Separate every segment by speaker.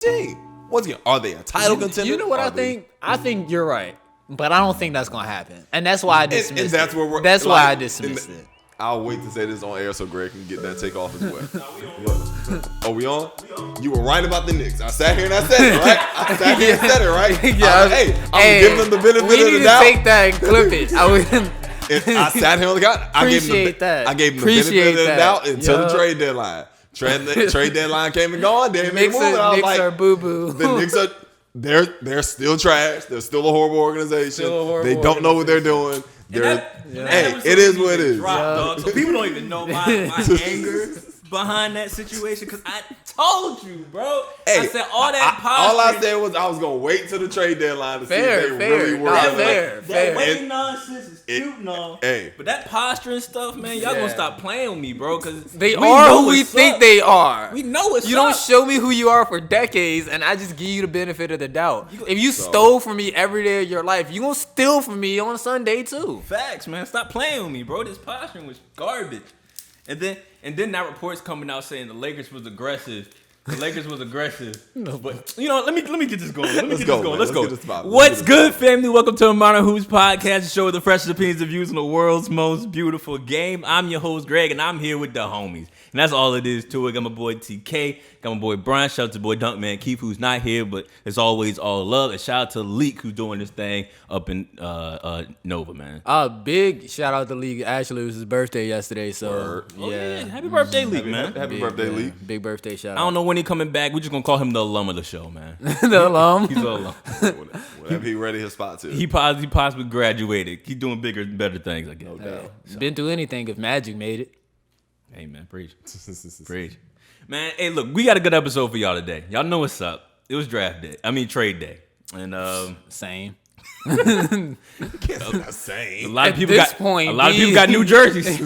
Speaker 1: team. Once again, are they a title contender?
Speaker 2: You know what I think? I think you're right, but I don't think that's gonna happen, and that's why I dismissed
Speaker 1: and that's
Speaker 2: it.
Speaker 1: where we're.
Speaker 2: That's why I dismissed it.
Speaker 1: I'll wait to say this on air so Greg can get that take off as well. Oh, we on? You were right about the Knicks. I sat here and I said it, right? I sat here and said it, right?
Speaker 2: Yeah.
Speaker 1: I'm giving them the benefit of the doubt.
Speaker 2: We need to take that and clip it.
Speaker 1: I sat here on the couch. I gave them the benefit of the doubt until the trade deadline. Trade deadline came and gone. They made a move. I was like,
Speaker 2: are boo boo.
Speaker 1: The Knicks are they're still trash. They're still a horrible organization. They don't know what they're doing. It is what it is.
Speaker 3: So people don't even know my anger behind that situation because I told you, bro. I said all that
Speaker 1: all I said was I was gonna wait till the trade deadline to see if they really were.
Speaker 3: That waiting nonsense is cute and all. But that posturing stuff, man, y'all gonna stop playing with me, bro. Because
Speaker 2: they are who we think they are.
Speaker 3: We know it's
Speaker 2: you don't show me who you are for decades, and I just give you the benefit of the doubt. If you stole from me every day of your life, you gonna steal from me on Sunday too.
Speaker 3: Facts, man. Stop playing with me, bro. This posturing was garbage. And then that report's coming out saying the Lakers was aggressive. No, but let me get this going. Let's go. What's good, family? Welcome to a Modern Hoops podcast, the show with the freshest opinions and views on the world's most beautiful game. I'm your host, Greg, and I'm here with the homies. And that's all it is to it. Got my boy TK, got my boy Brian. Shout out to boy Dunkman Keith, who's not here, but it's always all love. And shout out to Leak, who's doing this thing up in Nova, man.
Speaker 2: Big shout out to Leak. Actually, it was his birthday yesterday, so yeah.
Speaker 3: Happy birthday, Leak, man.
Speaker 1: Happy birthday, Leak.
Speaker 2: Big birthday shout out.
Speaker 3: I don't know when he coming back. We're just gonna call him the alum of the show, man.
Speaker 2: The alum.
Speaker 3: He's the alum.
Speaker 1: Whenever he ready his spot too.
Speaker 3: He possibly graduated. He's doing bigger and better things, I guess.
Speaker 1: No doubt.
Speaker 2: Been through anything if Magic made it.
Speaker 3: Hey, man, preach. Preach. Man, hey, look, we got a good episode for y'all today. Y'all know what's up. It was trade day. And
Speaker 2: same.
Speaker 1: Not same.
Speaker 3: A lot of people got new jerseys.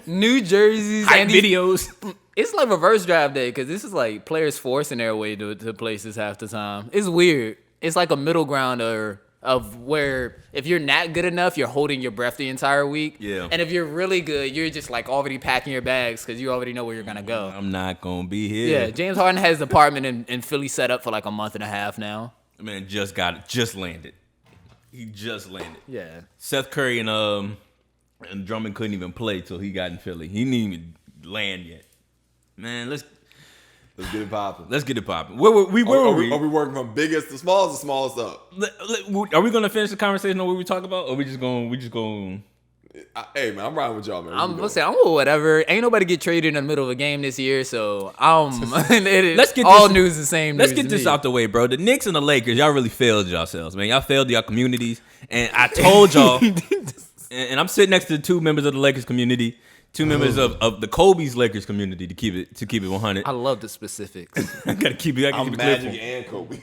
Speaker 2: New jerseys
Speaker 3: and videos.
Speaker 2: It's like reverse draft day because this is like players forcing their way to places half the time. It's weird. It's like a middle ground of where if you're not good enough, you're holding your breath the entire week.
Speaker 3: Yeah.
Speaker 2: And if you're really good, you're just like already packing your bags because you already know where you're going to go.
Speaker 3: I'm not going to be here.
Speaker 2: Yeah. James Harden has his apartment in Philly set up for like a month and a half now.
Speaker 3: Man, just landed. He just landed.
Speaker 2: Yeah.
Speaker 3: Seth Curry and Drummond couldn't even play till he got in Philly. He didn't even land yet. Man, let's
Speaker 1: get it popping.
Speaker 3: Where are we
Speaker 1: working from biggest to smallest, or smallest up?
Speaker 3: Are we gonna finish the conversation on what we talk about, or we just going?
Speaker 1: Hey man, I'm riding with y'all, man.
Speaker 2: I'm with whatever. Ain't nobody get traded in the middle of a game this year, so
Speaker 3: let's get
Speaker 2: all news the same.
Speaker 3: Let's get this out the way, bro. The Knicks and the Lakers, y'all really failed yourselves, man. Y'all failed your communities, and I told y'all. and I'm sitting next to 2 members of the Lakers community. 2 members of the Kobe's Lakers community to keep it 100.
Speaker 2: I love the specifics.
Speaker 3: I gotta keep it.
Speaker 1: I'm Magic and Kobe.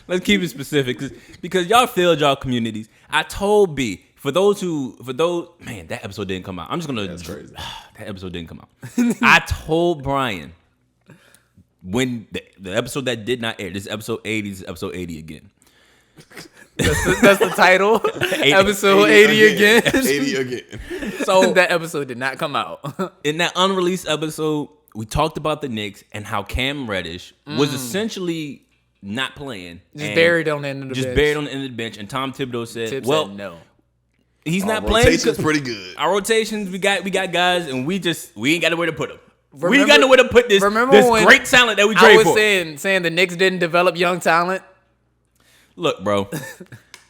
Speaker 3: Let's keep it specific because y'all failed y'all communities. I told B for those man, that episode didn't come out. I'm just gonna.
Speaker 1: That's crazy.
Speaker 3: That episode didn't come out. I told Brian when the episode that did not air. This is episode 80. This is episode 80 again.
Speaker 2: That's the title. Episode 80 again.
Speaker 1: 80 again.
Speaker 2: So that episode did not come out.
Speaker 3: In that unreleased episode, we talked about the Knicks and how Cam Reddish was essentially not playing.
Speaker 2: Just buried on the end of the bench.
Speaker 3: Just buried on the end of the bench. And Tom Thibodeau said, said
Speaker 2: no.
Speaker 3: He's not
Speaker 1: playing. Our rotation's pretty good.
Speaker 3: Our rotations, we got guys, and we ain't got nowhere to put them. We ain't got nowhere to put this great talent that we traded for.
Speaker 2: I was saying the Knicks didn't develop young talent.
Speaker 3: Look, bro.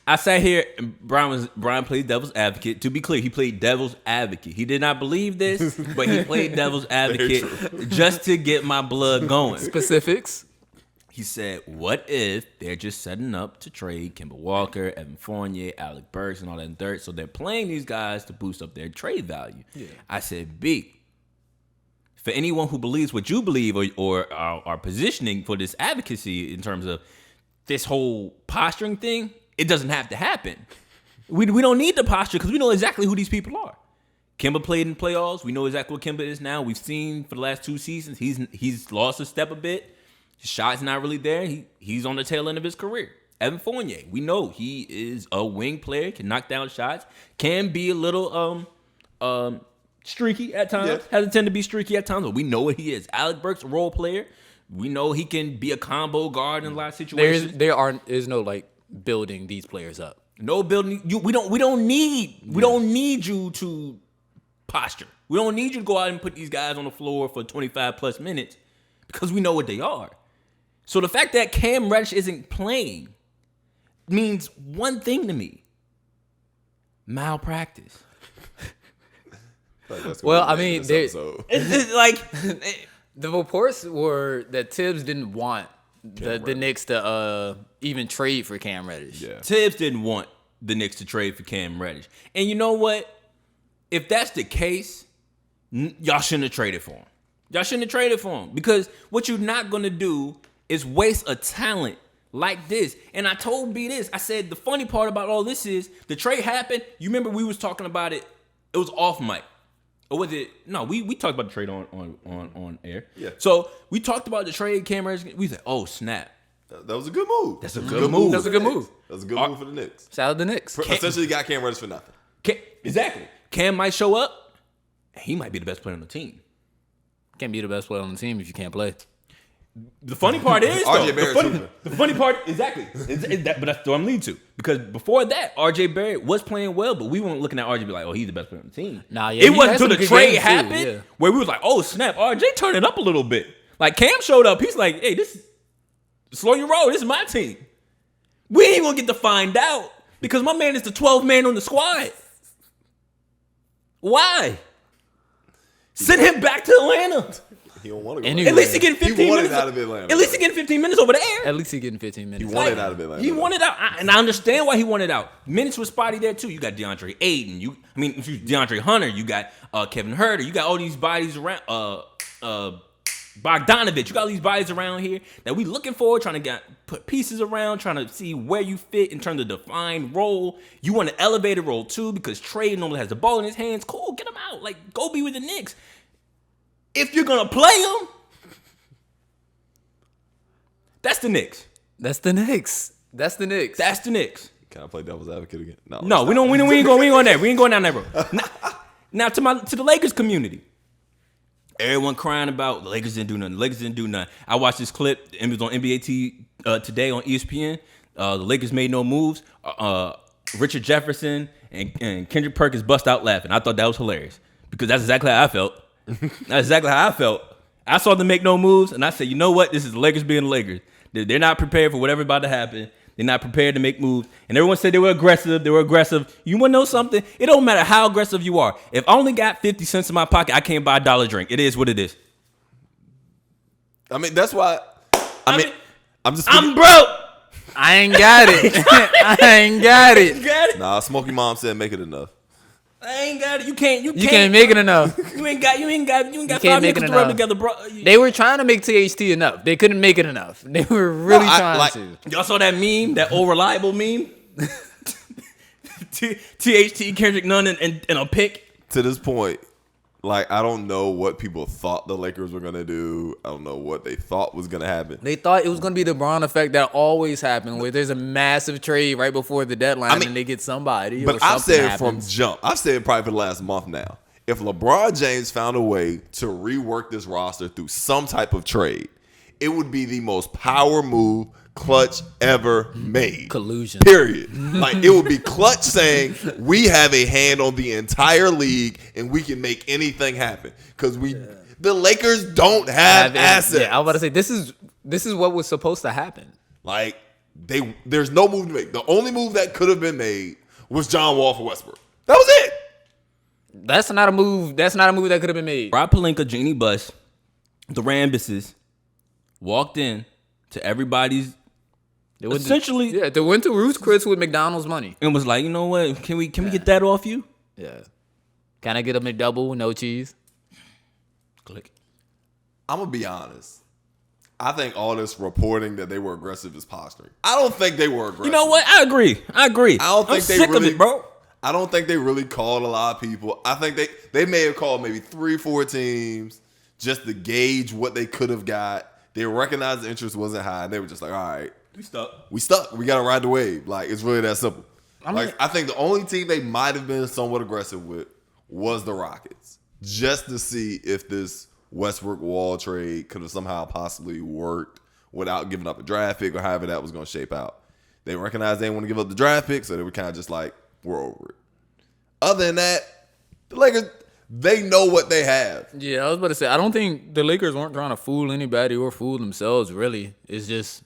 Speaker 3: I sat here and Brian played devil's advocate. To be clear, he played devil's advocate. He did not believe this, but he played devil's advocate just to get my blood going.
Speaker 2: Specifics.
Speaker 3: He said, what if they're just setting up to trade Kemba Walker, Evan Fournier, Alec Burks, and all that dirt, so they're playing these guys to boost up their trade value. Yeah. I said, B, for anyone who believes what you believe or are positioning for this advocacy in terms of this whole posturing thing, it doesn't have to happen. We don't need the posture because we know exactly who these people are. Kemba played in playoffs. We know exactly what Kemba is now. We've seen for the last 2 seasons, he's lost a step a bit. His shot's not really there. He's on the tail end of his career. Evan Fournier, we know he is a wing player, can knock down shots, can be a little streaky at times, has a tend to be streaky at times, but we know what he is. Alec Burks, a role player, We know he can be a combo guard in a lot of situations.
Speaker 2: There is no like building these players up.
Speaker 3: No building. We don't need you to posture. We don't need you to go out and put these guys on the floor for 25 plus minutes because we know what they are. So the fact that Cam Reddish isn't playing means one thing to me: malpractice.
Speaker 2: Well, I mean,
Speaker 3: it's like
Speaker 2: the reports were that Tibbs didn't want the Knicks to even trade for Cam Reddish.
Speaker 1: Yeah.
Speaker 3: Tibbs didn't want the Knicks to trade for Cam Reddish. And you know what? If that's the case, y'all shouldn't have traded for him. Y'all shouldn't have traded for him because what you're not going to do is waste a talent like this. And I told B this. I said the funny part about all this is the trade happened. You remember we was talking about it. It was off mic. Or was it? No, we talked about the trade on air.
Speaker 1: Yeah.
Speaker 3: So we talked about the trade, Cam Reddish. We said, oh, snap.
Speaker 1: That was a good move.
Speaker 3: That's a good move.
Speaker 2: That's a good move.
Speaker 1: That was a good move for the Knicks.
Speaker 2: Shout out the Knicks.
Speaker 1: Essentially, got Cam Reddish for nothing.
Speaker 3: Exactly. Cam might show up. He might be the best player on the team.
Speaker 2: Can't be the best player on the team if you can't play.
Speaker 3: The funny part is,
Speaker 1: RJ Barrett
Speaker 3: the funny part, exactly. But that's what I'm leading to. Because before that, RJ Barrett was playing well, but we weren't looking at RJ be like, oh, he's the best player on the team.
Speaker 2: Nah, yeah,
Speaker 3: it wasn't
Speaker 2: until
Speaker 3: until the trade happened where we was like, oh, snap, RJ turn it up a little bit. Like, Cam showed up. He's like, hey, slow your roll. This is my team. We ain't going to get to find out because my man is the 12th man on the squad. Why? Send him back to Atlanta.
Speaker 1: He don't want to go.
Speaker 3: At least he getting 15 minutes
Speaker 1: out of Atlanta.
Speaker 3: At least he getting 15 minutes over there.
Speaker 2: At least he getting 15 minutes.
Speaker 1: He wanted out of Atlanta.
Speaker 3: He wanted out, and I understand why he wanted out. Minutes was spotty there too. You got DeAndre Ayton. DeAndre Hunter. You got Kevin Huerter. You got all these bodies around. Bogdanovich. You got all these bodies around here that we looking for, trying to put pieces around, trying to see where you fit in terms of defined role. You want an elevated role too because Trey normally has the ball in his hands. Cool, get him out. Like, go be with the Knicks. If you're going to play him, that's the Knicks.
Speaker 2: That's the Knicks. That's the Knicks.
Speaker 3: That's the Knicks.
Speaker 1: Can I play devil's advocate again?
Speaker 3: No, we ain't going there. We ain't going down there, bro. Now to the Lakers community. Everyone crying about the Lakers didn't do nothing. The Lakers didn't do nothing. I watched this clip. It was on NBA TV today on ESPN. The Lakers made no moves. Richard Jefferson and Kendrick Perkins bust out laughing. I thought that was hilarious because that's exactly how I felt. That's exactly how I felt. I saw them make no moves, and I said, you know what? This is the Lakers being the Lakers. They're not prepared for whatever's about to happen. They're not prepared to make moves. And everyone said they were aggressive. You want to know something? It don't matter how aggressive you are. If I only got 50 cents in my pocket, I can't buy a $1 drink. It is what it is.
Speaker 1: I mean, that's why. I'm
Speaker 3: broke.
Speaker 2: I ain't got it. I ain't got it.
Speaker 1: Nah, Smokey Mom said make it enough.
Speaker 3: I ain't got it. You can't
Speaker 2: make it enough.
Speaker 3: You ain't got 5 nickels to rub together, bro.
Speaker 2: They were trying to make THT enough. They couldn't make it enough. They were really trying to.
Speaker 3: Y'all saw that meme, that old reliable meme? THT, Kendrick Nunn, and a pick.
Speaker 1: To this point, like, I don't know what people thought the Lakers were going to do. I don't know what they thought was going to happen.
Speaker 2: They thought it was going to be the Bron effect that always happened, where there's a massive trade right before the deadline and they get somebody.
Speaker 1: But I've said from jump, I've said probably for the last month now, if LeBron James found a way to rework this roster through some type of trade, it would be the most power move Clutch ever made.
Speaker 2: Collusion.
Speaker 1: Period. Like, it would be Clutch saying, we have a hand on the entire league and we can make anything happen. Because the Lakers don't have assets.
Speaker 2: Yeah, I was about to say, this is what was supposed to happen.
Speaker 1: Like, there's no move to make. The only move that could have been made was John Wall for Westbrook. That was it.
Speaker 2: That's not a move. That's not a move that could have been made.
Speaker 3: Rob Pelinka, Jeannie Buss, the Rambuses walked in to everybody's
Speaker 2: they went to Ruth's Chris with McDonald's money
Speaker 3: and was like, you know what? Can we get that off you?
Speaker 2: Yeah. Can I get a McDouble with no cheese?
Speaker 3: Click.
Speaker 1: I'm gonna be honest. I think all this reporting that they were aggressive is posturing. I don't think they were aggressive.
Speaker 3: You know what? I agree.
Speaker 1: I don't think
Speaker 3: I'm sick of it, bro.
Speaker 1: I don't think they really called a lot of people. I think they may have called maybe 3-4 teams just to gauge what they could have got. They recognized the interest wasn't high, and they were just like, all right, we stuck. We got to ride the wave. Like, it's really that simple. I think the only team they might have been somewhat aggressive with was the Rockets, just to see if this Westbrook Wall trade could have somehow possibly worked without giving up a draft pick or however that was going to shape out. They recognized they didn't want to give up the draft pick, so they were kind of just like, we're over it. Other than that, the Lakers, they know what they have.
Speaker 2: Yeah, I was about to say, I don't think the Lakers weren't trying to fool anybody or fool themselves, really. It's just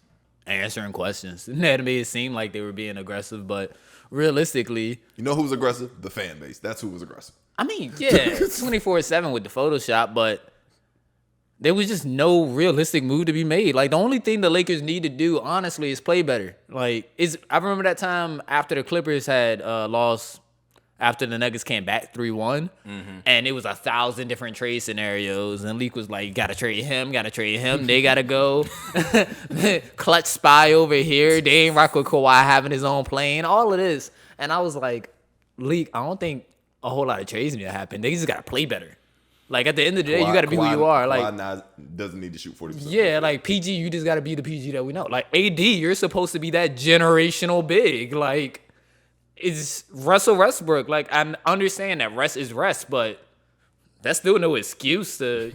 Speaker 2: answering questions. That made it seem like they were being aggressive, but realistically...
Speaker 1: You know who's aggressive? The fan base. That's who was aggressive.
Speaker 2: I mean, yeah, 24/7 with the Photoshop, but there was just no realistic move to be made. Like, the only thing the Lakers need to do, honestly, is play better. Like, I remember that time after the Clippers had lost, after the Nuggets came back 3-1, and it was 1,000 different trade scenarios, and Leak was like, gotta trade him, they gotta go. Clutch spy over here, they ain't rock with Kawhi having his own plane, all of this. And I was like, Leak, I don't think a whole lot of trades need to happen. They just gotta play better. Like, at the end of the day, you gotta be who you are. Like,
Speaker 1: Kawhi doesn't need to shoot 40%.
Speaker 2: Yeah, like PG, you just gotta be the PG that we know. Like AD, you're supposed to be that generational big. Like, it's Russell Westbrook. Like, I understand that rest is rest, but that's still no excuse to.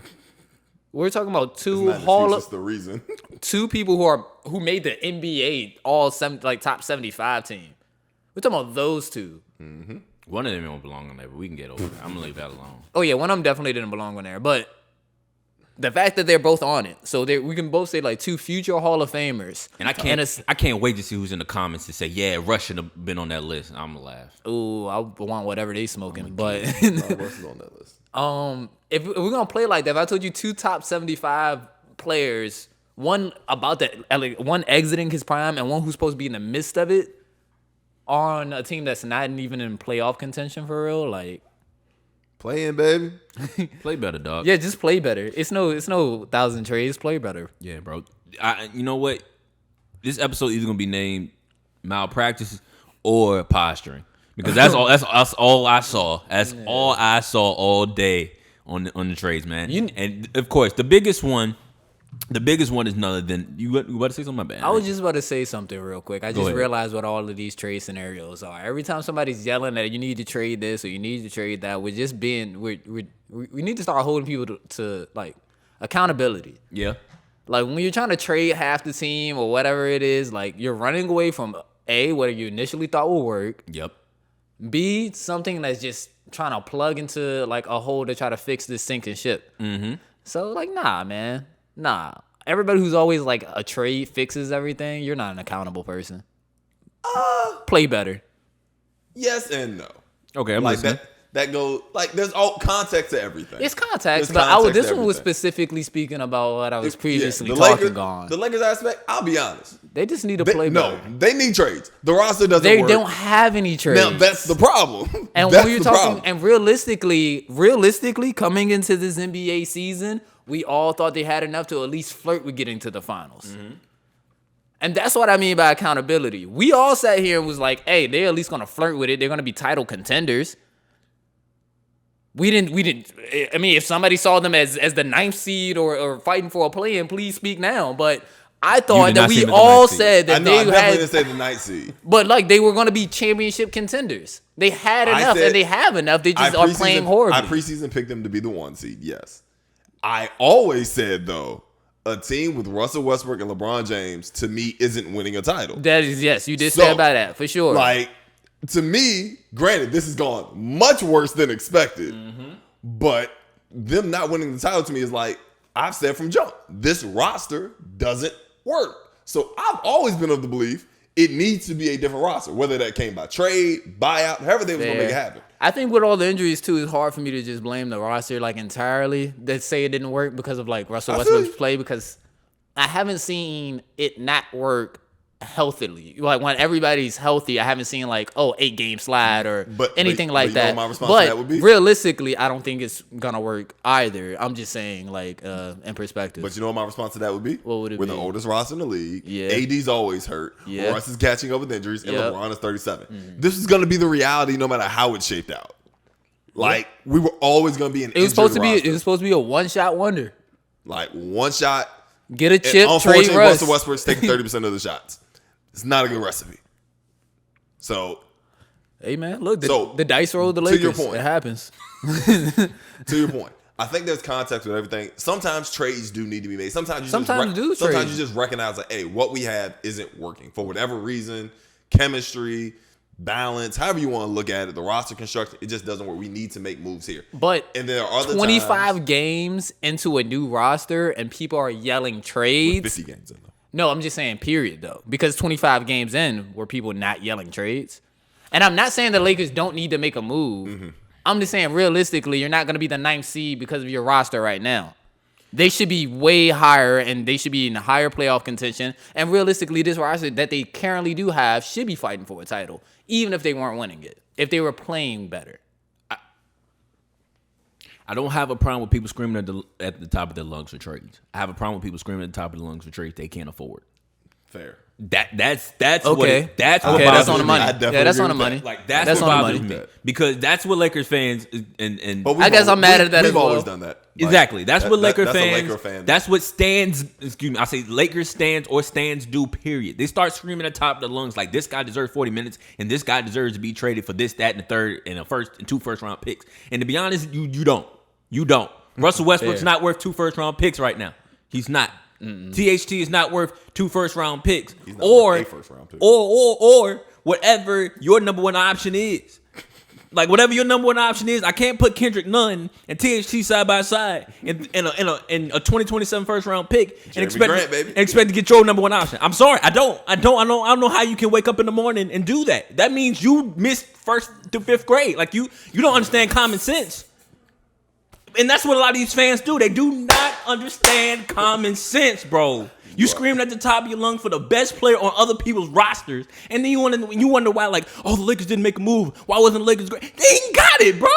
Speaker 2: We're talking about two
Speaker 1: the reason.
Speaker 2: two people who made the NBA top 75 team. We're talking about those two.
Speaker 1: Mm-hmm.
Speaker 3: One of them don't belong on there, but we can get over it. I'm going to leave that alone.
Speaker 2: Oh, yeah, one of them definitely didn't belong on there. But the fact that they're both on it, so we can both say, like, two future Hall of Famers.
Speaker 3: And I can't wait to see who's in the comments to say, yeah, Russ should have been on that list. I'm going to laugh.
Speaker 2: Ooh, I want whatever they smoking. But
Speaker 1: Russ is on that list.
Speaker 2: If we're going to play like that, if I told you two top 75 players, one exiting his prime and one who's supposed to be in the midst of it, on a team that's not even in playoff contention for real, like
Speaker 1: play in, baby.
Speaker 3: Play better, dog.
Speaker 2: Yeah, just play better. It's no 1,000 trades. Play better.
Speaker 3: Yeah, bro. You know what? This episode either gonna be named malpractice or posturing because that's all. That's all I saw. That's all I saw all day on the trades, man. And of course, the biggest one. The biggest one is none other than you about to say something about.
Speaker 2: I was just about to say something real quick. I just realized what all of these trade scenarios are. Every time somebody's yelling that you need to trade this or you need to trade that, we need to start holding people to like accountability.
Speaker 3: Yeah.
Speaker 2: Like when you're trying to trade half the team or whatever it is, like you're running away from A, what you initially thought would work.
Speaker 3: Yep.
Speaker 2: B, something that's just trying to plug into like a hole to try to fix this sinking ship.
Speaker 3: Mm-hmm.
Speaker 2: So like, nah, man. Nah, everybody who's always like a trade fixes everything. You're not an accountable person. Play better.
Speaker 1: Yes and no.
Speaker 3: Okay, I'm
Speaker 1: like
Speaker 3: listening.
Speaker 1: that goes like there's all context to everything.
Speaker 2: It's context,
Speaker 1: There's
Speaker 2: but
Speaker 1: context
Speaker 2: this
Speaker 1: to
Speaker 2: one was
Speaker 1: everything.
Speaker 2: specifically speaking about what I was previously
Speaker 1: the
Speaker 2: talking on.
Speaker 1: The Lakers aspect, I'll be honest.
Speaker 2: They just need to play better.
Speaker 1: No, they need trades. The roster doesn't
Speaker 2: They
Speaker 1: work.
Speaker 2: don't have any trades.
Speaker 1: Now that's the problem.
Speaker 2: And
Speaker 1: that's
Speaker 2: when you're
Speaker 1: the
Speaker 2: talking,
Speaker 1: problem.
Speaker 2: and realistically, coming into this NBA season, we all thought they had enough to at least flirt with getting to the finals. Mm-hmm. And that's what I mean by accountability. We all sat here and was like, hey, they're at least going to flirt with it. They're going to be title contenders. We didn't. I mean, if somebody saw them as the 9th seed or fighting for a play-in, please speak now. But I thought that we all said that
Speaker 1: I
Speaker 2: they
Speaker 1: definitely didn't say the 9th seed.
Speaker 2: But like they were going to be championship contenders. They had enough, and they have enough. They just are playing horribly.
Speaker 1: I preseason picked them to be the 1 seed, yes. I always said, though, a team with Russell Westbrook and LeBron James, to me, isn't winning a title.
Speaker 2: That is, yes, you did stand by that, for sure.
Speaker 1: Like, to me, granted, this has gone much worse than expected, but them not winning the title to me is like, I've said from jump, this roster doesn't work. So I've always been of the belief it needs to be a different roster, whether that came by trade, buyout, however they was going to make it happen.
Speaker 2: I think with all the injuries, too, it's hard for me to just blame the roster like entirely. That say it didn't work because of like Russell Westbrook's play, because I haven't seen it not work healthily. Like when everybody's healthy, I haven't seen like 8-game slide or anything like that.
Speaker 1: My response to that would be?
Speaker 2: Realistically, I don't think it's gonna work either. I'm just saying like in perspective.
Speaker 1: But you know what my response to that would be?
Speaker 2: What would it
Speaker 1: We're
Speaker 2: be?
Speaker 1: the oldest roster in the league.
Speaker 2: Yeah.
Speaker 1: AD's always hurt.
Speaker 2: Yeah.
Speaker 1: Russ is catching up with injuries, and LeBron is 37. This is gonna be the reality no matter how it shaped out. Like we were always gonna be an
Speaker 2: It was supposed to be.
Speaker 1: roster.
Speaker 2: It was supposed to be a one-shot wonder.
Speaker 1: Like one shot.
Speaker 2: Get a chip, trade
Speaker 1: Unfortunately,
Speaker 2: Russ.
Speaker 1: Russell Westbrook's taking 30% of the shots. It's not a good recipe. So,
Speaker 2: Hey man, look, the dice rolled the
Speaker 1: to
Speaker 2: Lakers.
Speaker 1: your point.
Speaker 2: It happens.
Speaker 1: to your point, I think there's context with everything. Sometimes trades do need to be made. Sometimes you just recognize like, hey, what we have isn't working for whatever reason. Chemistry, balance, however you want to look at it, the roster construction, it just doesn't work. We need to make moves here.
Speaker 2: But
Speaker 1: and there are other
Speaker 2: 25 games into a new roster and people are yelling trades.
Speaker 1: 50 games in though.
Speaker 2: No, I'm just saying period though. Because 25 games in were people not yelling trades. And I'm not saying the Lakers don't need to make a move. Mm-hmm. I'm just saying, realistically, you're not going to be the 9th seed because of your roster right now. They should be way higher, and they should be in higher playoff contention. And realistically, this roster that they currently do have should be fighting for a title, even if they weren't winning it, if they were playing better.
Speaker 3: I don't have a problem with people screaming at the top of their lungs for trades. I have a problem with people screaming at the top of their lungs for trades they can't afford.
Speaker 1: Fair.
Speaker 3: That's
Speaker 2: okay.
Speaker 3: What that's
Speaker 2: on the money.
Speaker 1: Yeah,
Speaker 2: that's on the money.
Speaker 3: Like that's what bothers me because that's what Lakers fans and
Speaker 2: I guess I'm mad at that.
Speaker 1: We've
Speaker 2: as well.
Speaker 1: always done that. Like,
Speaker 3: exactly. That's what Lakers fans.
Speaker 1: Fan.
Speaker 3: That's what stands. Excuse me. I say Lakers stands or stands do. Period. They start screaming at the top of their lungs like this guy deserves 40 minutes and this guy deserves to be traded for this, that, and the third and two first round picks. And to be honest, you don't. Russell Westbrook's not worth 2 first round picks right now. He's not. THT is not worth 2 first round picks, or
Speaker 1: a first round pick.
Speaker 3: or whatever your number one option is. Like whatever your number one option is, I can't put Kendrick Nunn and THT side by side in a 2027 first round pick and expect to get your number one option. I'm sorry, I don't know how you can wake up in the morning and do that. That means you missed 1st to 5th grade. Like you don't understand common sense. And that's what a lot of these fans do. They do not understand common sense, bro. You screaming at the top of your lungs for the best player on other people's rosters, and then you wonder why, like, oh, the Lakers didn't make a move. Why wasn't the Lakers great? They ain't got it, bro.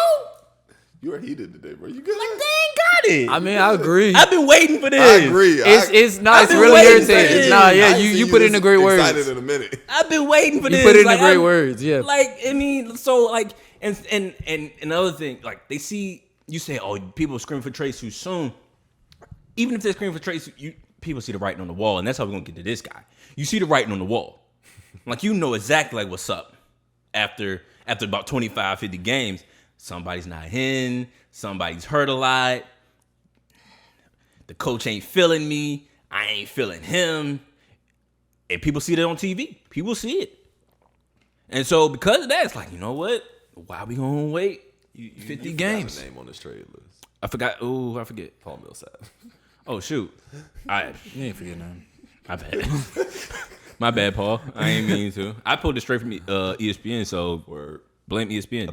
Speaker 1: You are heated today, bro. You good?
Speaker 3: Like, they ain't got it.
Speaker 2: I mean, I agree.
Speaker 3: I've been waiting for this.
Speaker 1: I agree.
Speaker 2: It's really irritating. Nah, yeah, you put it in the great words.
Speaker 1: Excited in a minute.
Speaker 3: I've been waiting for this.
Speaker 2: You put it in the great words, yeah.
Speaker 3: Like, I mean, so like, and another thing, like, they see. You say, oh, people are screaming for trades too soon. Even if they're screaming for trades, people see the writing on the wall, and that's how we're going to get to this guy. You see the writing on the wall. Like, you know exactly like what's up after about 25, 50 games. Somebody's not in. Somebody's hurt a lot. The coach ain't feeling me. I ain't feeling him. And people see that on TV. People see it. And so because of that, it's like, you know what? Why are we going to wait? 50 games.
Speaker 1: Name on this trade list.
Speaker 3: I forgot. Oh, I forget.
Speaker 1: Paul Millsap.
Speaker 3: Oh shoot.
Speaker 2: You ain't forget nothing.
Speaker 3: My bad. My bad, Paul. I ain't mean to. I pulled it straight from ESPN, so blame ESPN.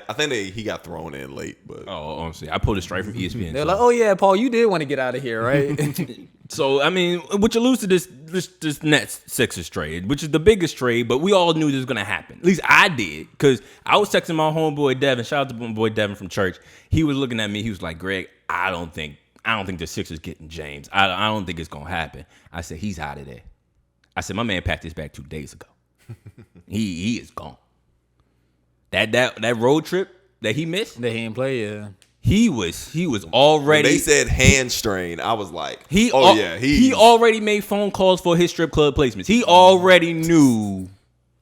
Speaker 1: I think he got thrown in late, but
Speaker 3: honestly, I pulled it straight from ESPN.
Speaker 2: They're like, oh yeah, Paul, you did want to get out of here, right?
Speaker 3: So I mean, what you lose to this Nets Sixers trade, which is the biggest trade, but we all knew this was gonna happen. At least I did, because I was texting my homeboy Devin. Shout out to my boy Devin from church. He was looking at me. He was like, Greg, I don't think the Sixers getting James. I don't think it's gonna happen. I said, he's out of there. I said, my man packed his bag 2 days ago. he is gone. That road trip that he missed,
Speaker 2: that he didn't play, yeah.
Speaker 3: He was already.
Speaker 1: When they said hand strain, I was like,
Speaker 3: he already made phone calls for his strip club placements. He already knew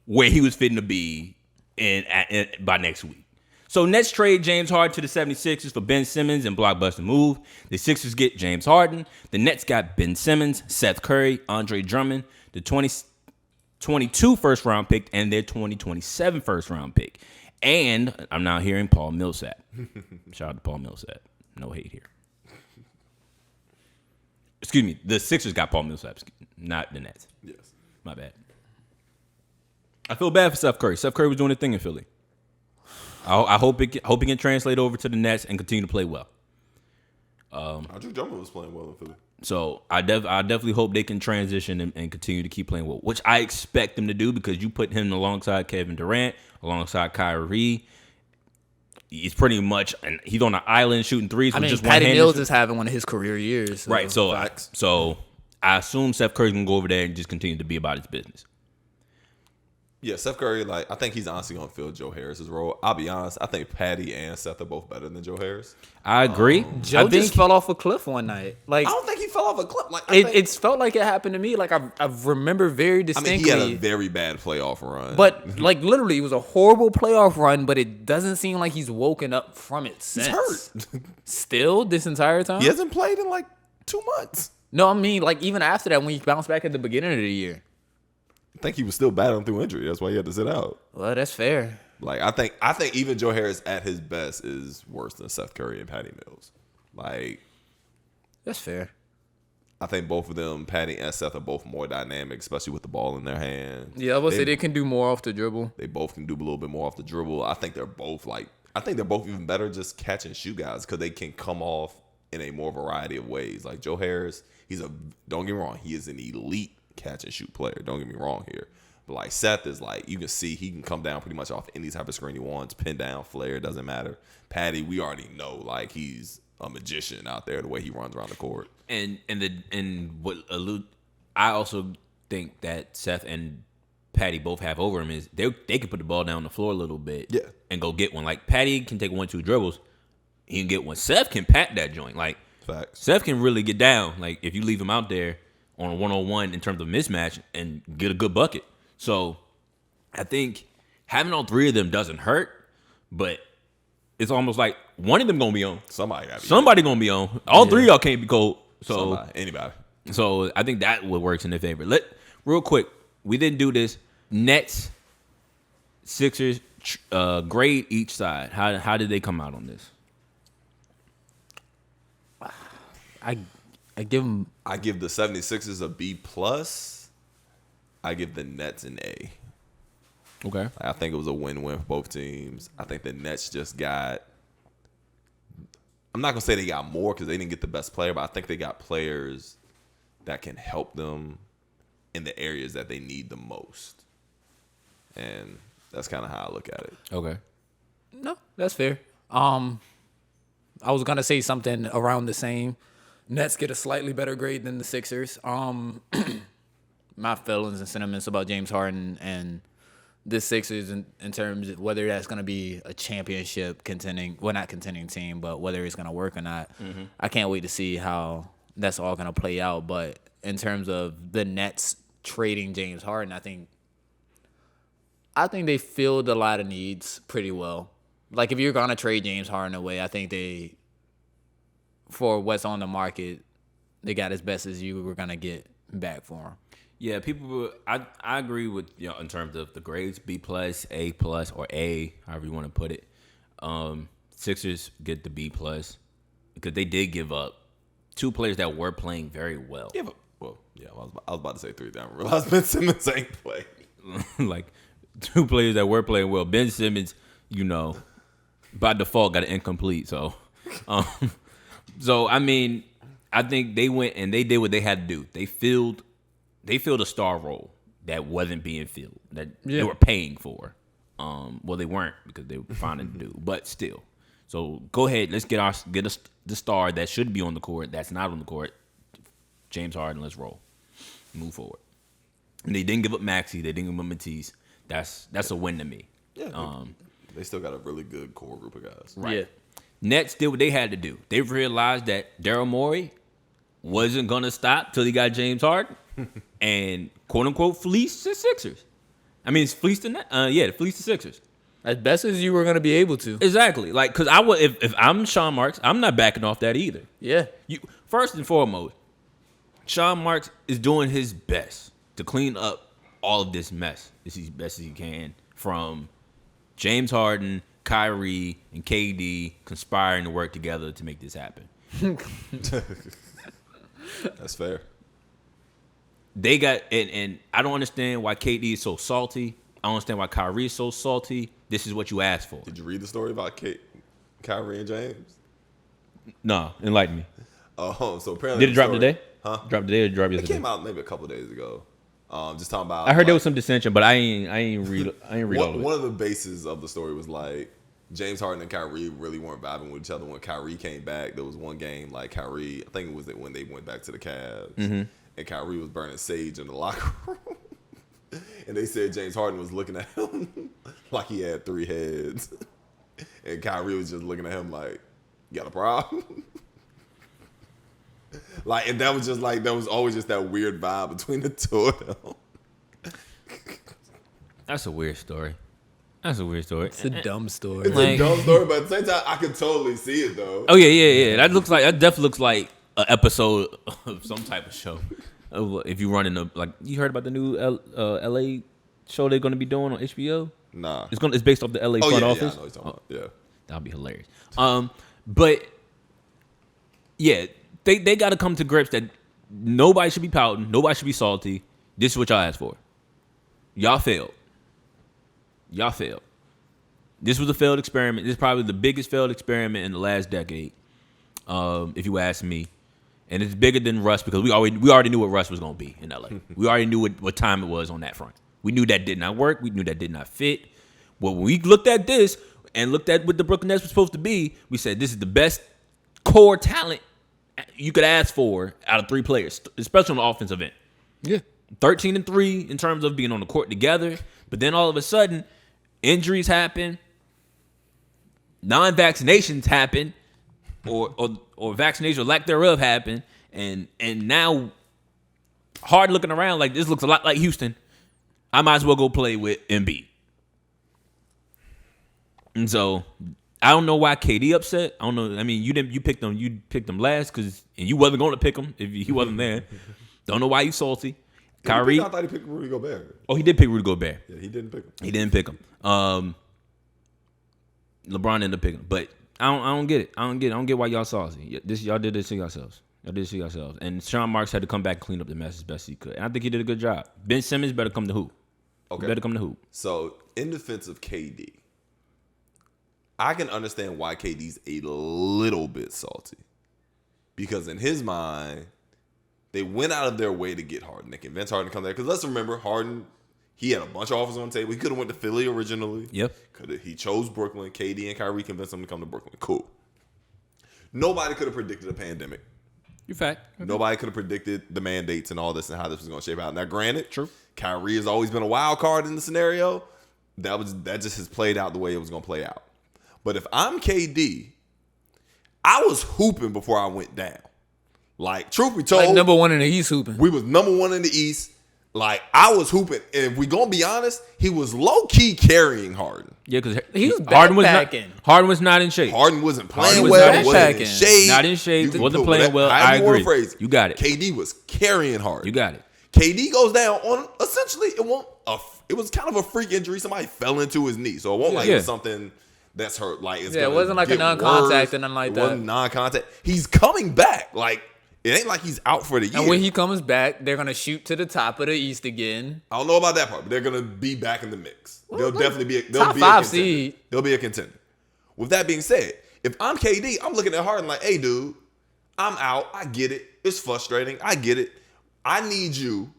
Speaker 3: where he was fitting to be by next week. So Nets trade James Harden to the 76ers for Ben Simmons and blockbuster move. The Sixers get James Harden. The Nets got Ben Simmons, Seth Curry, Andre Drummond, the 2022 first round pick, and their 2027 first round pick. And I'm now hearing Paul Millsap. Shout out to Paul Millsap. No hate here. Excuse me. The Sixers got Paul Millsap, not the Nets.
Speaker 1: Yes.
Speaker 3: My bad. I feel bad for Seth Curry. Seth Curry was doing a thing in Philly. I hope it can translate over to the Nets and continue to play well.
Speaker 1: Andre Drummond was playing well in Philly.
Speaker 3: So I definitely hope they can transition and continue to keep playing well, which I expect them to do, because you put him alongside Kevin Durant, alongside Kyrie. He's pretty much, and he's on an island shooting threes.
Speaker 2: I mean,
Speaker 3: just
Speaker 2: Patty Mills is having one of his career years.
Speaker 3: Right. So I assume Seth Curry's gonna go over there and just continue to be about his business.
Speaker 1: Yeah, Steph Curry, like, I think he's honestly going to fill Joe Harris's role. I'll be honest. I think Patty and Seth are both better than Joe Harris.
Speaker 3: I agree.
Speaker 2: Joe just fell off a cliff one night. Like
Speaker 1: I don't think he fell off a cliff. Like
Speaker 2: it's felt like it happened to me. Like I remember very distinctly.
Speaker 1: I mean, he had a very bad playoff run.
Speaker 2: But, like, literally, it was a horrible playoff run, but it doesn't seem like he's woken up from it since.
Speaker 1: He's hurt.
Speaker 2: Still, this entire time?
Speaker 1: He hasn't played in, like, 2 months.
Speaker 2: No, I mean, like, even after that, when he bounced back at the beginning of the year.
Speaker 1: I think he was still battling through injury. That's why he had to sit out.
Speaker 2: Well, that's fair.
Speaker 1: Like, I think even Joe Harris at his best is worse than Seth Curry and Patty Mills. Like,
Speaker 2: that's fair.
Speaker 1: I think both of them, Patty and Seth, are both more dynamic, especially with the ball in their hands.
Speaker 2: Yeah, I would say they can do more off the dribble.
Speaker 1: They both can do a little bit more off the dribble. I think they're both even better just catch and shoot guys because they can come off in a more variety of ways. Like Joe Harris, don't get me wrong, he is an elite catch and shoot player. Don't get me wrong here. But like Seth is like, you can see he can come down pretty much off any type of screen he wants, pin down, flare, doesn't matter. Patty, we already know like he's a magician out there the way he runs around the court.
Speaker 3: I also think that Seth and Patty both have over him is they can put the ball down on the floor a little bit, and go get one. Like Patty can take 1-2 dribbles, he can get one. Seth can pat that joint. Like
Speaker 1: facts.
Speaker 3: Seth can really get down. Like if you leave him out there on a 1-on-1 in terms of mismatch and get a good bucket. So I think having all three of them doesn't hurt, but it's almost like one of them gonna be on. Somebody gonna be on. All three of y'all can't be cold. So
Speaker 1: anybody.
Speaker 3: So I think that what works in their favor. Real quick, we didn't do this. Nets, Sixers, grade each side. How did they come out on this?
Speaker 2: I give them.
Speaker 1: I give the 76ers a B+. I give the Nets an A.
Speaker 3: Okay.
Speaker 1: I think it was a win-win for both teams. I think the Nets just got. I'm not gonna say they got more because they didn't get the best player, but I think they got players that can help them in the areas that they need the most. And that's kind of how I look at it.
Speaker 3: Okay.
Speaker 2: No, that's fair. I was gonna say something around the same. Nets get a slightly better grade than the Sixers. My feelings and sentiments about James Harden and the Sixers in terms of whether that's going to be a championship not contending team, but whether it's going to work or not. Mm-hmm. I can't wait to see how that's all going to play out. But in terms of the Nets trading James Harden, I think they filled a lot of needs pretty well. Like if you're going to trade James Harden away, I think for what's on the market, they got as best as you were going to get back for him.
Speaker 3: Yeah, I agree with in terms of the grades, B+, A+, or A, however you want to put it. Sixers get the B+, because they did give up 2 players that were playing very well.
Speaker 1: Yeah, I was about to say 3. I realized Ben Simmons ain't playing.
Speaker 3: Like 2 players that were playing well. Ben Simmons, by default got an incomplete. So, so I mean, I think they went and they did what they had to do. They filled a star role that wasn't being filled, that they were paying for. Well, they weren't because they were finding to do, but still. So go ahead, let's get the star that should be on the court that's not on the court. James Harden, let's roll, move forward. And they didn't give up Maxey, they didn't give up Matisse. That's a win to me.
Speaker 1: Yeah, they still got a really good core group of guys.
Speaker 3: Right.
Speaker 2: Yeah.
Speaker 3: Nets did what they had to do. They realized that Daryl Morey wasn't gonna stop till he got James Harden. And quote unquote fleece the Sixers. I mean, it's fleece fleece the Sixers
Speaker 2: As best as you were going to be able to.
Speaker 3: Exactly. Like, because if I'm Sean Marks, I'm not backing off that either.
Speaker 2: Yeah.
Speaker 3: First and foremost, Sean Marks is doing his best to clean up all of this mess as best as he can from James Harden, Kyrie, and KD conspiring to work together to make this happen.
Speaker 1: That's fair.
Speaker 3: They got and I don't understand why KD is so salty. I don't understand why Kyrie is so salty. This is what you asked for.
Speaker 1: Did you read the story about Kyrie and James?
Speaker 3: No, enlighten me.
Speaker 1: Oh, so apparently
Speaker 3: did it drop today?
Speaker 1: Huh?
Speaker 3: Drop today or drop yesterday?
Speaker 1: It came out maybe a couple days ago. Just talking about.
Speaker 3: I heard there was some dissension, but I ain't read all of it.
Speaker 1: One of the bases of the story was like James Harden and Kyrie really weren't vibing with each other. When Kyrie came back, there was one game like Kyrie. I think it was when they went back to the Cavs. Mm-hmm. And Kyrie was burning sage in the locker room. And they said James Harden was looking at him like he had 3 heads. And Kyrie was just looking at him like, you got a problem? Like, and that was just like, that was always just that weird vibe between the two of them.
Speaker 3: That's a weird story. It's
Speaker 2: It's a dumb story.
Speaker 1: It's a dumb story, but at the same time, I could totally see it though.
Speaker 3: Oh yeah. That definitely looks like an episode of some type of show. If you run into, like, you heard about the new LA show they're going to be doing on HBO?
Speaker 1: Nah.
Speaker 3: It's based off the LA front office.
Speaker 1: Yeah, I know what you're talking about. Yeah.
Speaker 3: That'll be hilarious. But yeah, they got to come to grips that nobody should be pouting, nobody should be salty. This is what y'all asked for. Y'all failed. This was a failed experiment. This is probably the biggest failed experiment in the last decade, if you ask me. And it's bigger than Russ because we already knew what Russ was going to be in LA. We already knew what time it was on that front. We knew that did not work. We knew that did not fit. Well, when we looked at this and looked at what the Brooklyn Nets was supposed to be, we said this is the best core talent you could ask for out of 3 players, especially on the offensive end.
Speaker 2: Yeah.
Speaker 3: 13-3 in terms of being on the court together. But then all of a sudden, injuries happen, non-vaccinations happen, or vaccination or lack thereof happen, and now Harden looking around like this looks a lot like Houston. I might as well go play with Embiid. And so I don't know why KD upset. I don't know. I mean, you picked them last and you wasn't going to pick him if he wasn't there. Don't know why you salty. Kyrie.
Speaker 1: I thought he picked Rudy Gobert.
Speaker 3: Oh, he did pick Rudy Gobert.
Speaker 1: Yeah, he didn't pick him.
Speaker 3: He didn't pick him. LeBron ended up picking him, but I don't get it. I don't get why y'all saucy. Y'all did this to yourselves. And Sean Marks had to come back and clean up the mess as best he could. And I think he did a good job. Ben Simmons better come to hoop.
Speaker 1: Okay.
Speaker 3: Better come to hoop.
Speaker 1: So, in defense of KD, I can understand why KD's a little bit salty. Because in his mind, they went out of their way to get Harden. They convinced Harden to come there. Because let's remember, Harden, he had a bunch of offers on the table. He could have went to Philly originally.
Speaker 3: Yep.
Speaker 1: He chose Brooklyn. KD and Kyrie convinced him to come to Brooklyn. Cool. Nobody could have predicted a pandemic.
Speaker 3: You're fact.
Speaker 1: Nobody could have predicted the mandates and all this and how this was going to shape out. Now, granted,
Speaker 3: True.
Speaker 1: Kyrie has always been a wild card in the scenario. That just has played out the way it was going to play out. But if I'm KD, I was hooping before I went down. Like, truth be told,
Speaker 2: Like number 1 in the East hooping.
Speaker 1: we was number 1 in the East. Like, I was hooping. And if we going to be honest, he was low-key carrying Harden.
Speaker 3: Yeah, because
Speaker 2: He was
Speaker 3: Harden was not in shape.
Speaker 1: Harden wasn't playing
Speaker 3: Harden was
Speaker 1: well.
Speaker 3: not
Speaker 1: Wasn't in
Speaker 2: backpacking.
Speaker 1: shape.
Speaker 3: Not in shape.
Speaker 1: You can
Speaker 3: Wasn't
Speaker 1: put
Speaker 3: playing well. I
Speaker 1: however you wanna
Speaker 3: agree.
Speaker 1: phrase it.
Speaker 3: You got it.
Speaker 1: KD was carrying Harden.
Speaker 3: You got it.
Speaker 1: KD goes down on essentially it was kind of a freak injury. Somebody fell into his knee, so it won't
Speaker 3: Yeah.
Speaker 1: it's something that's hurt. Like it's
Speaker 2: Yeah, it
Speaker 1: gonna
Speaker 2: wasn't like a
Speaker 1: get
Speaker 2: non-contact
Speaker 1: worse.
Speaker 2: or nothing like
Speaker 1: It
Speaker 2: that.
Speaker 1: wasn't non-contact. He's coming back. Like it ain't like he's out for the year.
Speaker 2: And when he comes back, they're gonna shoot to the top of the East again.
Speaker 1: I don't know about that part, but they're gonna be back in the mix.
Speaker 2: Well,
Speaker 1: They'll
Speaker 2: like,
Speaker 1: definitely be.
Speaker 2: top
Speaker 1: be
Speaker 2: 5
Speaker 1: a contender.
Speaker 2: seed.
Speaker 1: They'll be a contender. With that being said, if I'm KD, I'm looking at Harden like, hey, dude, I'm out. I get it. It's frustrating. I get it. I need you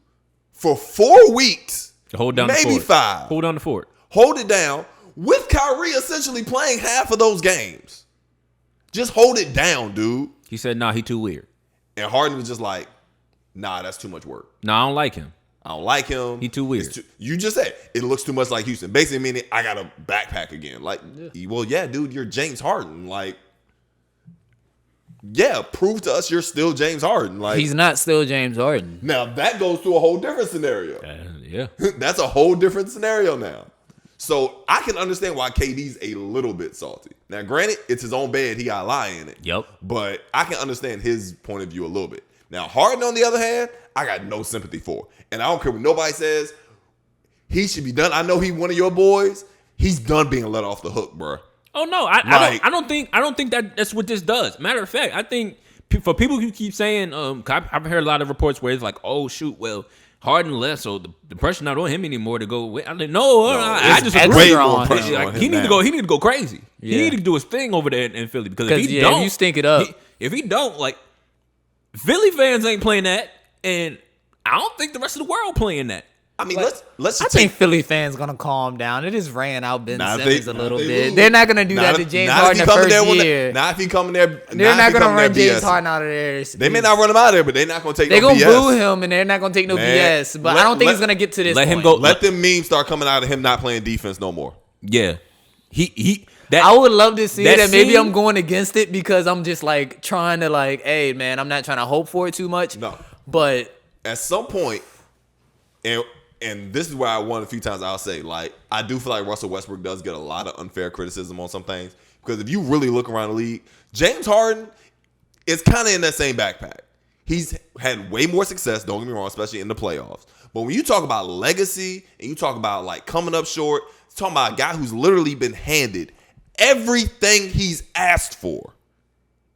Speaker 1: for 4 weeks,
Speaker 3: Hold down
Speaker 1: maybe
Speaker 3: the fort.
Speaker 1: 5.
Speaker 3: Hold down the fort.
Speaker 1: Hold it down with Kyrie essentially playing half of those games. Just hold it down, dude.
Speaker 3: He said, nah, he too weird.
Speaker 1: And Harden was just like, nah, that's too much work.
Speaker 3: Nah, I don't like him.
Speaker 1: I don't like him.
Speaker 3: He too weird.
Speaker 1: You just said it looks too much like Houston. Basically meaning I got to backpack again. Like, well, yeah, dude, you're James Harden. Like, yeah, prove to us you're still James Harden. Like,
Speaker 2: He's not still James Harden.
Speaker 1: now that goes to a whole different scenario.
Speaker 3: Yeah.
Speaker 1: That's a whole different scenario now. So I can understand why KD's a little bit salty. Now, granted, it's his own bed. He got a lie in it.
Speaker 3: Yep.
Speaker 1: But I can understand his point of view a little bit. Now, Harden, on the other hand, I got no sympathy for. And I don't care what nobody says. He should be done. I know he's one of your boys. He's done being let off the hook, bro.
Speaker 3: Oh no, I don't think that's what this does. Matter of fact, I think for people who keep saying, I've heard a lot of reports where it's like, oh shoot, well, Harden left, so the pressure not on him anymore to go. I didn't know. I
Speaker 2: it's
Speaker 3: just
Speaker 2: extra
Speaker 3: agree.
Speaker 2: on him.
Speaker 3: Like, he need to go. He need to go crazy.
Speaker 2: Yeah.
Speaker 3: He need to do his thing over there in Philly because if he
Speaker 2: If
Speaker 3: don't,
Speaker 2: you stink it up.
Speaker 3: if he don't, like Philly fans ain't playing that, and I don't think the rest of the world playing that.
Speaker 1: I mean,
Speaker 2: But
Speaker 1: let's
Speaker 2: I
Speaker 1: just
Speaker 2: think
Speaker 1: take.
Speaker 2: Philly fans gonna calm down. It is ran out Ben
Speaker 1: Nah, if
Speaker 2: Simmons
Speaker 1: they-
Speaker 2: a
Speaker 1: nah,
Speaker 2: little
Speaker 1: if they
Speaker 2: bit.
Speaker 1: lose.
Speaker 2: They're not gonna do that
Speaker 1: Not
Speaker 2: to
Speaker 1: if-
Speaker 2: James
Speaker 1: not if
Speaker 2: Harden
Speaker 1: he
Speaker 2: the
Speaker 1: coming
Speaker 2: first
Speaker 1: there with
Speaker 2: year.
Speaker 1: Now if he coming there,
Speaker 2: They're not gonna run James
Speaker 1: BS.
Speaker 2: Harden out of there.
Speaker 1: They may not run him out of there, but they're not gonna take
Speaker 2: They're
Speaker 1: no
Speaker 2: gonna
Speaker 1: BS.
Speaker 2: boo him, and they're not gonna take no
Speaker 1: Man,
Speaker 2: BS. But I don't think it's gonna get to this.
Speaker 3: let him
Speaker 2: point.
Speaker 3: go.
Speaker 1: Let them memes start coming out of him not playing defense no more.
Speaker 3: Yeah, he. That
Speaker 2: I would love to see
Speaker 3: that
Speaker 2: that. Maybe
Speaker 3: scene-
Speaker 2: I'm going against it because I'm just like trying to hey man, I'm not trying to hope for it too much.
Speaker 1: No.
Speaker 2: But
Speaker 1: At some point, and this is where I won a few times. I'll say I do feel like Russell Westbrook does get a lot of unfair criticism on some things because if you really look around the league, James Harden is kind of in that same backpack. He's had way more success. Don't get me wrong, especially in the playoffs. But when you talk about legacy and you talk about coming up short, it's talking about a guy who's literally been handed everything he's asked for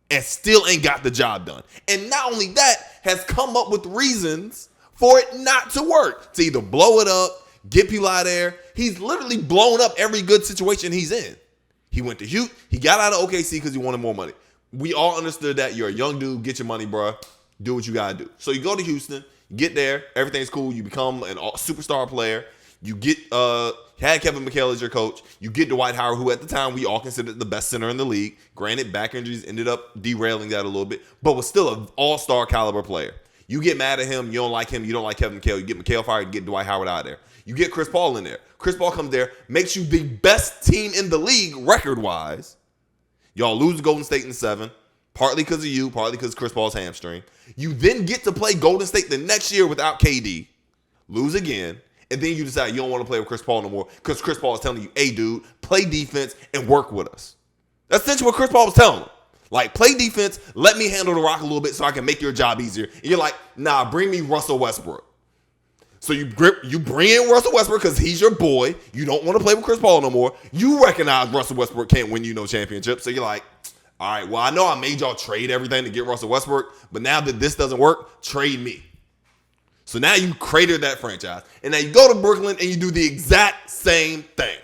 Speaker 1: and still ain't got the job done. And not only that, has come up with reasons for it not to work. To either blow it up, get people out of there. He's literally blown up every good situation he's in. He went to Houston. He got out of OKC because he wanted more money. We all understood that. You're a young dude. Get your money, bro. Do what you got to do. So you go to Houston, get there. Everything's cool. You become a superstar player. You get had Kevin McHale as your coach. You get Dwight Howard, who at the time we all considered the best center in the league. Granted, back injuries ended up derailing that a little bit, but was still an all-star caliber player. You get mad at him. You don't like him. You don't like Kevin McHale. You get McHale fired. You get Dwight Howard out of there. You get Chris Paul in there. Chris Paul comes there, makes you the best team in the league record-wise. Y'all lose to Golden State in 7, partly because of you, partly because Chris Paul's hamstring. You then get to play Golden State the next year without KD, lose again, and then you decide you don't want to play with Chris Paul no more because Chris Paul is telling you, hey, dude, play defense and work with us. That's essentially what Chris Paul was telling him. Play defense, let me handle the rock a little bit so I can make your job easier. And you're like, nah, bring me Russell Westbrook. So you bring in Russell Westbrook because he's your boy. You don't want to play with Chris Paul no more. You recognize Russell Westbrook can't win you no championship. So you're like, all right, well, I know I made y'all trade everything to get Russell Westbrook, but now that this doesn't work, trade me. So now you cratered that franchise. And now you go to Brooklyn and you do the exact same thing.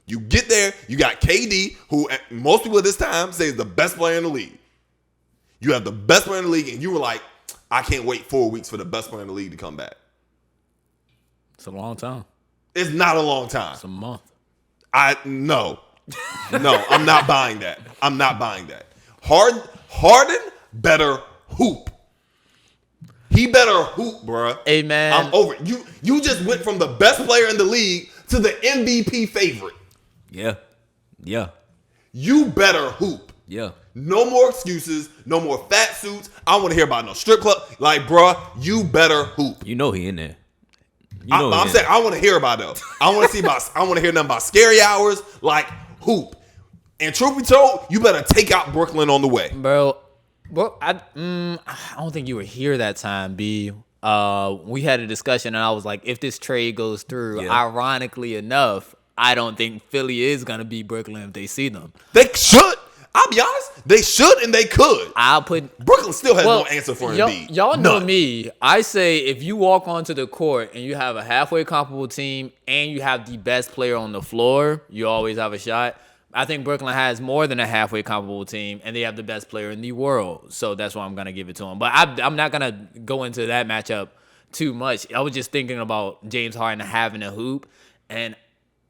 Speaker 1: You get there, you got KD, who most people at this time say is the best player in the league. You have the best player in the league, and you were like, I can't wait 4 weeks for the best player in the league to come back.
Speaker 2: it's a long time.
Speaker 1: It's not a long time.
Speaker 2: It's a month.
Speaker 1: No, I'm not buying that. I'm not buying that. Harden better hoop. He better hoop, bruh.
Speaker 2: Hey, man.
Speaker 1: I'm over it. You just went from the best player in the league to the MVP favorite.
Speaker 3: Yeah.
Speaker 1: You better hoop.
Speaker 3: Yeah.
Speaker 1: No more excuses. No more fat suits. I don't want to hear about no strip club. Bruh, you better hoop.
Speaker 3: You know he in there.
Speaker 1: I'm saying I want to hear about those. I want to hear nothing about scary hours. Hoop. And truth be told, you better take out Brooklyn on the way.
Speaker 2: Bro, I don't think you were here that time, B. We had a discussion, and I was like, if this trade goes through, ironically enough, I don't think Philly is going to beat Brooklyn if they see them.
Speaker 1: They should. I'll be honest. They should and they could. Brooklyn still has no answer for Embiid.
Speaker 2: Y'all know me. I say if you walk onto the court and you have a halfway comparable team and you have the best player on the floor, you always have a shot. I think Brooklyn has more than a halfway comparable team, and they have the best player in the world. So that's why I'm going to give it to them. But I'm not going to go into that matchup too much. I was just thinking about James Harden having a hoop, and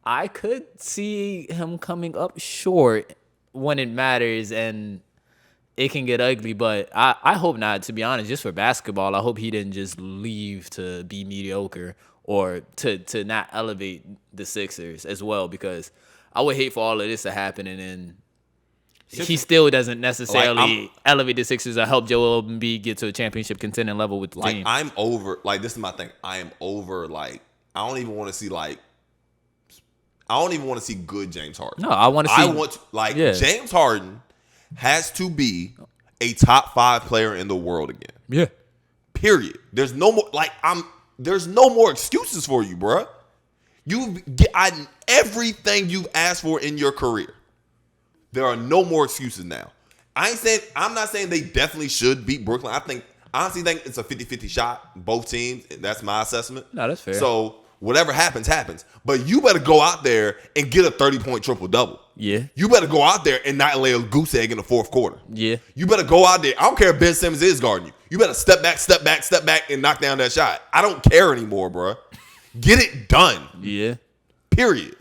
Speaker 2: I could see him coming up short when it matters, and it can get ugly. But I hope not, to be honest, just for basketball. I hope he didn't just leave to be mediocre or to not elevate the Sixers as well, because I would hate for all of this to happen, and then he still doesn't necessarily elevate the Sixers or help Joel Embiid get to a championship contending level with the team.
Speaker 1: I'm over. This is my thing. I am over. I don't even want to see I don't even want to see good James Harden.
Speaker 2: No, I want to see.
Speaker 1: James Harden has to be a top 5 player in the world again.
Speaker 2: Yeah.
Speaker 1: Period. There's no more. There's no more excuses for you, bruh. You've gotten everything you've asked for in your career. There are no more excuses now. I'm not saying they definitely should beat Brooklyn. I honestly think it's a 50-50 shot, both teams. That's my assessment.
Speaker 2: No, that's fair.
Speaker 1: So whatever happens, happens. But you better go out there and get a 30-point triple-double.
Speaker 2: Yeah.
Speaker 1: You better go out there and not lay a goose egg in the fourth quarter.
Speaker 2: Yeah.
Speaker 1: You better go out there. I don't care if Ben Simmons is guarding you. You better step back, and knock down that shot. I don't care anymore, bro. Get it done.
Speaker 2: Yeah.
Speaker 1: Period.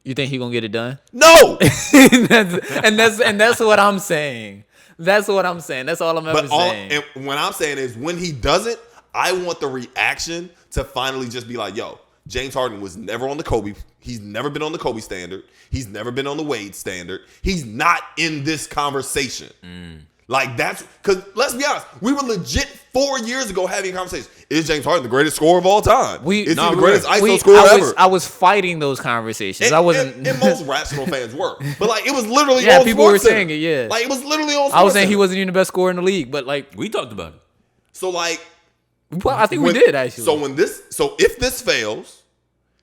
Speaker 2: You think he gonna get it done?
Speaker 1: No.
Speaker 2: that's what I'm saying. That's what I'm saying. That's all I'm ever saying.
Speaker 1: And what I'm saying is when he doesn't, I want the reaction to finally just be like, yo, James Harden was never on the Kobe. He's never been on the Kobe standard. He's never been on the Wade standard. He's not in this conversation. Like that's because let's be honest, we were legit 4 years ago having a conversation. Is James Harden the greatest scorer of all time? Is he the greatest ISO scorer ever?
Speaker 2: I was fighting those conversations. I wasn't.
Speaker 1: And most rational fans were, but like it was literally
Speaker 2: yeah,
Speaker 1: on
Speaker 2: people were
Speaker 1: SportsCenter.
Speaker 2: saying it. Yeah,
Speaker 1: like it was literally on.
Speaker 2: I was saying
Speaker 1: SportsCenter.
Speaker 2: he wasn't even the best scorer in the league, but like
Speaker 3: We talked about it.
Speaker 1: So like,
Speaker 2: well, I think we did actually.
Speaker 1: So if this fails,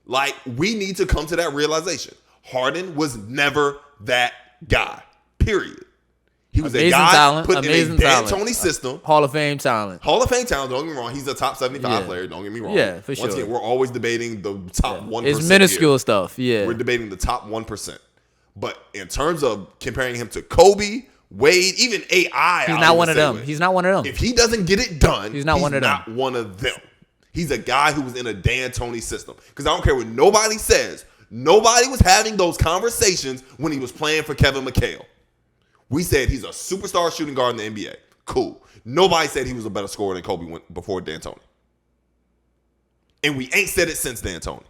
Speaker 1: like we need to come to that realization. Harden was never that guy. Period. He was
Speaker 2: amazing
Speaker 1: a guy
Speaker 2: talent,
Speaker 1: put
Speaker 2: amazing
Speaker 1: in a
Speaker 2: talent.
Speaker 1: D'Antoni system.
Speaker 2: Hall of Fame talent.
Speaker 1: Hall of Fame talent, don't get me wrong. He's a top 75 player, don't get me wrong.
Speaker 2: Yeah, for sure.
Speaker 1: Once again, we're always debating the top 1%.
Speaker 2: It's minuscule stuff, yeah.
Speaker 1: We're debating the top 1%. But in terms of comparing him to Kobe, Wade, even AI,
Speaker 2: He's not one of them. He's not one of them.
Speaker 1: If he doesn't get it done,
Speaker 2: he's not one of them.
Speaker 1: Not one of them. He's a guy who was in a D'Antoni system. Because I don't care what nobody says. Nobody was having those conversations when he was playing for Kevin McHale. We said he's a superstar shooting guard in the NBA. Cool. Nobody said he was a better scorer than Kobe before D'Antoni. And we ain't said it since D'Antoni.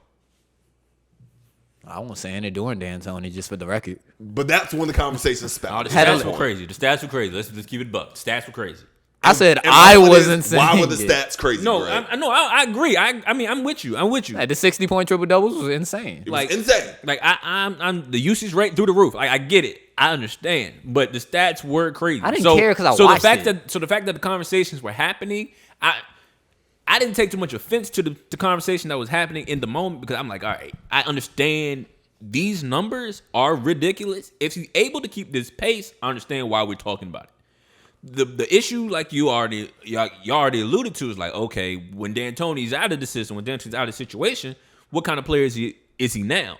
Speaker 2: I wasn't saying it during D'Antoni, just for the record.
Speaker 1: But that's when the conversation spouted.
Speaker 3: The stats were crazy. The stats were crazy. Let's just keep it buck. The stats were crazy.
Speaker 2: I said
Speaker 1: and
Speaker 2: I wasn't saying
Speaker 1: why were the stats crazy?
Speaker 3: No,
Speaker 1: Greg?
Speaker 3: I agree. I mean, I'm with you.
Speaker 2: Like, the 60-point triple doubles was insane.
Speaker 1: It was insane.
Speaker 3: Like I'm the usage rate through the roof. Like I get it. I understand. But the stats were crazy.
Speaker 2: I didn't care because I watched it.
Speaker 3: So the fact that the conversations were happening, I didn't take too much offense to the conversation that was happening in the moment because I'm like, all right, I understand these numbers are ridiculous. If he's able to keep this pace, I understand why we're talking about it. The issue, like you already alluded to, is like, okay, when D'Antoni's out of the system, when D'Antoni's out of the situation, what kind of player is he now?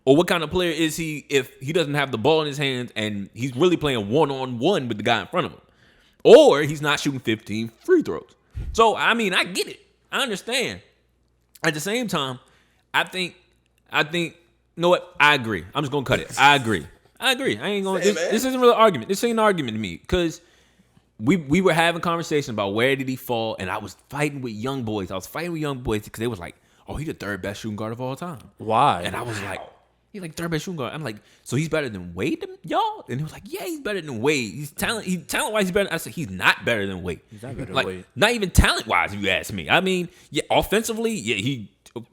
Speaker 3: Or what kind of player is he if he doesn't have the ball in his hands and he's really playing one-on-one with the guy in front of him? Or he's not shooting 15 free throws. So, I mean, I get it. I understand. At the same time, I think, you know what? I agree. I'm just going to cut it. I agree. I ain't going to, this isn't really an argument. This ain't an argument to me because we were having conversation about where did he fall, and I was fighting with young boys. Because they was like, oh, he's the third best shooting guard of all time.
Speaker 2: Why?
Speaker 3: And I was like, he's like third best shooting guard. I'm like, so he's better than Wade, y'all? And he was like, yeah, he's better than Wade. He's talent-wise, he's better. I said, he's not better than Wade.
Speaker 2: He's not better than
Speaker 3: like,
Speaker 2: Wade.
Speaker 3: Not even talent-wise, if you ask me. I mean, yeah, offensively, yeah,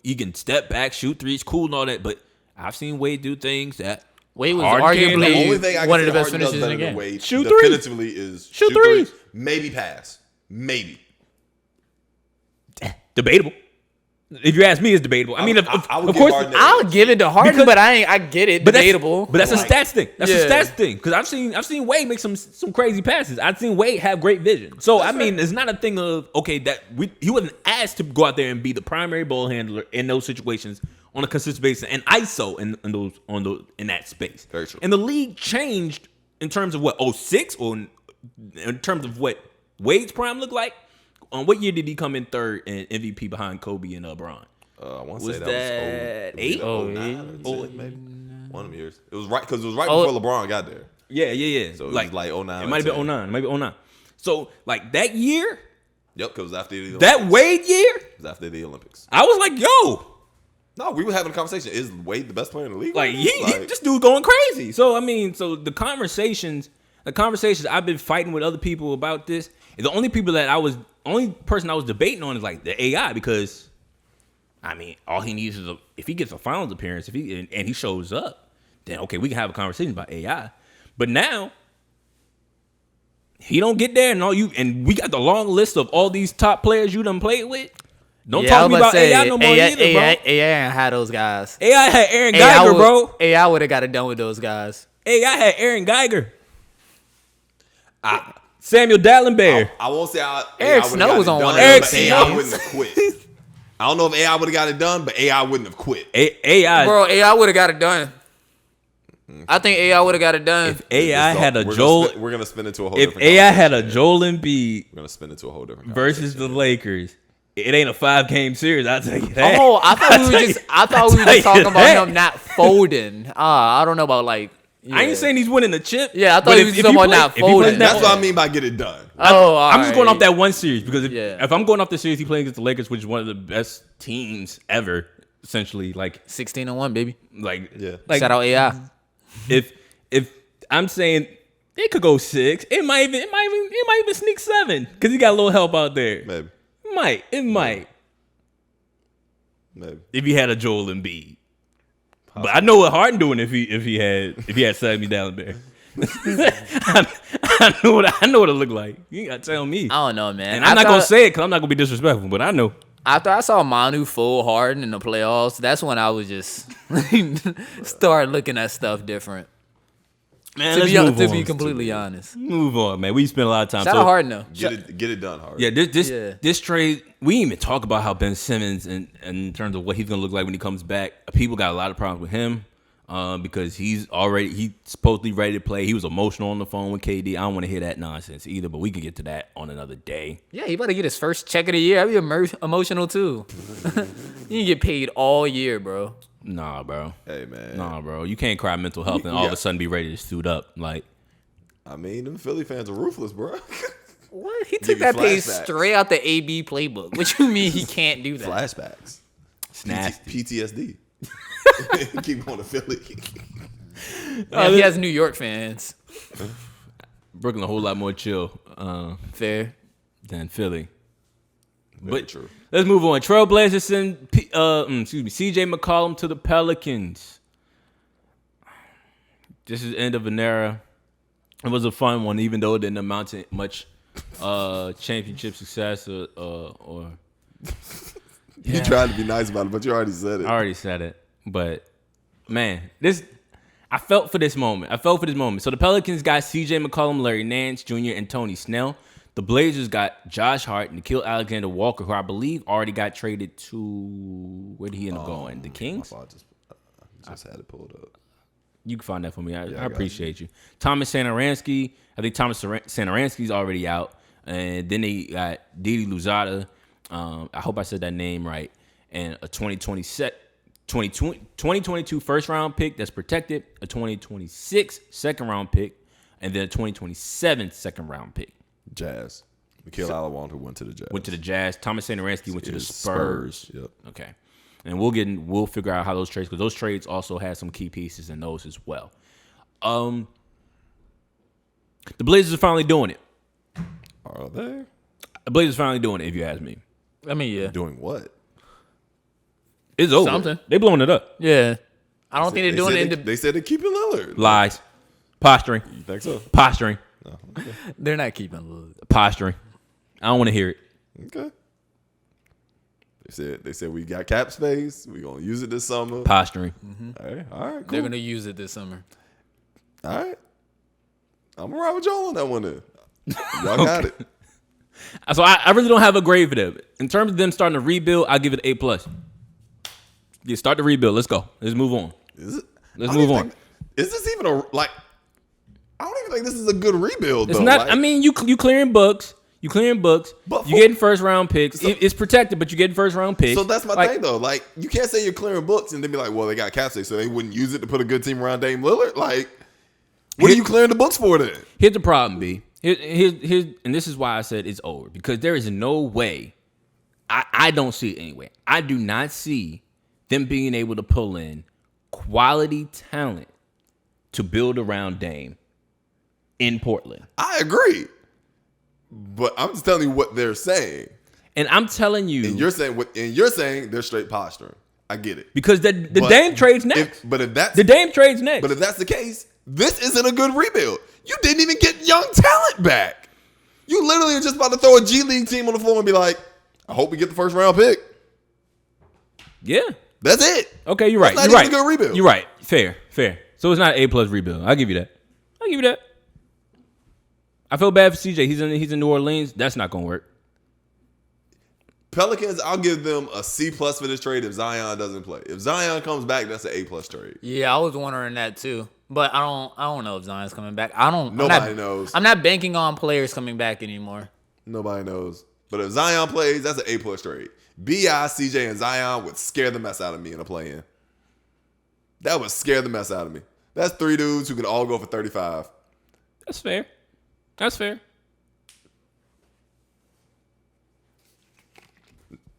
Speaker 3: he can step back, shoot threes, cool and all that, but I've seen Wade do things that
Speaker 2: Wade was
Speaker 3: Harden can't do.
Speaker 1: The only
Speaker 2: arguably
Speaker 1: thing I
Speaker 2: one
Speaker 1: can
Speaker 2: of the
Speaker 1: say
Speaker 2: best
Speaker 1: Harden does
Speaker 2: finishers in
Speaker 1: better
Speaker 2: the
Speaker 1: than
Speaker 2: game.
Speaker 1: Wade
Speaker 3: Shoot threes.
Speaker 1: definitively is
Speaker 3: Shoot threes.
Speaker 1: Maybe pass. Maybe.
Speaker 3: Debatable. If you ask me, it's debatable. I mean, of course,
Speaker 2: I'll give it to Harden, but I get it. Debatable.
Speaker 3: But that's a stats thing. That's a stats thing. Because I've seen Wade make some crazy passes. I've seen Wade have great vision. So I mean, it's not a thing of okay that he wasn't asked to go out there and be the primary ball handler in those situations on a consistent basis and ISO in that space.
Speaker 1: Very true.
Speaker 3: And the league changed in terms of what 06 or in terms of what Wade's prime looked like. On what year did he come in third in MVP behind Kobe and LeBron?
Speaker 1: I want to
Speaker 3: Was
Speaker 1: say that
Speaker 3: that
Speaker 1: was
Speaker 3: 8?
Speaker 1: 09, maybe. One of them years. It was right because it was right before LeBron got there.
Speaker 3: Yeah.
Speaker 1: So it was like 09.
Speaker 3: It might have been 09. It might be 09. So like that year,
Speaker 1: Yep, because it was after the Olympics.
Speaker 3: that Wade year,
Speaker 1: It was after the Olympics.
Speaker 3: I was like, yo,
Speaker 1: No, we were having a conversation. Is Wade the best player in the league?
Speaker 3: like
Speaker 1: right now?
Speaker 3: this dude going crazy. So I mean, the conversations I've been fighting with other people about this. The only person I was debating on is like the AI because, I mean, all he needs is if he gets a finals appearance, and he shows up, then okay, we can have a conversation about AI. But now he don't get there, and we got the long list of all these top players you done played with. Don't talk to me about AI no more either, bro.
Speaker 2: AI ain't had those guys.
Speaker 3: AI had Aaron Geiger, bro.
Speaker 2: AI would have got it done with those guys.
Speaker 3: AI had Aaron Geiger. Samuel Dallenberg.
Speaker 1: I won't say
Speaker 2: Eric
Speaker 1: AI
Speaker 2: Snow was on one of
Speaker 3: those
Speaker 1: but
Speaker 3: teams.
Speaker 1: AI wouldn't have quit. I don't know if AI would have got it done, but AI wouldn't have quit.
Speaker 3: AI.
Speaker 2: Bro, AI would have got it done. I think AI would have got it done.
Speaker 3: If AI had a
Speaker 1: we're
Speaker 3: Joel,
Speaker 1: we're gonna spin into a whole.
Speaker 3: if
Speaker 1: different
Speaker 3: AI had a
Speaker 1: conversation.
Speaker 3: Joel Embiid
Speaker 1: We're gonna spin into a whole different
Speaker 3: versus the
Speaker 1: conversation.
Speaker 3: Lakers, it ain't a 5-game series. I'll tell you that.
Speaker 2: Oh, I thought we were just talking
Speaker 3: that.
Speaker 2: about him not folding. I don't know about like. Yeah.
Speaker 3: I ain't saying he's winning the chip.
Speaker 2: Yeah, I thought
Speaker 3: but
Speaker 2: he was talking about not folding.
Speaker 1: That's what I mean by get it done.
Speaker 2: Oh,
Speaker 3: I'm just going
Speaker 2: alright.
Speaker 3: off that one series because
Speaker 2: Yeah.
Speaker 3: if I'm going off the series he played against the Lakers, which is one of the best teams ever, essentially, like
Speaker 2: 16-1, baby.
Speaker 1: Yeah.
Speaker 3: like
Speaker 2: Shout out AI.
Speaker 3: if I'm saying it could go 6, it might even sneak 7 because he got a little help out there.
Speaker 1: Maybe.
Speaker 3: It might
Speaker 1: Maybe.
Speaker 3: if he had a Joel Embiid. But I know what Harden doing if he had Sammy down there. I know what it look like. You ain't gotta tell me.
Speaker 2: I don't know, man.
Speaker 3: And I'm not gonna say it because I'm not gonna be disrespectful, but I know.
Speaker 2: After I saw Manu full Harden in the playoffs, that's when I was just start looking at stuff different.
Speaker 3: Man,
Speaker 2: To
Speaker 3: let's
Speaker 2: be,
Speaker 3: move
Speaker 2: to
Speaker 3: on.
Speaker 2: be completely honest.
Speaker 3: Move on, man. We spent a lot of time.
Speaker 2: Shout out Harden though.
Speaker 1: Get it done, Harden.
Speaker 3: Yeah,
Speaker 2: Yeah.
Speaker 3: this trade, we didn't even talk about how Ben Simmons and in terms of what he's gonna look like when he comes back. People got a lot of problems with him because he's supposedly ready to play. He was emotional on the phone with KD. I don't want to hear that nonsense either, but we can get to that on another day.
Speaker 2: Yeah, he about to get his first check of the year. I'd be emotional too. You can get paid all year, bro.
Speaker 3: Nah, bro.
Speaker 1: Hey, man.
Speaker 3: Nah, bro. You can't cry mental health and all of a sudden be ready to suit up. Like,
Speaker 1: I mean, them Philly fans are ruthless, bro.
Speaker 2: What? He
Speaker 1: Give
Speaker 2: took
Speaker 1: you
Speaker 2: that page
Speaker 1: flashbacks.
Speaker 2: straight out the AB playbook. What you mean he can't do that?
Speaker 1: Flashbacks.
Speaker 3: it's nasty.
Speaker 1: PTSD. Keep going to Philly.
Speaker 2: Yeah, he has New York fans.
Speaker 3: Brooklyn a whole lot more chill
Speaker 2: Fair.
Speaker 3: than Philly.
Speaker 1: Very
Speaker 3: But
Speaker 1: true.
Speaker 3: let's move on. Trailblazers send CJ McCollum to the Pelicans. This is the end of an era. It was a fun one, even though it didn't amount to much championship success or
Speaker 1: You tried to be nice about it, but you already said it.
Speaker 3: I already said it. But man, I felt for this moment. So the Pelicans got CJ McCollum, Larry Nance Jr., and Tony Snell. The Blazers got Josh Hart, Nickeil Alexander-Walker, who I believe already got traded to, where did he end up going? The Kings?
Speaker 1: I just had it pulled up.
Speaker 3: You can find that for me. I
Speaker 1: got
Speaker 3: appreciate you. Thomas Satoransky. I think Thomas Satoransky's already out. And then they got Didi Louzada. I hope I said that name right. And a 2022 first round pick that's protected, a 2026 second round pick, and then a 2027 second round pick.
Speaker 1: Jazz. Nickeil Alexander went to the Jazz.
Speaker 3: Went to the Jazz. Thomas Satoransky went to the Spurs.
Speaker 1: Yep.
Speaker 3: Okay. And we'll figure out how those trades, because those trades also had some key pieces in those as well. The Blazers are finally doing it.
Speaker 1: Are they?
Speaker 3: The Blazers are finally doing it, if you ask me.
Speaker 2: I mean, yeah.
Speaker 1: Doing what?
Speaker 3: It's over.
Speaker 2: Something.
Speaker 3: They blowing it up.
Speaker 2: Yeah. I don't think they're doing
Speaker 1: said
Speaker 2: it.
Speaker 1: They said they're keeping Lillard.
Speaker 3: Lies. Posturing.
Speaker 1: You think so?
Speaker 3: Posturing.
Speaker 2: They're not keeping Lillard.
Speaker 3: Posturing. I don't want to hear it.
Speaker 1: Okay. They said we got cap space. We're gonna use it this summer.
Speaker 3: Posturing.
Speaker 1: All right, cool.
Speaker 2: They're gonna use it this summer.
Speaker 1: All right. I'm gonna ride with y'all on that one then. Y'all got it.
Speaker 3: So I really don't have a grade for them. In terms of them starting to rebuild, I'll give it an A+. Yeah, start the rebuild. Let's go. Let's move on.
Speaker 1: Is it?
Speaker 3: Let's
Speaker 1: I don't
Speaker 3: move
Speaker 1: even
Speaker 3: on.
Speaker 1: think- Is this even a like? I don't even think this is a good rebuild.
Speaker 3: It's
Speaker 1: though.
Speaker 3: not.
Speaker 1: Like,
Speaker 3: I mean, you clearing books. You clearing books.
Speaker 1: But
Speaker 3: You getting first round picks.
Speaker 1: So-
Speaker 3: It's protected, but you getting first round picks.
Speaker 1: so that's my
Speaker 3: Like,
Speaker 1: thing though. Like, you can't say you're clearing books and then be like, well, they got cap space, so they wouldn't use it to put a good team around Dame Lillard. Like, what are you clearing the books for then?
Speaker 3: Here's the problem, B. Here's and this is why I said it's over, because there is no way. I don't see it anyway. I do not see them being able to pull in quality talent to build around Dame in Portland.
Speaker 1: I agree, but I'm just telling you what they're saying,
Speaker 3: And I'm telling you,
Speaker 1: and you're saying they're straight posturing. I get it.
Speaker 3: because the
Speaker 1: But
Speaker 3: Dame trades next.
Speaker 1: But if that's
Speaker 3: The Dame trades next.
Speaker 1: But if that's the case, this isn't a good rebuild. You didn't even get young talent back. You literally are just about to throw a G League team on the floor and be like, I hope we get the first round pick.
Speaker 3: Yeah.
Speaker 1: That's it.
Speaker 3: Okay, you're right.
Speaker 1: That's
Speaker 3: You're
Speaker 1: not
Speaker 3: right.
Speaker 1: even a good rebuild.
Speaker 3: You're right. Fair. So it's not an A+ rebuild. I'll give you that. I feel bad for CJ. He's in New Orleans. That's not gonna work.
Speaker 1: Pelicans, I'll give them a C+ for this trade if Zion doesn't play. If Zion comes back, that's an A+ trade.
Speaker 2: Yeah, I was wondering that too. But I don't know if Zion's coming back.
Speaker 1: Nobody knows.
Speaker 2: I'm not banking on players coming back anymore.
Speaker 1: Nobody knows. But if Zion plays, that's an A+ trade. B.I., CJ, and Zion would scare the mess out of me in a play-in. That would scare the mess out of me. That's 3 dudes who can all go for 35.
Speaker 3: That's fair.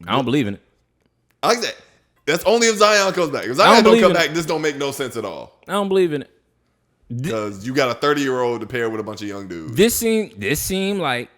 Speaker 3: I don't believe in it.
Speaker 1: I like that. That's only if Zion comes back. If Zion don't come back, this don't make no sense at all.
Speaker 3: I don't believe in it.
Speaker 1: Because you got a 30-year-old to pair with a bunch of young dudes.
Speaker 3: This seemed like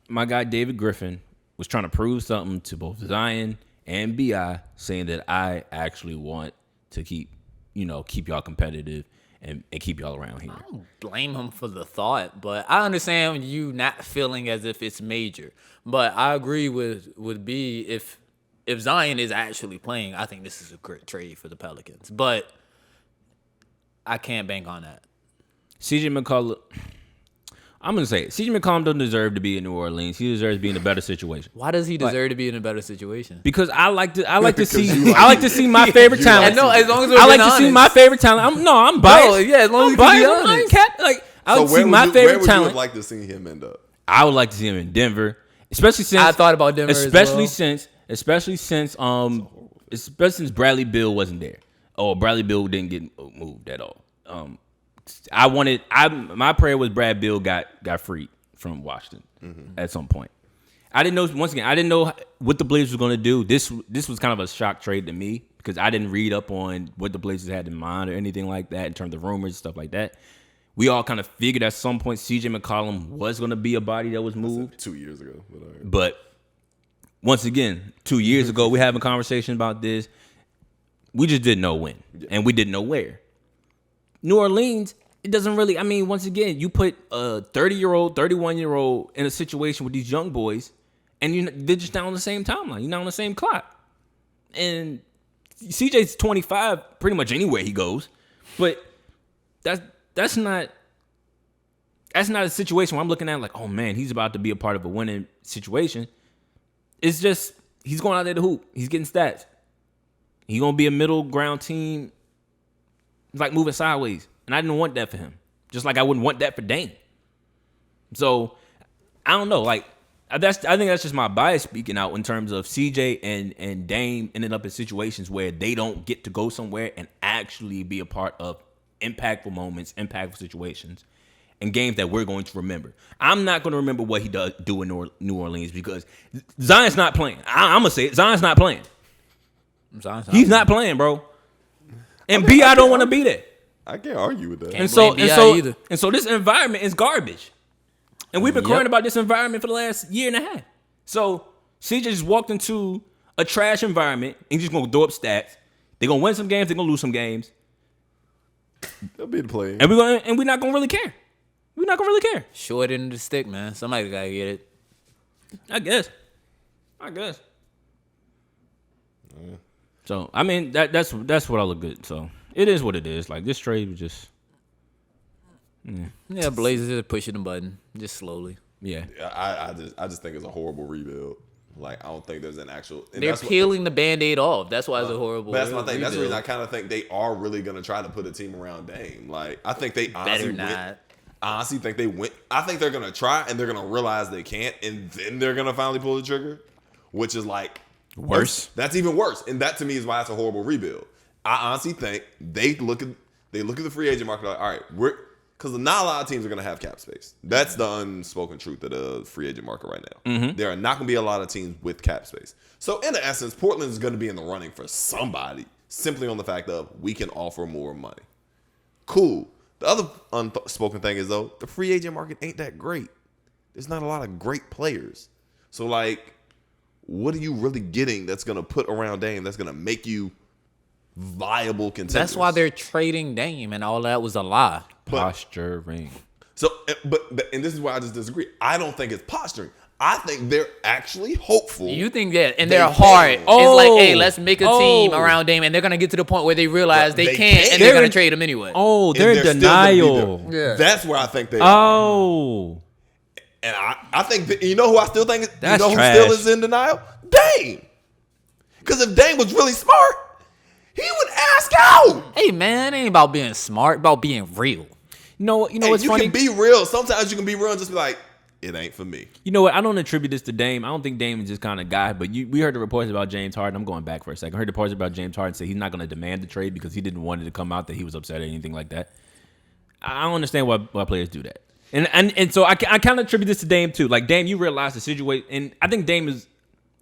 Speaker 3: my guy David Griffin was trying to prove something to both Zion and B.I., saying that I actually want to keep y'all competitive and keep y'all around here.
Speaker 2: I don't blame him for the thought, but I understand you not feeling as if it's major. But I agree with B. If Zion is actually playing, I think this is a great trade for the Pelicans. But I can't bank on that.
Speaker 3: CJ McCollum, I'm going to say it. CJ McCollum doesn't deserve to be in New Orleans. He deserves to be in a better situation.
Speaker 2: Why does he deserve to be in a better situation?
Speaker 3: Because I like to see my favorite talent.
Speaker 2: No, as long as
Speaker 3: I like to see my favorite talent. I'm biased.
Speaker 2: No, yeah, as long as
Speaker 3: I'm biased.
Speaker 2: you can be honest.
Speaker 3: I like to see my favorite
Speaker 1: where would
Speaker 3: talent.
Speaker 1: you have liked to see him end up?
Speaker 3: I would like to see him in Denver, especially since
Speaker 2: I thought about Denver,
Speaker 3: especially since Bradley Beal wasn't there. Oh, Bradley Beal didn't get moved at all. My prayer was Brad Beal got freed from Washington at some point. I didn't know what the Blazers were going to do. This was kind of a shock trade to me because I didn't read up on what the Blazers had in mind or anything like that in terms of rumors and stuff like that. We all kind of figured at some point CJ McCollum was going to be a body that was moved
Speaker 1: 2 years ago.
Speaker 3: But once again, 2 years ago, we having a conversation about this. We just didn't know when, and we didn't know where. New Orleans, it doesn't really. I mean, once again, you put a 30-year-old, 31-year-old in a situation with these young boys, and they're just not on the same timeline. You're not on the same clock. And CJ's 25 pretty much anywhere he goes, but that's not a situation where I'm looking at like, oh man, he's about to be a part of a winning situation. It's just he's going out there to hoop. He's getting stats. He's gonna be a middle ground team. It's like moving sideways. And I didn't want that for him. Just like I wouldn't want that for Dame. So, I don't know. Like, I think that's just my bias speaking out in terms of CJ and Dame ended up in situations where they don't get to go somewhere and actually be a part of impactful moments, impactful situations, and games that we're going to remember. I'm not going to remember what he does do in New Orleans because Zion's not playing. I'm going to say it. Zion's not playing. He's not playing, bro. And B.I. don't want to be there.
Speaker 1: I can't argue with that.
Speaker 2: And so
Speaker 3: this environment is garbage. And we've been crying about this environment for the last year and a half. So CJ just walked into a trash environment and he's just gonna throw up stats. They're gonna win some games, they're gonna lose some games.
Speaker 1: They'll be the play.
Speaker 3: And we're not gonna really care. We're not gonna really care.
Speaker 2: Short end of the stick, man. Somebody gotta get it.
Speaker 3: I guess. Yeah. So I mean that's what I look good. So it is what it is. Like this trade was just
Speaker 2: Yeah, Blazers are pushing the button just slowly.
Speaker 3: Yeah.
Speaker 1: I just think it's a horrible rebuild. Like I don't think there's an actual.
Speaker 2: They're peeling the Band-Aid off. That's why it's a horrible.
Speaker 1: That's my thing. That's the reason I kind of think they are really gonna try to put a team around Dame. Like I think they honestly think they went. I think they're gonna try and they're gonna realize they can't, and then they're gonna finally pull the trigger, which is like
Speaker 3: worse.
Speaker 1: That's even worse, and that to me is why it's a horrible rebuild. I honestly think they look at the free agent market like, all right, because not a lot of teams are going to have cap space. That's the unspoken truth of the free agent market right now. Mm-hmm. There are not going to be a lot of teams with cap space. So in essence, Portland is going to be in the running for somebody simply on the fact of we can offer more money. Cool. The other unspoken thing is, though, the free agent market ain't that great. There's not a lot of great players. So, like, what are you really getting that's going to put around Dame that's going to make you viable contenders?
Speaker 2: That's why they're trading Dame, and all that was a lie.
Speaker 3: Posturing.
Speaker 1: So, and this is why I just disagree. I don't think it's posturing. I think they're actually hopeful.
Speaker 2: You think that, and they're hard. It's like, hey, let's make a team around Dame, and they're gonna get to the point where they realize they can't, and they're gonna trade him anyway.
Speaker 3: Oh, they're in denial.
Speaker 1: Yeah. That's where I think they are.
Speaker 3: Oh.
Speaker 1: And I think that, you know who I still think is,
Speaker 3: That's
Speaker 1: who
Speaker 3: trash.
Speaker 1: still is in denial? Dame. Because if Dame was really smart, he would ask out.
Speaker 2: Hey, man, it ain't about being smart, about being real.
Speaker 3: You know what's
Speaker 1: You
Speaker 3: funny?
Speaker 1: can be real. Sometimes you can be real and just be like, it ain't for me.
Speaker 3: You know what? I don't attribute this to Dame. I don't think Dame is this kind of guy. But we heard the reports about James Harden. I'm going back for a second. I heard the reports about James Harden say he's not going to demand the trade because he didn't want it to come out that he was upset or anything like that. I don't understand why players do that. And so I kind of attribute this to Dame too. Like Dame, you realize the situation, and I think Dame is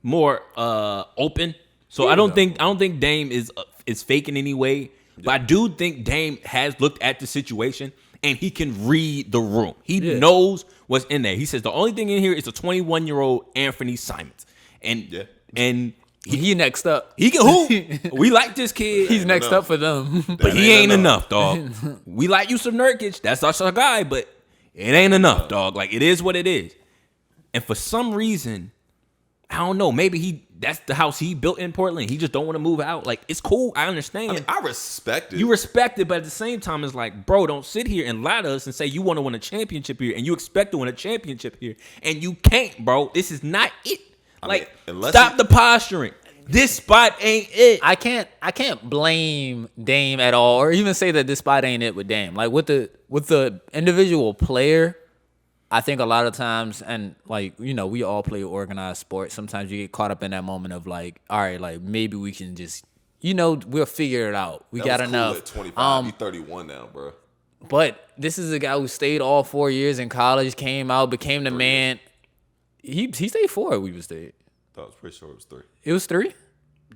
Speaker 3: more open. So I don't think Dame is fake in any way. But I do think Dame has looked at the situation and he can read the room. He knows what's in there. He says the only thing in here is a 21-year-old Anthony Simons, and
Speaker 2: he next up.
Speaker 3: He can hoop. We like this kid.
Speaker 2: He's next up for them.
Speaker 3: But he ain't enough, dog. We like Yusuf Nurkic. That's our guy, but it ain't enough, dog. Like, it is what it is. And for some reason, I don't know, maybe that's the house he built in Portland. He just don't want to move out. Like, it's cool. I understand.
Speaker 1: I mean, I respect it.
Speaker 3: You respect it, but at the same time, it's like, bro, don't sit here and lie to us and say you want to win a championship here and you expect to win a championship here. And you can't, bro. This is not it. Like, stop the posturing. This spot ain't it.
Speaker 2: I can't blame Dame at all, or even say that this spot ain't it with Dame. Like with the individual player, I think a lot of times, and like, you know, we all play organized sports. Sometimes you get caught up in that moment of like, all right, like maybe we can just, you know, we'll figure it out. We got enough.
Speaker 1: At 25, you 31 now, bro.
Speaker 2: But this is a guy who stayed all 4 years in college, came out, became the man. He stayed 4. We stayed.
Speaker 1: I was pretty sure it was 3.
Speaker 2: It was 3?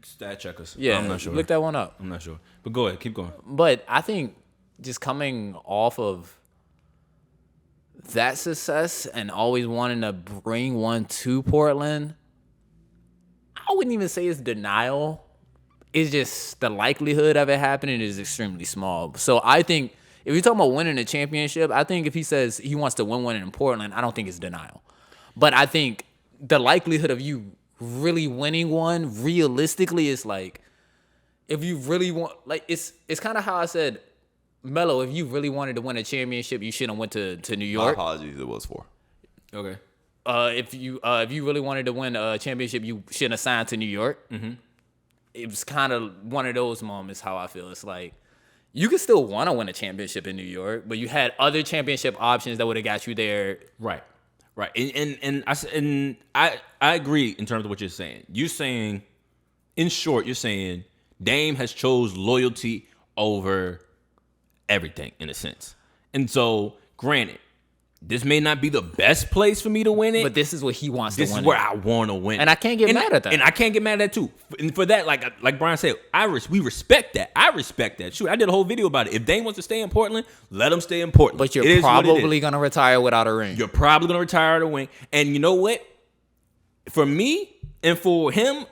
Speaker 3: Stat checkers.
Speaker 2: Yeah,
Speaker 3: I'm not sure.
Speaker 2: Look that one up.
Speaker 3: I'm not sure. But go ahead, keep going.
Speaker 2: But I think just coming off of that success and always wanting to bring one to Portland, I wouldn't even say it's denial. It's just the likelihood of it happening is extremely small. So I think if you're talking about winning a championship, I think if he says he wants to win one in Portland, I don't think it's denial. But I think the likelihood of you really winning one realistically is like, if you really want, like, it's kind of how I said, Melo, if you really wanted to win a championship, you shouldn't have went to New York.
Speaker 1: My apologies, it was 4.
Speaker 3: Okay.
Speaker 2: If you really wanted to win a championship, you shouldn't have signed to New York. Mm-hmm. It was kind of one of those moments how I feel. It's like, you could still want to win a championship in New York, but you had other championship options that would have got you there.
Speaker 3: Right. And I agree in terms of what you're saying. You're saying, in short, you're saying Dame has chose loyalty over everything in a sense. And so, granted, this may not be the best place for me to win it,
Speaker 2: but this is what he wants to win.
Speaker 3: This is where I want to win.
Speaker 2: And I can't get mad at that.
Speaker 3: And I can't get mad at that too. And for that, like Brian said, we respect that. I respect that. Shoot, I did a whole video about it. If Dame wants to stay in Portland, let him stay in Portland.
Speaker 2: But you're probably going to retire without a ring.
Speaker 3: You're probably going to retire without a ring. And you know what? For me and for him,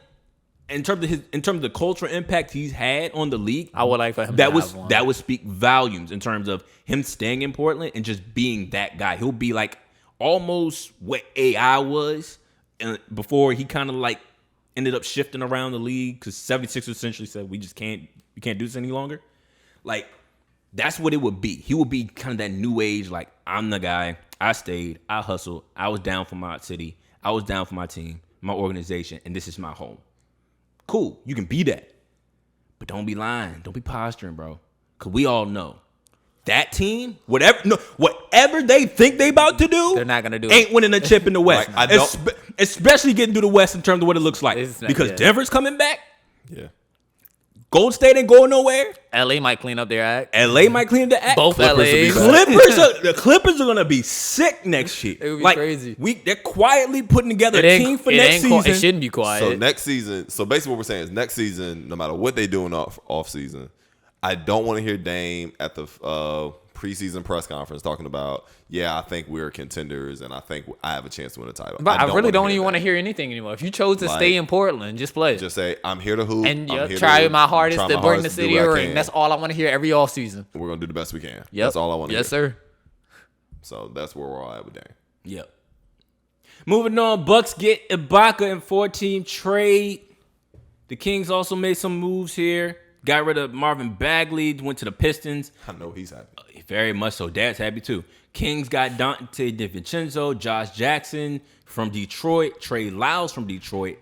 Speaker 3: in terms of the cultural impact he's had on the league,
Speaker 2: I would like for him to have one.
Speaker 3: That would speak volumes in terms of him staying in Portland and just being that guy. He'll be like almost what AI was before he kind of like ended up shifting around the league because 76ers essentially said we can't do this any longer. Like, that's what it would be. He would be kind of that new age, like, I'm the guy. I stayed. I hustled. I was down for my city. I was down for my team, my organization, and this is my home. Cool, you can be that. But don't be lying. Don't be posturing, bro. Because we all know that team, whatever they think they about to do,
Speaker 2: they're not going to do
Speaker 3: ain't winning a chip in the West.
Speaker 1: Like,
Speaker 3: especially getting through the West in terms of what it looks like. Because Denver's coming back.
Speaker 1: Yeah.
Speaker 3: Gold State ain't going nowhere.
Speaker 2: LA might clean up their act.
Speaker 3: LA might clean up their act.
Speaker 2: Both
Speaker 1: LAs.
Speaker 3: The Clippers are gonna be sick next year.
Speaker 2: It would be crazy.
Speaker 3: They're quietly putting together a team for next season.
Speaker 2: It shouldn't be quiet.
Speaker 1: So next season, so basically what we're saying is next season, no matter what they do in off season, I don't want to hear Dame at the preseason press conference talking about, I think we're contenders and I think I have a chance to win a title.
Speaker 2: But I really don't even want to hear anything anymore. If you chose to stay in Portland, just play.
Speaker 1: Just say, I'm here to hoop.
Speaker 2: And try my hardest to bring the city a ring. That's all I want to hear every offseason.
Speaker 1: We're going to do the best we can.
Speaker 2: Yep.
Speaker 1: That's all I want to hear.
Speaker 2: Yes, sir.
Speaker 1: So that's where we're all at with Dame.
Speaker 3: Yep. Moving on, Bucks get Ibaka in 14 trade. The Kings also made some moves here. Got rid of Marvin Bagley, went to the Pistons.
Speaker 1: I know he's happy.
Speaker 3: Very much so. Dad's happy too. Kings got Dante DiVincenzo, Josh Jackson from Detroit, Trey Lyles from Detroit,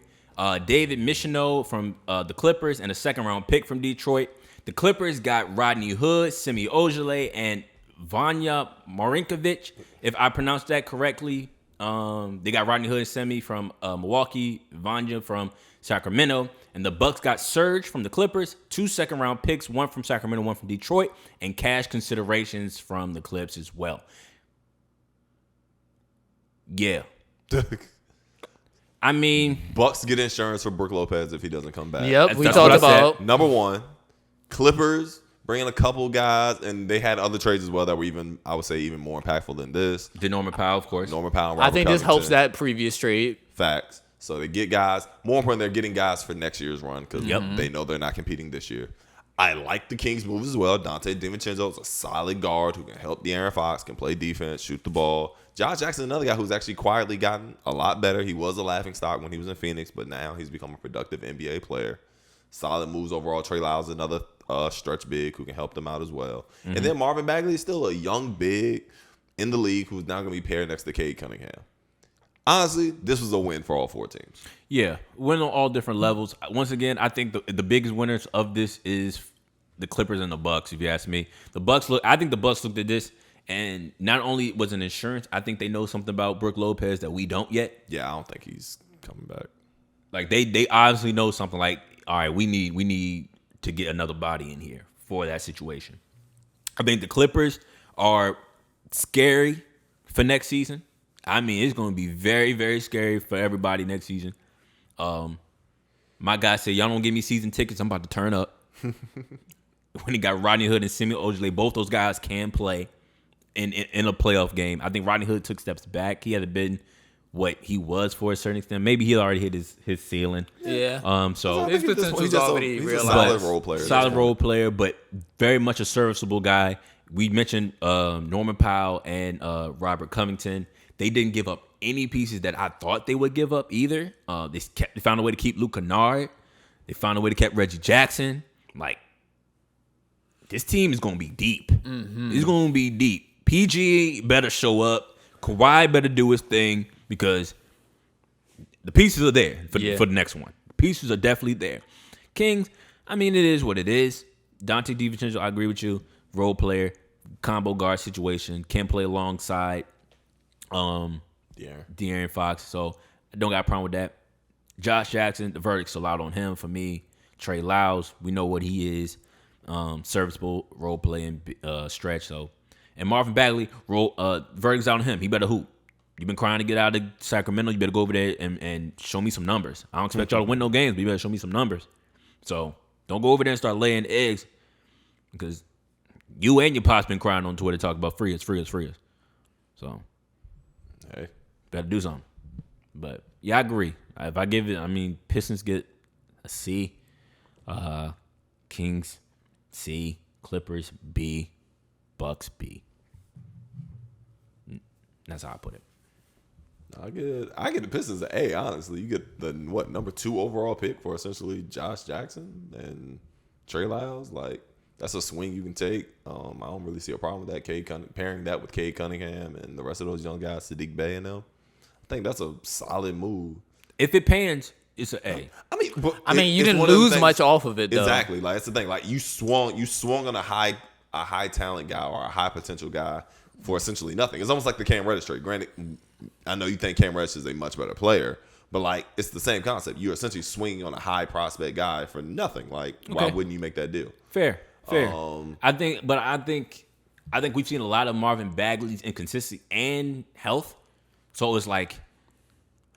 Speaker 3: David Michino from the Clippers and a second-round pick from Detroit. The Clippers got Rodney Hood, Semi Ojeleye, and Vanya Marinkovic, if I pronounced that correctly. They got Rodney Hood and Semi from Milwaukee, Vanya from Sacramento, and the Bucks got Serge from the Clippers, 2 second-round picks, one from Sacramento, one from Detroit, and cash considerations from the Clips as well. Yeah. I mean,
Speaker 1: Bucks get insurance for Brook Lopez if he doesn't come back.
Speaker 2: Yep, we
Speaker 3: That's
Speaker 2: talked
Speaker 3: what I said.
Speaker 2: about.
Speaker 1: Number one, Clippers bringing a couple guys, and they had other trades as well that were even, I would say, even more impactful than this.
Speaker 3: the Norman Powell, of course.
Speaker 1: Norman Powell, and
Speaker 2: I
Speaker 1: Robert
Speaker 2: think this helps
Speaker 1: Covington.
Speaker 2: that previous trade.
Speaker 1: Facts. So they get guys. More important, they're getting guys for next year's run because they know they're not competing this year. I like the Kings' moves as well. Dante DiVincenzo is a solid guard who can help De'Aaron Fox, can play defense, shoot the ball. Josh Jackson, another guy who's actually quietly gotten a lot better. He was a laughingstock when he was in Phoenix, but now he's become a productive NBA player. Solid moves overall. Trey Lyles, another stretch big who can help them out as well. And then Marvin Bagley is still a young big in the league who's now going to be paired next to Cade Cunningham. Honestly, this was a win for all 4 teams.
Speaker 3: Yeah, win on all different levels. Once again, I think the biggest winners of this is the Clippers and the Bucks. If you ask me, I think the Bucks looked at this, and not only was it insurance, I think they know something about Brook Lopez that we don't yet.
Speaker 1: Yeah, I don't think he's coming back.
Speaker 3: Like they obviously know something. Like, all right, we need to get another body in here for that situation. I think the Clippers are scary for next season. I mean, it's going to be very, very scary for everybody next season. My guy said, y'all don't give me season tickets, I'm about to turn up. When he got Rodney Hood and Semi Ojeleye, both those guys can play in a playoff game. I think Rodney Hood took steps back. He hasn't been what he was for a certain extent. Maybe he already hit his ceiling.
Speaker 2: Yeah.
Speaker 3: So
Speaker 2: His potential's already
Speaker 1: he's a
Speaker 2: realized.
Speaker 1: solid role player.
Speaker 3: solid role player, but very much a serviceable guy. We mentioned Norman Powell and Robert Covington. They didn't give up any pieces that I thought they would give up either. They found a way to keep Luke Kennard. They found a way to keep Reggie Jackson. Like, this team is going to be deep. It's going to be deep. PG better show up. Kawhi better do his thing because the pieces are there for the next one. The pieces are definitely there. Kings, I mean, it is what it is. Dante DiVincenzo, I agree with you. Role player, combo guard situation, can play alongside De'Aaron Fox. So I don't got a problem with that. Josh Jackson, the verdict's still out on him for me. Trey Lyles, we know what he is. Serviceable role playing stretch. So, and Marvin Bagley, verdict's out on him. He better hoop. You've been crying to get out of Sacramento. You better go over there and show me some numbers. I don't expect y'all to win no games, but you better show me some numbers. So don't go over there and start laying eggs because you and your pops been crying on Twitter talking about free us. So,
Speaker 1: Hey,
Speaker 3: better do something. But yeah, I agree. If I give it, I mean, Pistons get a C, Kings C, Clippers B, Bucks B. That's how I put it.
Speaker 1: I get the Pistons an A, honestly. You get the number 2 overall pick for essentially Josh Jackson and Trey Lyles. Like, that's a swing you can take. I don't really see a problem with that. Pairing that with Cade Cunningham and the rest of those young guys, Sadiq Bey and them. I think that's a solid move.
Speaker 3: If it pans, it's an A.
Speaker 2: I mean, you didn't lose much off of it, though.
Speaker 1: Exactly. Like, that's the thing. Like, you swung on a high talent guy or a high potential guy for essentially nothing. It's almost like the Cam Reddish trade. Granted, I know you think Cam Reddish is a much better player, but like, it's the same concept. You're essentially swinging on a high prospect guy for nothing. Like, why wouldn't you make that deal?
Speaker 3: Fair. I think we've seen a lot of Marvin Bagley's inconsistency and health. So it's like,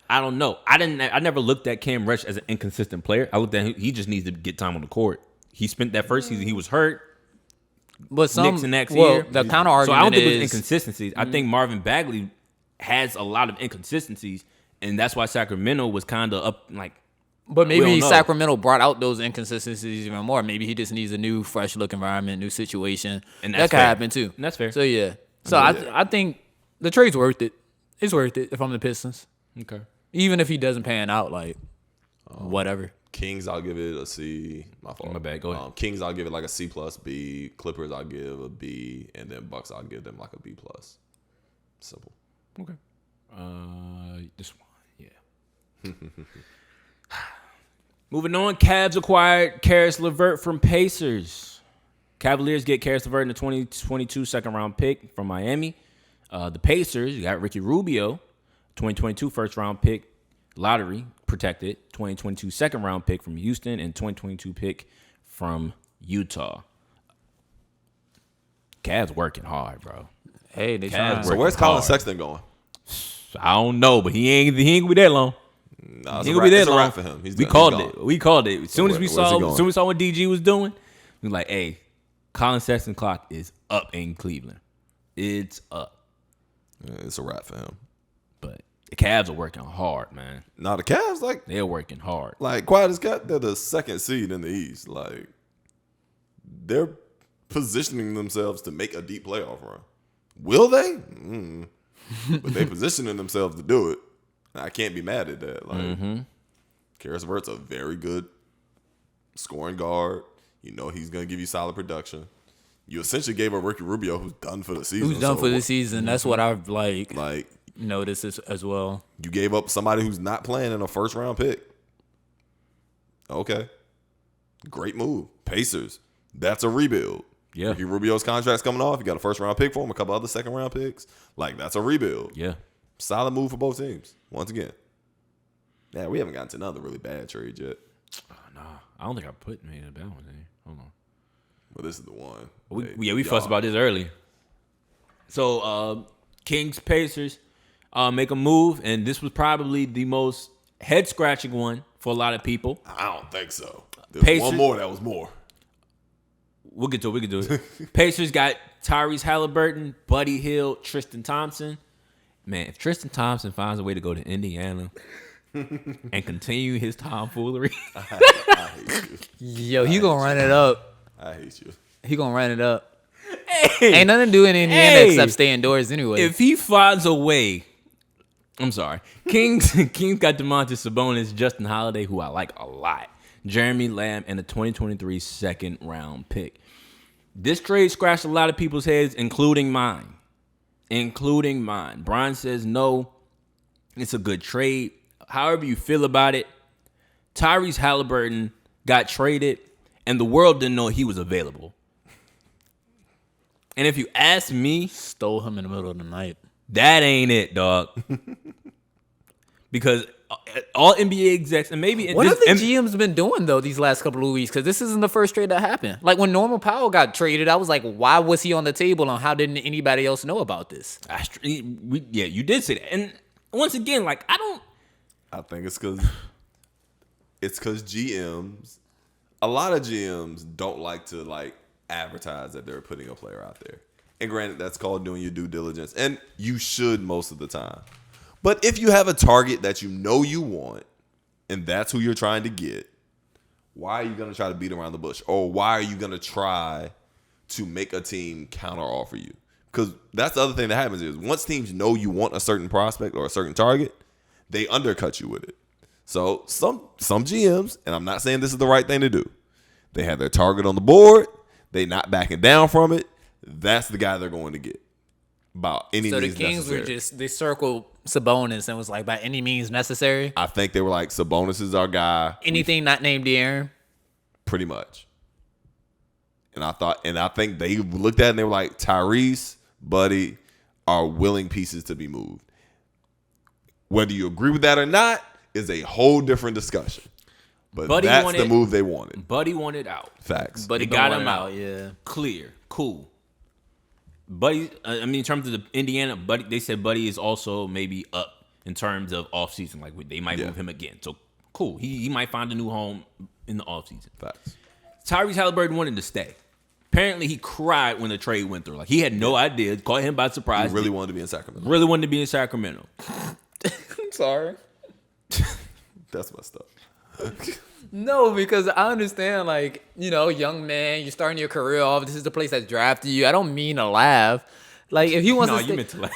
Speaker 3: I don't know. I never looked at Cam Reddish as an inconsistent player. I looked at him, he just needs to get time on the court. He spent that first season, he was hurt.
Speaker 2: But
Speaker 3: Knicks next year.
Speaker 2: The counter argument
Speaker 3: so I don't think
Speaker 2: is
Speaker 3: it was inconsistencies. I think Marvin Bagley has a lot of inconsistencies, and that's why Sacramento was kind of up. Like,
Speaker 2: but maybe Sacramento brought out those inconsistencies even more. Maybe he just needs a new, fresh look environment, new situation, and that could happen too.
Speaker 3: And that's fair.
Speaker 2: So yeah. So I think the trade's worth it. It's worth it if I'm the Pistons.
Speaker 3: Okay.
Speaker 2: Even if he doesn't pan out, like whatever.
Speaker 1: Kings, I'll give it a C. My fault.
Speaker 3: My bad. Go ahead.
Speaker 1: Kings, I'll give it like a C plus B. Clippers, I'll give a B, and then Bucks, I'll give them like a B plus. Simple.
Speaker 3: Okay. This one, yeah. Moving on, Cavs acquired Karis LeVert from Pacers. Cavaliers get Karis LeVert in the 2022 second-round pick from Miami. The Pacers got Ricky Rubio, 2022 first-round pick, lottery protected, 2022 second-round pick from Houston, and 2022 pick from Utah. Cavs working hard, bro.
Speaker 2: Hey, they
Speaker 3: Cavs
Speaker 2: trying.
Speaker 1: So where's Colin Sexton going?
Speaker 3: I don't know, but he ain't gonna be that long.
Speaker 1: Nah,
Speaker 3: He gonna be that long.
Speaker 1: wrap for him.
Speaker 3: We called it. As soon as we
Speaker 1: Where's he going?
Speaker 3: saw what DG was doing, we were like, hey, Colin Sexton clock is up in Cleveland. It's up.
Speaker 1: Yeah, it's a wrap for him.
Speaker 3: But the Cavs are working hard, man.
Speaker 1: Now the Cavs,
Speaker 3: They're working hard.
Speaker 1: quiet as kept, they're the second seed in the East. Like, they're positioning themselves to make a deep playoff run. Will they? But they positioning themselves to do it. I can't be mad at that. Like, Karis LeVert's a very good scoring guard. You know he's going to give you solid production. You essentially gave up Ricky Rubio, who's done for the season.
Speaker 2: Who's done for the season? That's what I've
Speaker 1: Like,
Speaker 2: noticed as well.
Speaker 1: you gave up somebody who's not playing in a first-round pick. Okay. Great move. Pacers. That's a rebuild.
Speaker 3: Yeah.
Speaker 1: Ricky Rubio's contract's coming off. You got a first-round pick for him, a couple other second-round picks. Like, that's a rebuild.
Speaker 3: Yeah.
Speaker 1: Solid move for both teams. Once again. Yeah, we haven't gotten to another really bad trade yet.
Speaker 3: Oh, nah. I don't think I put me in a bad one. Hold on.
Speaker 1: But this is the one.
Speaker 3: We fussed about this earlier. So, Kings Pacers make a move, and this was probably the most head-scratching one for a lot of people.
Speaker 1: I don't think so. There's one more that was more.
Speaker 3: We'll get to it. Pacers got Tyrese Haliburton, Buddy Hield, Tristan Thompson. Man, if Tristan Thompson finds a way to go to Indiana and continue his tomfoolery,
Speaker 1: I hate you.
Speaker 2: Yo, he gonna run it up.
Speaker 1: I hate you.
Speaker 2: He gonna run it up.
Speaker 3: hey,
Speaker 2: Ain't nothing to do in Indiana except stay indoors anyway.
Speaker 3: if he finds a way, I'm sorry. Kings got Domantis, Sabonis, Justin Holiday, who I like a lot, Jeremy Lamb, and a 2023 second round pick. This trade scratched a lot of people's heads, including mine. Brian says no, it's a good trade. However you feel about it, Tyrese Haliburton got traded, and the world didn't know he was available. And if you ask me,
Speaker 2: Stole him in the middle of the night.
Speaker 3: that ain't it, dog. Because all NBA execs, and maybe
Speaker 2: What have the GMs been doing though these last couple of weeks? Because this isn't the first trade that happened. Like when Norman Powell got traded, I was like, why was he on the table, and how didn't anybody else know about this?
Speaker 3: Yeah, you did say that. And once again, like
Speaker 1: I think it's because GMs, a lot of GMs don't like to advertise that they're putting a player out there. And granted, that's called doing your due diligence, and you should most of the time. But if you have a target that you know you want, and that's who you're trying to get, why are you going to try to beat around the bush? Or why are you going to try to make a team counter offer you? Because that's the other thing that happens is once teams know you want a certain prospect or a certain target, they undercut you with it. So some GMs, and I'm not saying this is the right thing to do, they have their target on the board, they not backing down from it, that's the guy they're going to get. About any
Speaker 2: So the
Speaker 1: means
Speaker 2: Kings
Speaker 1: necessary.
Speaker 2: they circled Sabonis and was like, by any means necessary.
Speaker 1: I think they were like, Sabonis is our guy.
Speaker 2: Anything not named De'Aaron.
Speaker 1: Pretty much. And I think they looked at it and they were like, Tyrese, Buddy are willing pieces to be moved. Whether you agree with that or not is a whole different discussion. But that's the move they wanted.
Speaker 3: Buddy wanted out.
Speaker 1: Facts.
Speaker 2: But
Speaker 3: They
Speaker 2: he
Speaker 3: got
Speaker 2: got
Speaker 3: him out.
Speaker 2: Yeah.
Speaker 3: Clear. Cool. Buddy, in terms of the Indiana, Buddy, they said Buddy is also maybe up in terms of offseason. Like, they might move him again. So, cool. He might find a new home in the offseason.
Speaker 1: Facts.
Speaker 3: Tyrese Haliburton wanted to stay. Apparently, he cried when the trade went through. Like, he had no idea. Caught him by surprise.
Speaker 1: He really wanted to be in Sacramento.
Speaker 3: Really wanted to be in Sacramento.
Speaker 2: I'm sorry.
Speaker 1: That's messed up.
Speaker 2: No, because I understand, young man, you're starting your career off. This is the place that drafted you. I don't mean to laugh. Like, if he wants to stay,
Speaker 3: you meant to laugh.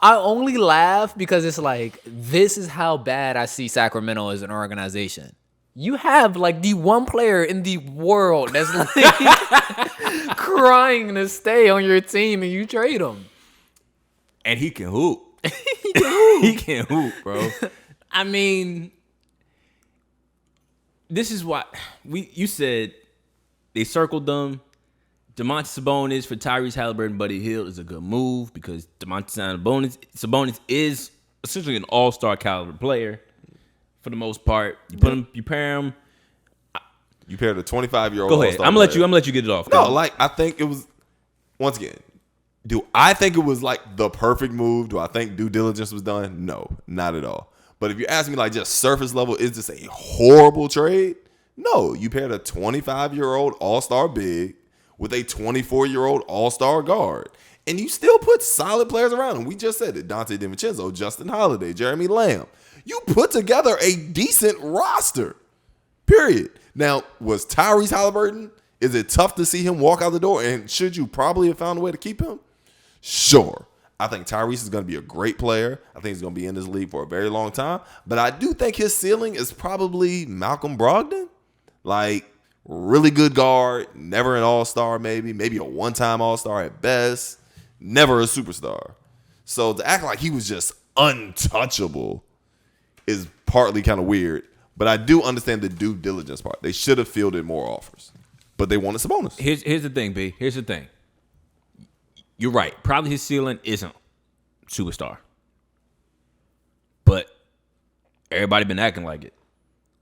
Speaker 2: I only laugh because it's like, this is how bad I see Sacramento as an organization. You have, the one player in the world that's, crying to stay on your team, and you trade him.
Speaker 3: And he can hoop. He can hoop, bro. I mean, this is why you said they circled them. Domantis Sabonis for Tyrese Haliburton, Buddy Hield is a good move because Sabonis is essentially an all-star caliber player for the most part. You pair him.
Speaker 1: You paired a 25-year-old.
Speaker 3: Go ahead. I'm gonna let you get it off.
Speaker 1: No, like I think it was. Once again, do I think it was like the perfect move? Do I think due diligence was done? No, not at all. But if you ask me like just surface level, is this a horrible trade? No, you paired a 25-year-old all-star big with a 24-year-old all-star guard. And you still put solid players around him. We just said it. Dante DiVincenzo, Justin Holiday, Jeremy Lamb. You put together a decent roster. Period. Now, was Tyrese Haliburton? Is it tough to see him walk out the door? And should you probably have found a way to keep him? Sure. I think Tyrese is going to be a great player. I think he's going to be in this league for a very long time. But I do think his ceiling is probably Malcolm Brogdon. Like, really good guard, never an all-star maybe a one-time all-star at best, never a superstar. So to act like he was just untouchable is partly kind of weird. But I do understand the due diligence part. They should have fielded more offers. But they wanted Sabonis.
Speaker 3: Here's the thing, B. Here's the thing. You're right. Probably his ceiling isn't superstar. But everybody been acting like it.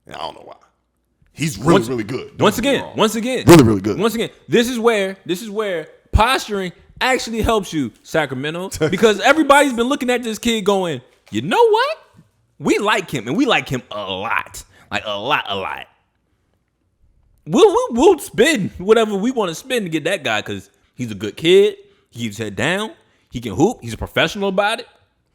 Speaker 1: And I don't know why. He's really good.
Speaker 3: Once again.
Speaker 1: Really good.
Speaker 3: Once again, this is where posturing actually helps you, Sacramento. Because everybody's been looking at this kid going, you know what? We like him, and we like him a lot. Like a lot. We'll spend whatever we want to spend to get that guy because he's a good kid. He keeps his head down. He can hoop. He's a professional about it.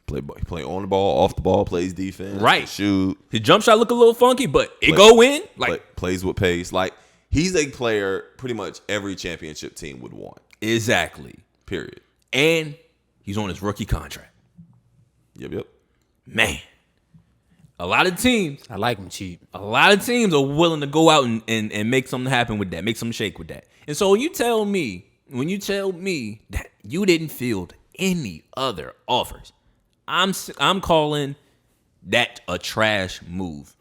Speaker 1: Play on the ball, off the ball, plays defense.
Speaker 3: Right.
Speaker 1: Shoot.
Speaker 3: His jump shot look a little funky, but it go in. Like
Speaker 1: plays with pace. Like he's a player pretty much every championship team would want.
Speaker 3: Exactly.
Speaker 1: Period.
Speaker 3: And he's on his rookie contract.
Speaker 1: Yep.
Speaker 3: Man. A lot of teams.
Speaker 2: I like him cheap.
Speaker 3: A lot of teams are willing to go out and make something happen with that, make something shake with that. And so when you tell me that you didn't field any other offers, I'm calling that a trash move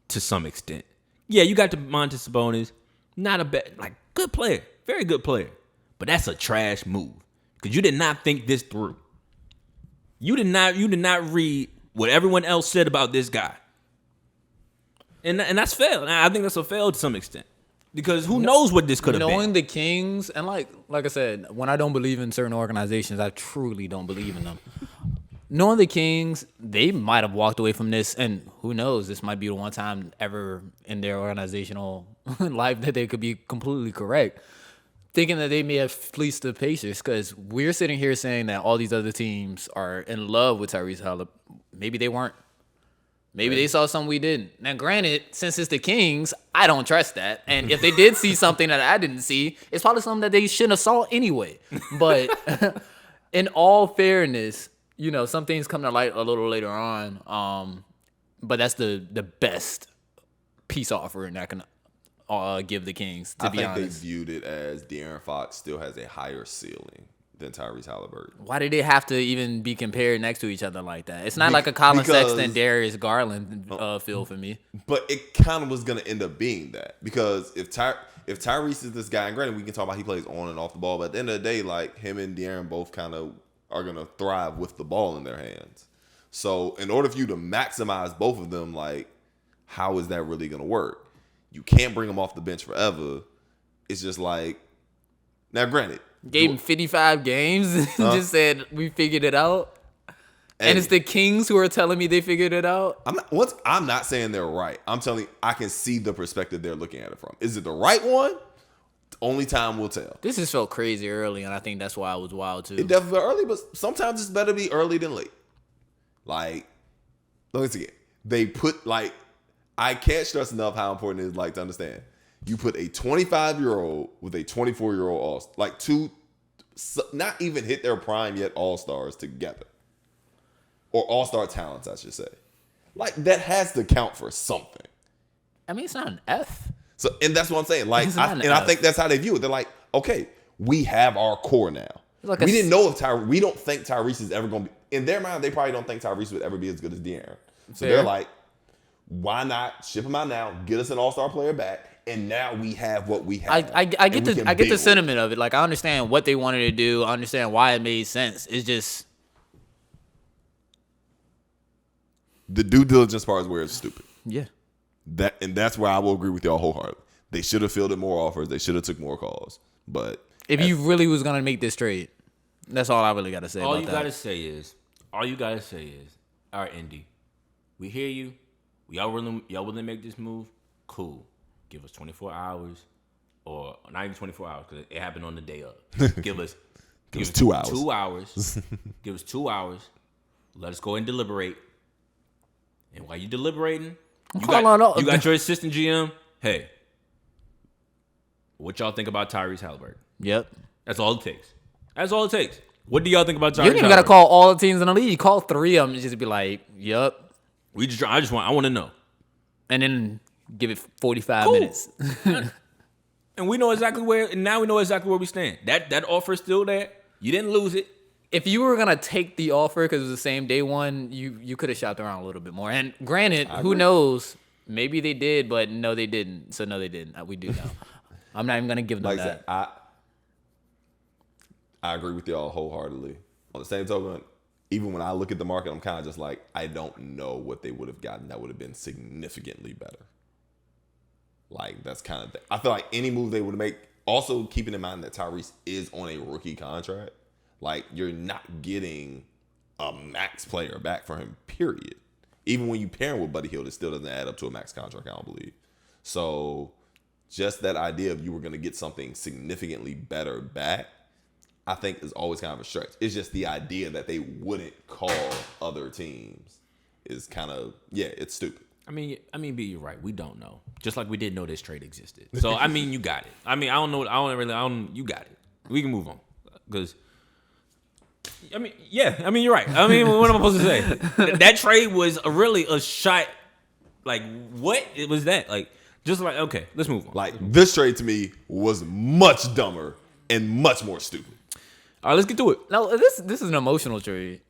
Speaker 3: to some extent. Yeah, you got Domantis Sabonis, not a bad, like good player, very good player, but that's a trash move because you did not think this through. You did not read what everyone else said about this guy. And that's failed. I think that's a fail to some extent. Because who knows what this could have been.
Speaker 2: Knowing the Kings, and like I said, when I don't believe in certain organizations, I truly don't believe in them. Knowing the Kings, they might have walked away from this, and who knows, this might be the one time ever in their organizational life that they could be completely correct. Thinking that they may have fleeced the Pacers, because we're sitting here saying that all these other teams are in love with Tyrese Haliburton. Maybe they weren't. Maybe they saw something we didn't. Now, granted, since it's the Kings, I don't trust that. And if they did see something that I didn't see, it's probably something that they shouldn't have saw anyway. But in all fairness, you know, some things come to light a little later on. But that's the best peace offering I can give the Kings, to be honest.
Speaker 1: I think they viewed it as De'Aaron Fox still has a higher ceiling than Tyrese Haliburton.
Speaker 2: Why did they have to even be compared next to each other like that? It's not like a Colin Sexton, Darius Garland feel for me.
Speaker 1: But it kind of was going to end up being that. Because if Tyrese is this guy, and granted we can talk about he plays on and off the ball, but at the end of the day, like him and De'Aaron both kind of are going to thrive with the ball in their hands. So in order for you to maximize both of them, like how is that really going to work? You can't bring them off the bench forever. It's just like, now granted,
Speaker 2: gave him 55 games and just said, we figured it out. And it's the Kings who are telling me they figured it out.
Speaker 1: I'm not saying they're right. I'm telling you, I can see the perspective they're looking at it from. Is it the right one? Only time will tell.
Speaker 2: This just felt crazy early, and I think that's why I was wild, too.
Speaker 1: It definitely felt early, but sometimes it's better to be early than late. Like, let me see it. They put, like, I can't stress enough how important it is, like, to understand. You put a 25-year-old with a 24-year-old all, like two, not even hit their prime yet all-stars together. Or all-star talents, I should say. Like, that has to count for something.
Speaker 2: I mean, it's not an F.
Speaker 1: So, and that's what I'm saying. Like, I think that's how they view it. They're like, okay, we have our core now. Like we didn't know if we don't think Tyrese is ever going to be, in their mind, they probably don't think Tyrese would ever be as good as De'Aaron. So they're like, Why not ship him out now, get us an all-star player back, and now we have what we have.
Speaker 2: I get the sentiment of it. Like, I understand what they wanted to do. I understand why it made sense. It's just
Speaker 1: the due diligence part is where it's stupid.
Speaker 2: Yeah.
Speaker 1: That's where I will agree with y'all wholeheartedly. They should have fielded more offers. They should have took more calls. But
Speaker 2: if you really was gonna make this trade, that's all I really gotta say.
Speaker 3: All you gotta say is, all right, Indy, we hear you. Y'all willing to make this move? Cool. Give us 24 hours, or not even 24 hours, because it happened on the day of. Give us
Speaker 1: 2 hours.
Speaker 3: 2 hours. Give us 2 hours. Let us go and deliberate. And while you deliberating, you got your assistant GM. Hey, what y'all think about Tyrese Haliburton?
Speaker 2: Yep.
Speaker 3: That's all it takes. What do y'all think about Tyrese?
Speaker 2: You don't even gotta call all the teams in the league. Call 3 of them and just be like, "Yep."
Speaker 3: I want to know,
Speaker 2: and then give it 45 minutes.
Speaker 3: And we know exactly where. And now we know exactly where we stand. That offer is still there. You didn't lose it.
Speaker 2: If you were gonna take the offer because it was the same day one, you could have shopped around a little bit more. And granted, who knows? Maybe they did, but no, they didn't. So no, they didn't. We do know. I'm not even gonna give them that.
Speaker 1: I agree with y'all wholeheartedly. On the same token, even when I look at the market, I'm kind of just like, I don't know what they would have gotten that would have been significantly better. Like, that's kind of I feel like any move they would make. Also, keeping in mind that Tyrese is on a rookie contract. Like, you're not getting a max player back for him, period. Even when you pair him with Buddy Hield, it still doesn't add up to a max contract, I don't believe. So, just that idea of you were going to get something significantly better back, I think is always kind of a stretch. It's just the idea that they wouldn't call other teams is kind of, it's stupid.
Speaker 3: I mean, B, you're right. We don't know. Just like we didn't know this trade existed. So, I mean, you got it. I mean, you got it. We can move on. Because, you're right. I mean, what am I supposed to say? That trade was really a shot. Like, what? It was that. Like, just like, okay, let's move on.
Speaker 1: Like, this trade to me was much dumber and much more stupid.
Speaker 3: All right, let's get to it.
Speaker 2: No, this is an emotional trade.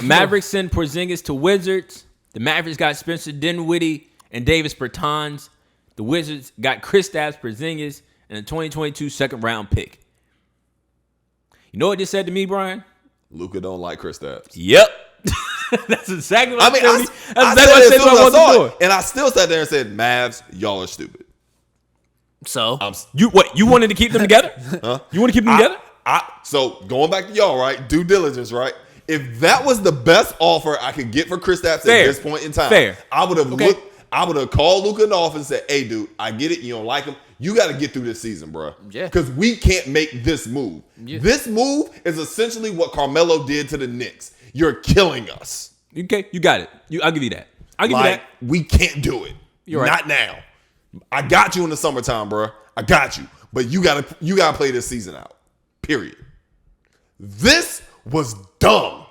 Speaker 3: Mavericks send Porzingis to Wizards. The Mavericks got Spencer Dinwiddie and Davis Bertans. The Wizards got Kristaps, Porzingis, and a 2022 second-round pick. You know what this said to me, Brian?
Speaker 1: Luka don't like Kristaps.
Speaker 3: Yep. That's exactly what
Speaker 1: I said. And I still sat there and said, Mavs, y'all are stupid.
Speaker 2: So?
Speaker 3: You wanted to keep them together?
Speaker 1: Huh?
Speaker 3: You want to keep them together?
Speaker 1: So, going back to y'all, right? Due diligence, right? If that was the best offer I could get for Kristaps at this point in time, I would have called Luka in the office and said, hey, dude, I get it. You don't like him. You got to get through this season, bro.
Speaker 2: Yeah.
Speaker 1: Because we can't make this move. Yeah. This move is essentially what Carmelo did to the Knicks. You're killing us.
Speaker 3: Okay, you got it. I'll give you that. I'll give you that.
Speaker 1: We can't do it.
Speaker 3: You're right.
Speaker 1: Not now. I got you in the summertime, bro. I got you. But you gotta play this season out. Period. This was dumb.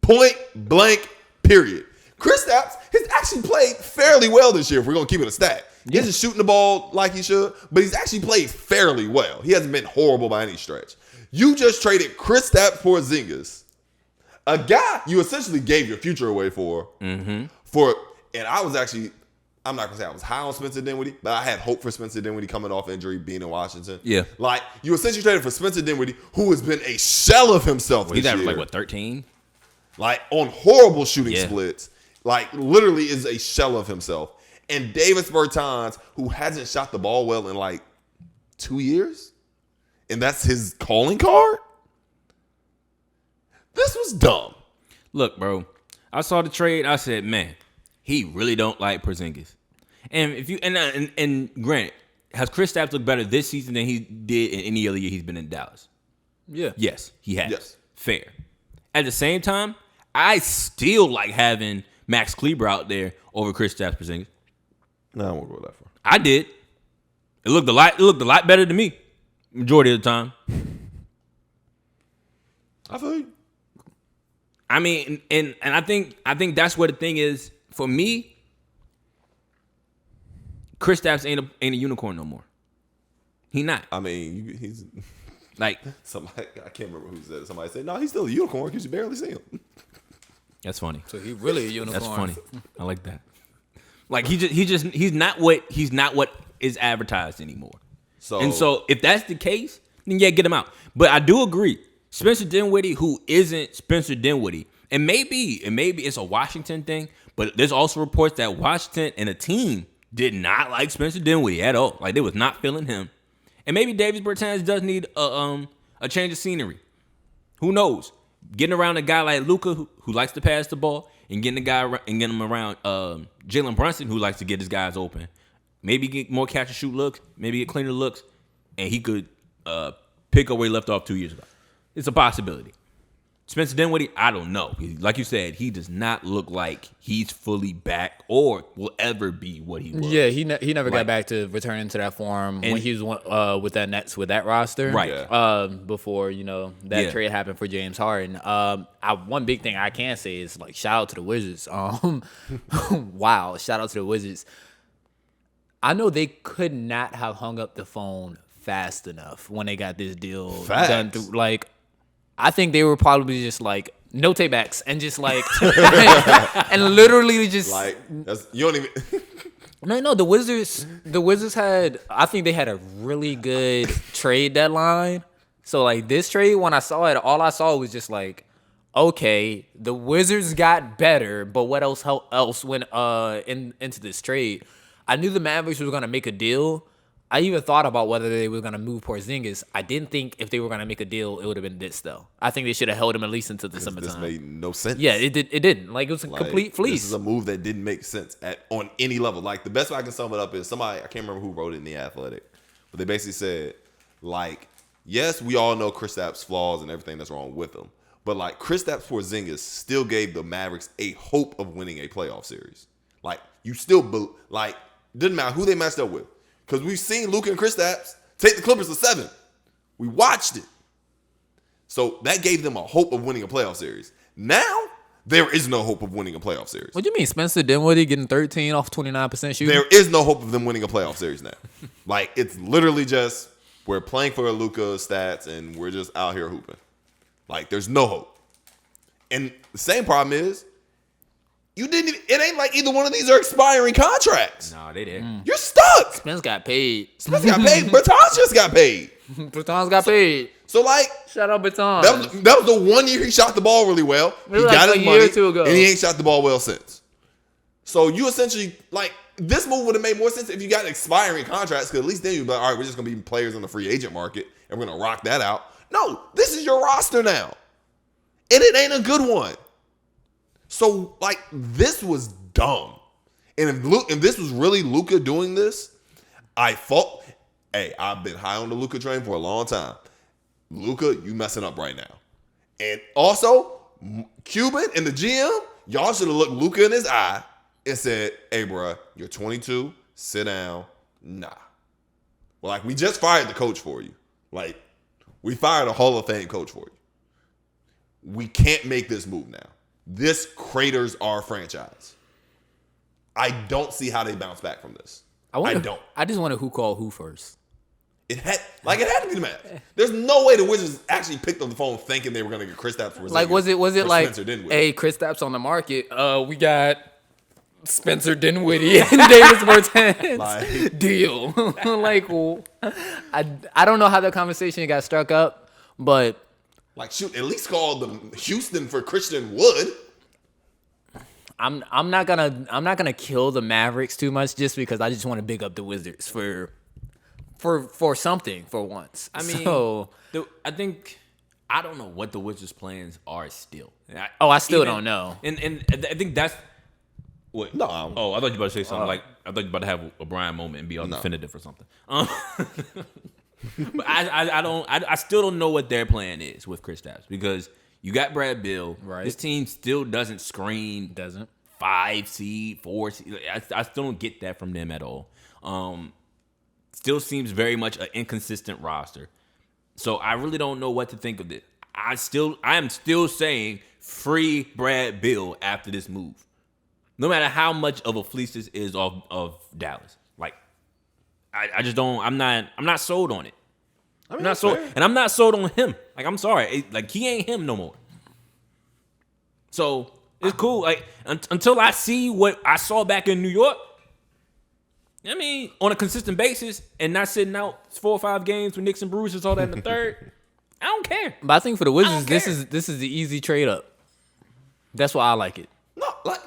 Speaker 1: Point blank, period. Kristaps has actually played fairly well this year if we're going to keep it a stat. He isn't shooting the ball like he should, but he's actually played fairly well. He hasn't been horrible by any stretch. You just traded Kristaps Porzingis, a guy you essentially gave your future away for. And I was actually, I'm not going to say I was high on Spencer Dinwiddie, but I had hope for Spencer Dinwiddie coming off injury, being in Washington.
Speaker 3: Yeah.
Speaker 1: Like, you essentially traded for Spencer Dinwiddie, who has been a shell of himself this year.
Speaker 3: He's averaged 13?
Speaker 1: Like, on horrible shooting splits. Like, literally is a shell of himself. And Davis Bertans, who hasn't shot the ball well in, 2 years. And that's his calling card? This was dumb.
Speaker 3: Look, bro. I saw the trade. I said, man, he really don't like Porzingis. And if you and granted, has Kristaps looked better this season than he did in any other year he's been in Dallas?
Speaker 2: Yeah.
Speaker 3: Yes, he has.
Speaker 1: Yes.
Speaker 3: Fair. At the same time, I still like having Max Kleber out there over Kristaps Porzingis.
Speaker 1: No, I won't go that far.
Speaker 3: I did. It looked a lot better to me, majority of the time.
Speaker 1: I feel you.
Speaker 3: I mean, and I think that's where the thing is for me. Kristaps ain't a unicorn no more. He not.
Speaker 1: I mean, he's
Speaker 3: like
Speaker 1: somebody. I can't remember who said it. Somebody said, "No, he's still a unicorn because you barely see him."
Speaker 3: That's funny.
Speaker 2: So he really a unicorn.
Speaker 3: That's funny. I like that. Like he's not what is advertised anymore. So if that's the case, then yeah, get him out. But I do agree, Spencer Dinwiddie, who isn't Spencer Dinwiddie, and maybe it's a Washington thing, but there's also reports that Washington and a team did not like Spencer Dinwiddie at all. Like they was not feeling him, and maybe Davis Bertans does need a change of scenery. Who knows? Getting around a guy like Luka who likes to pass the ball, and getting him around Jalen Brunson who likes to get his guys open. Maybe get more catch and shoot looks, maybe get cleaner looks, and he could pick up where he left off 2 years ago. It's a possibility. Spencer Dinwiddie, I don't know. Like you said, he does not look like he's fully back or will ever be what he was.
Speaker 2: Yeah, he never got back to returning to that form when he was with that Nets with that roster.
Speaker 3: Right.
Speaker 1: Yeah.
Speaker 2: Before that trade happened for James Harden. One big thing I can say is like shout out to the Wizards. Wow, shout out to the Wizards. I know they could not have hung up the phone fast enough when they got this deal done. Like, I think they were probably just like no takebacks and just like and literally just
Speaker 1: like you don't even.
Speaker 2: No. The Wizards had. I think they had a really good trade deadline. So like this trade, when I saw it, all I saw was just like, okay, the Wizards got better, but what else went into this trade? I knew the Mavericks were gonna make a deal. I even thought about whether they were going to move Porzingis. I didn't think if they were going to make a deal, it would have been this, though. I think they should have held him at least until the summertime.
Speaker 1: This made no sense.
Speaker 2: Yeah, it didn't. Like, it was a complete fleece.
Speaker 1: This is a move that didn't make sense on any level. Like, the best way I can sum it up is somebody, I can't remember who wrote it in The Athletic, but they basically said, like, yes, we all know Kristaps' flaws and everything that's wrong with him, but, like, Kristaps Porzingis still gave the Mavericks a hope of winning a playoff series. Like, you still, didn't matter who they matched up with. Because we've seen Luka and Kristaps take the Clippers to 7. We watched it. So that gave them a hope of winning a playoff series. Now, there is no hope of winning a playoff series.
Speaker 2: What do you mean, Spencer Dinwiddie getting 13 off 29% shooting?
Speaker 1: There is no hope of them winning a playoff series now. Like, it's literally just, we're playing for Luka stats and we're just out here hooping. Like, there's no hope. And the same problem is, it ain't like either one of these are expiring contracts.
Speaker 3: No, they did.
Speaker 1: You're stuck.
Speaker 2: Spence got paid.
Speaker 1: Bertans just got paid.
Speaker 2: Bertans got paid.
Speaker 1: So, like,
Speaker 2: shout out Bertans.
Speaker 1: That was the 1 year he shot the ball really well. He got his money,
Speaker 2: year or two ago.
Speaker 1: and he ain't shot the ball well since. So you essentially, like, this move would have made more sense if you got expiring contracts, because at least then you'd be like, all right, we're just going to be players in the free agent market, and we're going to rock that out. No, this is your roster now. And it ain't a good one. So, like, this was dumb. And if this was really Luka doing this, I've been high on the Luka train for a long time. Luka, you messing up right now. And also, Cuban and the GM, y'all should have looked Luka in his eye and said, hey, bro, you're 22, sit down. Nah. Well, like, we just fired the coach for you. Like, we fired a Hall of Fame coach for you. We can't make this move now. This craters our franchise. I don't see how they bounce back from this. I don't.
Speaker 2: I just wonder who called who first.
Speaker 1: It had to be the Mavs. There's no way the Wizards actually picked up the phone thinking they were going to get Kristaps.
Speaker 2: Like, was it like, hey, Kristaps on the market? We got Spencer Dinwiddie and Davis Bertans deal. Like, well, I don't know how that conversation got struck up, but.
Speaker 1: Like, shoot, at least call them Houston for Christian Wood.
Speaker 2: I'm not gonna kill the Mavericks too much just because I just want to big up the Wizards for something for once.
Speaker 3: I mean, I think I don't know what the Wizards' plans are still.
Speaker 2: I still don't know.
Speaker 3: And I think that's what.
Speaker 1: No.
Speaker 3: I thought you were about to say something like I thought you were about to have a Brian moment and be all definitive or something. But I still don't know what their plan is with Kristaps because you got Brad Beal.
Speaker 2: Right.
Speaker 3: This team still doesn't scream 5 seed, 4 seed. I still don't get that from them at all. Still seems very much an inconsistent roster. So I really don't know what to think of this. I am still saying free Brad Beal after this move. No matter how much of a fleece this is of Dallas. Like, I just don't. I'm not sold on it. I'm not sold, and I'm not sold on him. Like, I'm sorry, like he ain't him no more. So It's cool. Like until I see what I saw back in New York. I mean, on a consistent basis, and not sitting out 4 or 5 games with Knicks and Bruises, all that in the third. I don't care.
Speaker 2: But I think for the Wizards, this is the easy trade up. That's why I like it.
Speaker 1: No, like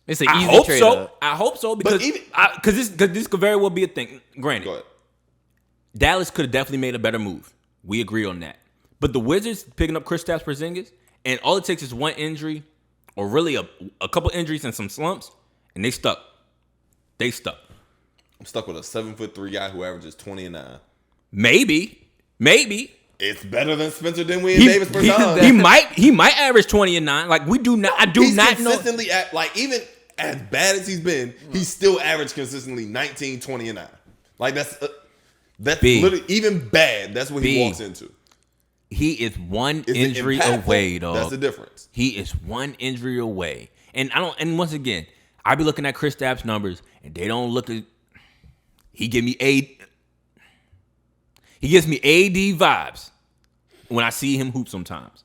Speaker 2: It's an easy trade up.
Speaker 3: I hope so because this could very well be a thing. Granted,
Speaker 1: go ahead.
Speaker 3: Dallas could have definitely made a better move. We agree on that. But the Wizards picking up Kristaps Porzingis, and all it takes is one injury, or really a couple injuries and some slumps, and they stuck. They stuck.
Speaker 1: I'm stuck with a 7'3" guy who averages 20 and 9.
Speaker 3: Maybe.
Speaker 1: It's better than Spencer Dinwiddie and Davis Bertans.
Speaker 3: He might average 20 and 9. Like I do not know.
Speaker 1: Consistently like even as bad as he's been, he's still averaged consistently 19, 20 and 9. Like that's literally even bad. That's what he walks into.
Speaker 3: He is one injury away, dog.
Speaker 1: That's the difference.
Speaker 3: He is one injury away. And once again, I be looking at Kristaps numbers and they don't look at he gives me AD vibes when I see him hoop sometimes.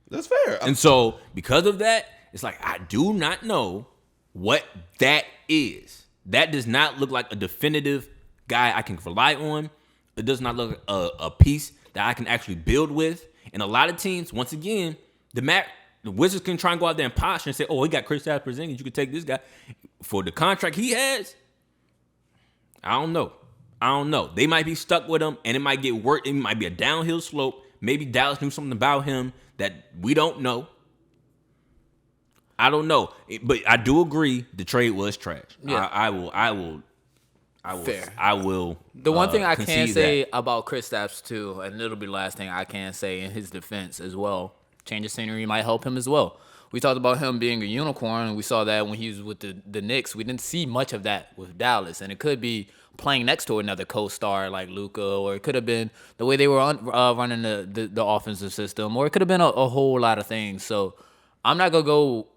Speaker 1: That's fair.
Speaker 3: And so because of that, it's like I do not know what that is. That does not look like a definitive guy I can rely on. It does not look like a piece that I can actually build with. And a lot of teams, once again, the Wizards can try and go out there and posture and say, "Oh, he got Kristaps Porzingis. You could take this guy for the contract he has." I don't know. They might be stuck with him, and it might get worse. It might be a downhill slope. Maybe Dallas knew something about him that we don't know. I don't know, but I do agree the trade was trash. Yeah. I will.
Speaker 2: Fair.
Speaker 3: I will.
Speaker 2: The one thing I can say about Kristaps too, and it'll be the last thing I can say in his defense as well. Change of scenery might help him as well. We talked about him being a unicorn, and we saw that when he was with the Knicks. We didn't see much of that with Dallas, and it could be playing next to another co-star like Luka, or it could have been the way they were running the offensive system, or it could have been a whole lot of things. So I'm not going to go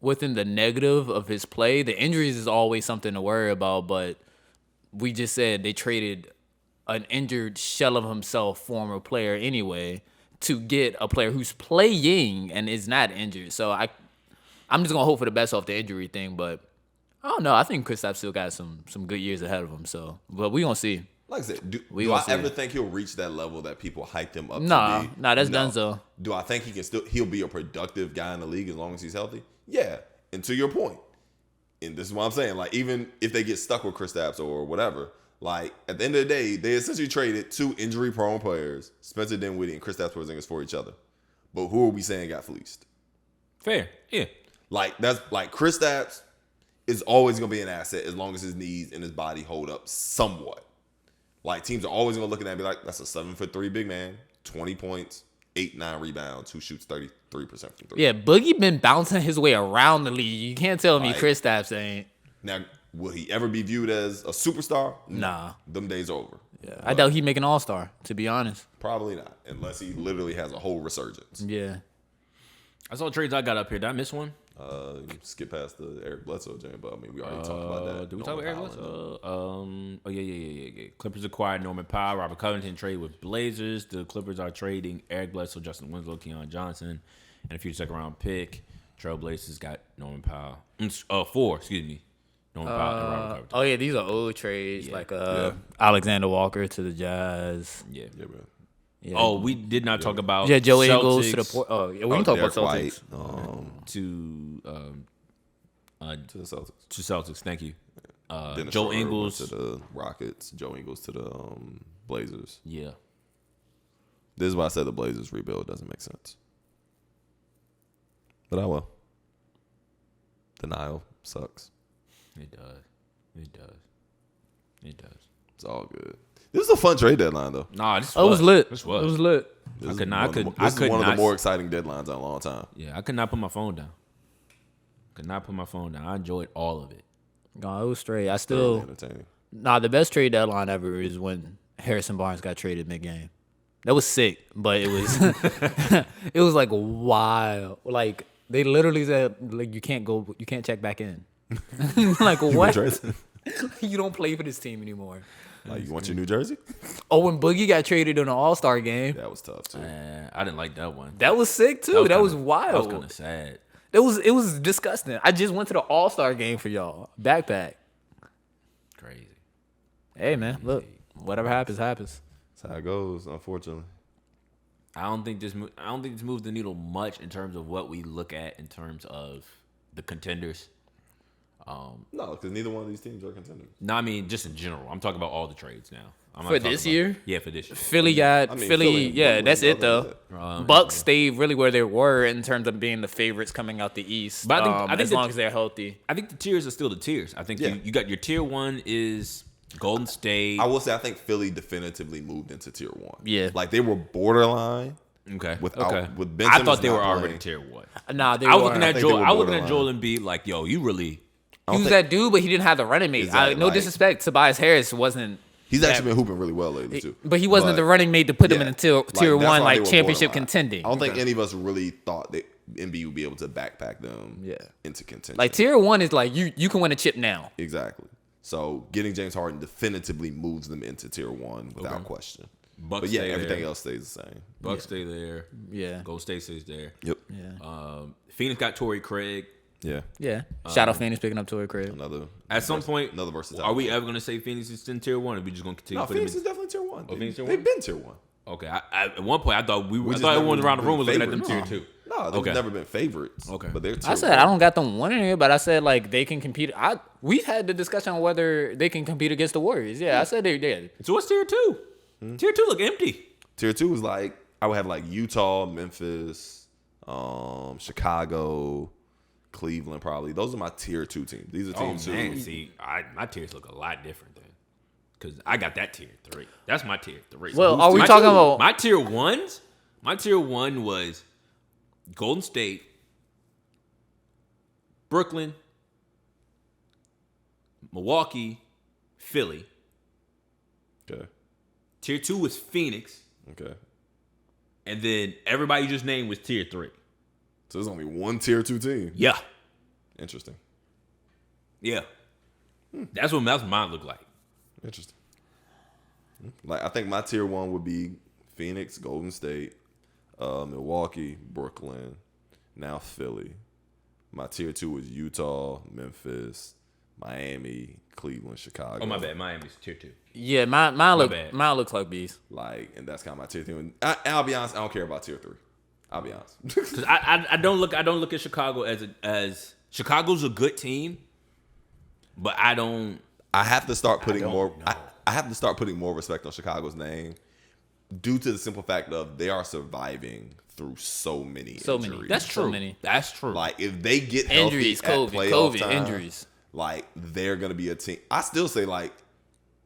Speaker 2: within the negative of his play. The injuries is always something to worry about, but we just said they traded an injured shell of himself former player anyway to get a player who's playing and is not injured. So I'm just going to hope for the best off the injury thing, but I don't know. I think Kristaps still got some good years ahead of him. So, but we gonna see.
Speaker 1: Like I said, do I ever think he'll reach that level that people hyped him up to be?
Speaker 2: Nah, that's Dunzo.
Speaker 1: Do I think he'll be a productive guy in the league as long as he's healthy? Yeah. And to your point, and this is what I'm saying, like even if they get stuck with Kristaps or whatever, like at the end of the day, they essentially traded 2 injury-prone players, Spencer Dinwiddie and Kristaps Porzingis, for each other. But who are we saying got fleeced?
Speaker 3: Fair, yeah.
Speaker 1: Like that's like Kristaps is always going to be an asset as long as his knees and his body hold up somewhat. Like, teams are always going to look at that and be like, that's a 7'3" big man, 20 points, 8-9 rebounds, who shoots 33% from 3.
Speaker 2: Yeah, Boogie been bouncing his way around the league. You can't tell me Kristaps ain't.
Speaker 1: Now, will he ever be viewed as a superstar?
Speaker 2: Nah.
Speaker 1: Them days are over.
Speaker 2: Yeah, I doubt he'd make an all-star, to be honest.
Speaker 1: Probably not, unless he literally has a whole resurgence.
Speaker 2: Yeah.
Speaker 3: That's all trades I got up here. Did I miss one?
Speaker 1: Skip past the Eric Bledsoe game, but I mean, we already talked about that.
Speaker 3: Did we talk about Eric Bledsoe? Yeah. Clippers acquired Norman Powell, Robert Covington trade with Blazers. The Clippers are trading Eric Bledsoe, Justin Winslow, Keon Johnson, and a future second-round pick. Trailblazers got Norman Powell. 4, excuse me. Norman Powell and Robert Covington.
Speaker 2: Oh, yeah, these are old trades, Alexander Walker to the Jazz.
Speaker 3: Yeah,
Speaker 1: man.
Speaker 3: Yeah. Oh, we did not talk about
Speaker 2: Joe
Speaker 3: Celtics.
Speaker 2: Ingles to the Port. Oh, yeah, we can talk about Celtics.
Speaker 3: To
Speaker 1: the Celtics.
Speaker 3: To Celtics. Thank you.
Speaker 1: Joe Ingles to the Rockets. Joe Ingles to the Blazers.
Speaker 3: Yeah.
Speaker 1: This is why I said the Blazers rebuild doesn't make sense. But I will. Denial sucks.
Speaker 3: It does.
Speaker 1: It's all good. This is a fun trade deadline, though.
Speaker 2: Nah, it was lit.
Speaker 3: This
Speaker 2: It was lit.
Speaker 1: This is one of the more exciting deadlines in a long time.
Speaker 3: Yeah, I could not put my phone down. I enjoyed all of it.
Speaker 2: No, it was straight. I still
Speaker 1: entertaining.
Speaker 2: Nah, the best trade deadline ever is when Harrison Barnes got traded mid-game. That was sick, but it was it was like wild. Like they literally said, like you can't check back in. Like what? You don't play for this team anymore.
Speaker 1: Like, you want your New Jersey?
Speaker 2: Oh, when Boogie got traded in an All-Star game.
Speaker 1: That was tough, too.
Speaker 3: I didn't like that one.
Speaker 2: That was sick, too. That was wild.
Speaker 3: That was kind of sad.
Speaker 2: It was disgusting. I just went to the All-Star game for y'all. Backpack.
Speaker 3: Crazy.
Speaker 2: Hey man, look, whatever happens, happens.
Speaker 1: That's how it goes, unfortunately.
Speaker 3: I don't think this moves the needle much in terms of what we look at in terms of the contenders.
Speaker 1: No, because neither one of these teams are contenders.
Speaker 3: No, I mean just in general. I'm talking about all the trades now. I'm not
Speaker 2: For
Speaker 3: talking
Speaker 2: this
Speaker 3: about-
Speaker 2: year?
Speaker 3: Yeah, for this year.
Speaker 2: Philly got Philly. Yeah, that's it though. Bucks stayed really where they were in terms of being the favorites coming out the East.
Speaker 3: But I think
Speaker 2: as long as they're healthy.
Speaker 3: I think the tiers are still the tiers. I think you got your tier 1 is Golden State.
Speaker 1: I will say I think Philly definitively moved into tier 1.
Speaker 2: Yeah.
Speaker 1: Like they were borderline.
Speaker 3: Okay.
Speaker 1: With Ben
Speaker 3: I
Speaker 1: Simmons
Speaker 3: thought they
Speaker 1: not
Speaker 3: were already
Speaker 1: playing.
Speaker 3: tier 1.
Speaker 2: Nah, they
Speaker 3: I was
Speaker 2: were.
Speaker 3: looking
Speaker 1: I
Speaker 3: at
Speaker 1: think
Speaker 3: Joel.
Speaker 1: they were
Speaker 3: I was looking at
Speaker 1: borderline.
Speaker 3: Joel Embiid like, yo, you really.
Speaker 2: He was that dude, but he didn't have the running mate.
Speaker 1: Exactly,
Speaker 2: No
Speaker 1: like-
Speaker 2: disrespect, Tobias Harris wasn't.
Speaker 1: He's actually been hooping really well lately too.
Speaker 2: But he wasn't the running mate to put him in a tier
Speaker 1: that's
Speaker 2: one,
Speaker 1: why
Speaker 2: like
Speaker 1: they were
Speaker 2: championship
Speaker 1: borderline.
Speaker 2: contending.
Speaker 1: I don't think any of us really thought that Embiid would be able to backpack them into contention.
Speaker 2: Like tier 1 is like you can win a chip now.
Speaker 1: Exactly. So getting James Harden definitively moves them into tier 1 without question.
Speaker 3: Bucks
Speaker 1: But yeah,
Speaker 3: stay
Speaker 1: everything
Speaker 3: there.
Speaker 1: else stays the same.
Speaker 3: Bucks stay there.
Speaker 2: Yeah.
Speaker 3: Golden State stays there.
Speaker 1: Yep.
Speaker 2: Yeah.
Speaker 3: Phoenix got Torrey Craig.
Speaker 1: Yeah.
Speaker 2: Yeah. Shout out Phoenix picking up Torrey Craig.
Speaker 3: At some point,
Speaker 1: another versatility.
Speaker 3: are we ever going to say Phoenix is in tier 1, or are we just going to continue?
Speaker 1: No,
Speaker 3: to put them
Speaker 1: Phoenix
Speaker 3: in?
Speaker 1: is definitely tier 1.
Speaker 3: Phoenix tier
Speaker 1: They've
Speaker 3: 1?
Speaker 1: been tier 1.
Speaker 3: Okay. At one point, I thought
Speaker 1: just
Speaker 3: everyone
Speaker 1: never
Speaker 3: around the room was
Speaker 1: been
Speaker 3: looking at them tier
Speaker 1: favorites.
Speaker 3: 2.
Speaker 1: No, they've never been favorites.
Speaker 3: Okay.
Speaker 1: But they're tier
Speaker 2: I said
Speaker 1: 1.
Speaker 2: I don't got them winning it, but I said like they can compete. We've had the discussion on whether they can compete against the Warriors. Yeah, I said they did.
Speaker 3: So what's tier 2? Tier 2 look empty.
Speaker 1: Tier 2 is like, I would have like Utah, Memphis, Chicago, Cleveland probably. Those are my tier 2 teams. These are teams who...
Speaker 3: See, my tiers look a lot different then. Because I got that tier 3. That's my tier 3.
Speaker 2: Well, are we talking about...
Speaker 3: My tier 1s? My tier 1 was Golden State, Brooklyn, Milwaukee, Philly.
Speaker 1: Okay.
Speaker 3: Tier 2 was Phoenix.
Speaker 1: Okay.
Speaker 3: And then everybody you just named was tier 3.
Speaker 1: So there's only one tier 2 team.
Speaker 3: Yeah.
Speaker 1: Interesting.
Speaker 3: Yeah. That's what mine looked like.
Speaker 1: Interesting. Like I think my tier 1 would be Phoenix, Golden State, Milwaukee, Brooklyn, now Philly. My tier 2 was Utah, Memphis, Miami, Cleveland, Chicago.
Speaker 3: Oh, my bad. Miami's tier 2.
Speaker 2: Yeah, mine looks like bees.
Speaker 1: Like, and that's kind of my tier 3. I'll be honest, I don't care about tier 3. I'll be honest.
Speaker 3: Because I don't look at Chicago as Chicago's a good team, but I don't.
Speaker 1: I have to start putting
Speaker 3: don't
Speaker 1: more.
Speaker 3: know.
Speaker 1: I have to start putting more respect on Chicago's name, due to the simple fact of they are surviving through so many injuries.
Speaker 3: That's true.
Speaker 2: So many.
Speaker 3: That's true.
Speaker 1: Like if they get healthy
Speaker 2: Injuries,
Speaker 1: at playoff
Speaker 2: COVID
Speaker 1: time,
Speaker 2: injuries.
Speaker 1: like they're gonna be a team. I still say like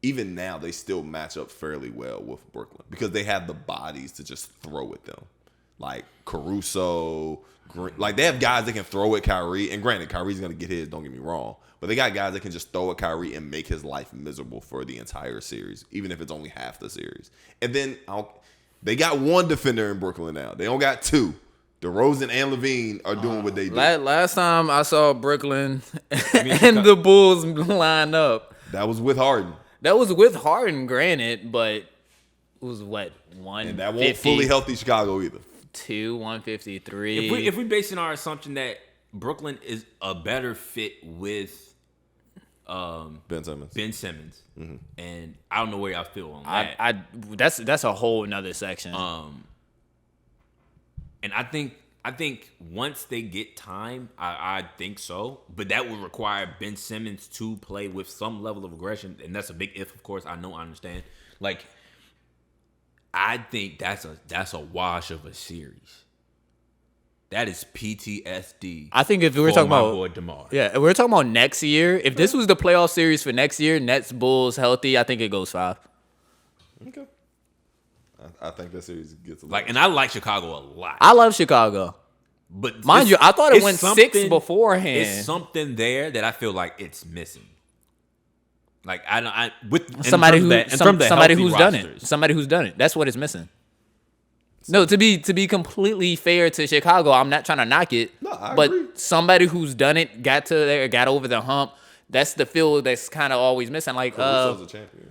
Speaker 1: even now they still match up fairly well with Brooklyn because they have the bodies to just throw at them. Like Caruso, like they have guys that can throw at Kyrie. And granted, Kyrie's gonna get his. Don't get me wrong, but they got guys that can just throw at Kyrie and make his life miserable for the entire series, even if it's only half the series. And then they got one defender in Brooklyn now. They don't got two. DeRozan and Levine are doing what they do.
Speaker 2: Last time I saw Brooklyn and the Bulls line up,
Speaker 1: That was with Harden.
Speaker 2: that was with Harden, granted, but it was what,
Speaker 1: And that won't fully healthy Chicago either.
Speaker 2: 153.
Speaker 3: If we basing our assumption that Brooklyn is a better fit with
Speaker 1: Ben Simmons.
Speaker 3: and I don't know where y'all feel on that.
Speaker 2: That's a whole nother section.
Speaker 3: And I think once they get time, I think so. But that would require Ben Simmons to play with some level of aggression, and that's a big if. Of course, I understand. Like, I think that's a wash of a series. That is PTSD.
Speaker 2: I think if we were
Speaker 3: for
Speaker 2: talking
Speaker 3: my
Speaker 2: about
Speaker 3: boy DeMar.
Speaker 2: yeah, if we're talking about next year. If this was the playoff series for next year, Nets Bulls healthy, I think it goes 5.
Speaker 1: Okay. I think that series gets a
Speaker 3: Like, and I like Chicago a lot.
Speaker 2: I love Chicago.
Speaker 3: But
Speaker 2: Mind you, I thought it
Speaker 3: it's
Speaker 2: went 6
Speaker 3: something-
Speaker 2: beforehand.
Speaker 3: It's something there that I feel like it's missing. Like with
Speaker 2: somebody who's done
Speaker 3: rosters.
Speaker 2: it. Somebody who's done it. That's what it's missing. No, to be completely fair to Chicago, I'm not trying to knock it.
Speaker 1: No, I
Speaker 2: but
Speaker 1: agree.
Speaker 2: somebody who's done it, got over the hump. That's the feel that's kind of always missing. Like
Speaker 1: Caruso's a champion.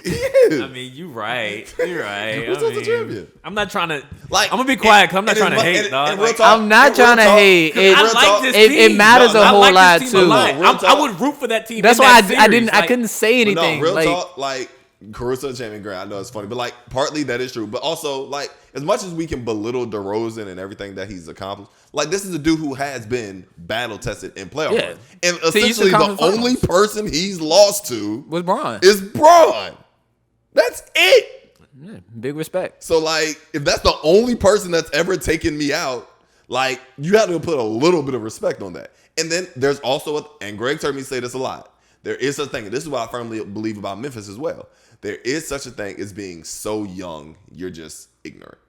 Speaker 1: He is.
Speaker 3: I mean, you're right. You're right.
Speaker 1: Caruso's a champion.
Speaker 3: I'm not trying to.
Speaker 1: Like,
Speaker 3: I'm gonna be quiet because I'm not trying to hate, dog.
Speaker 2: I'm not trying to hate.
Speaker 3: I like this team.
Speaker 2: It matters a whole lot too.
Speaker 3: I would root for that team.
Speaker 2: That's why I couldn't say anything.
Speaker 1: No, real talk, like Caruso champion, Grant. I know it's funny, but like partly that is true. But also, like, as much as we can belittle DeRozan and everything that he's accomplished, like, this is a dude who has been battle tested in playoff runs. And essentially the only person he's lost to
Speaker 2: was Bron.
Speaker 1: Is Bron. That's it.
Speaker 2: Yeah, big respect.
Speaker 1: So, like, if that's the only person that's ever taken me out, like, you have to put a little bit of respect on that. And then there's also, and Greg's heard me say this a lot, there is a thing, and this is what I firmly believe about Memphis as well. There is such a thing as being so young, you're just ignorant.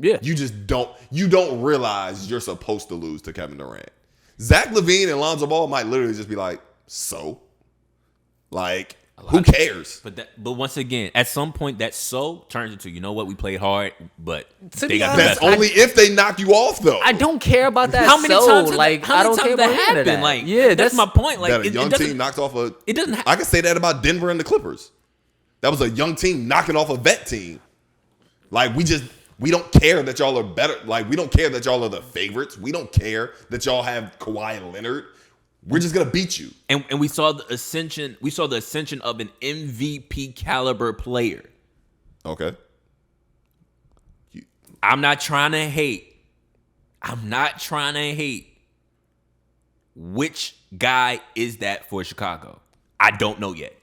Speaker 2: Yeah.
Speaker 1: You don't realize you're supposed to lose to Kevin Durant. Zach LaVine and Lonzo Ball might literally just be like, so? Like, who cares?
Speaker 3: But once again, at some point, that so turns into, you know what, we played hard, but
Speaker 2: they
Speaker 3: got
Speaker 1: that's only if they knock you off, though.
Speaker 2: I don't care about that.
Speaker 3: How many times?
Speaker 2: I don't care about
Speaker 3: that happen. Like, yeah, that's my point. Like,
Speaker 1: that a young team knocks off a.
Speaker 3: It doesn't.
Speaker 1: I can say that about Denver and the Clippers. That was a young team knocking off a vet team. Like, we don't care that y'all are better. Like, we don't care that y'all are the favorites. We don't care that y'all have Kawhi Leonard. We're just gonna beat you.
Speaker 3: And we saw the ascension. We saw the ascension of an MVP caliber player.
Speaker 1: Okay.
Speaker 3: I'm not trying to hate. Which guy is that for Chicago? I don't know yet.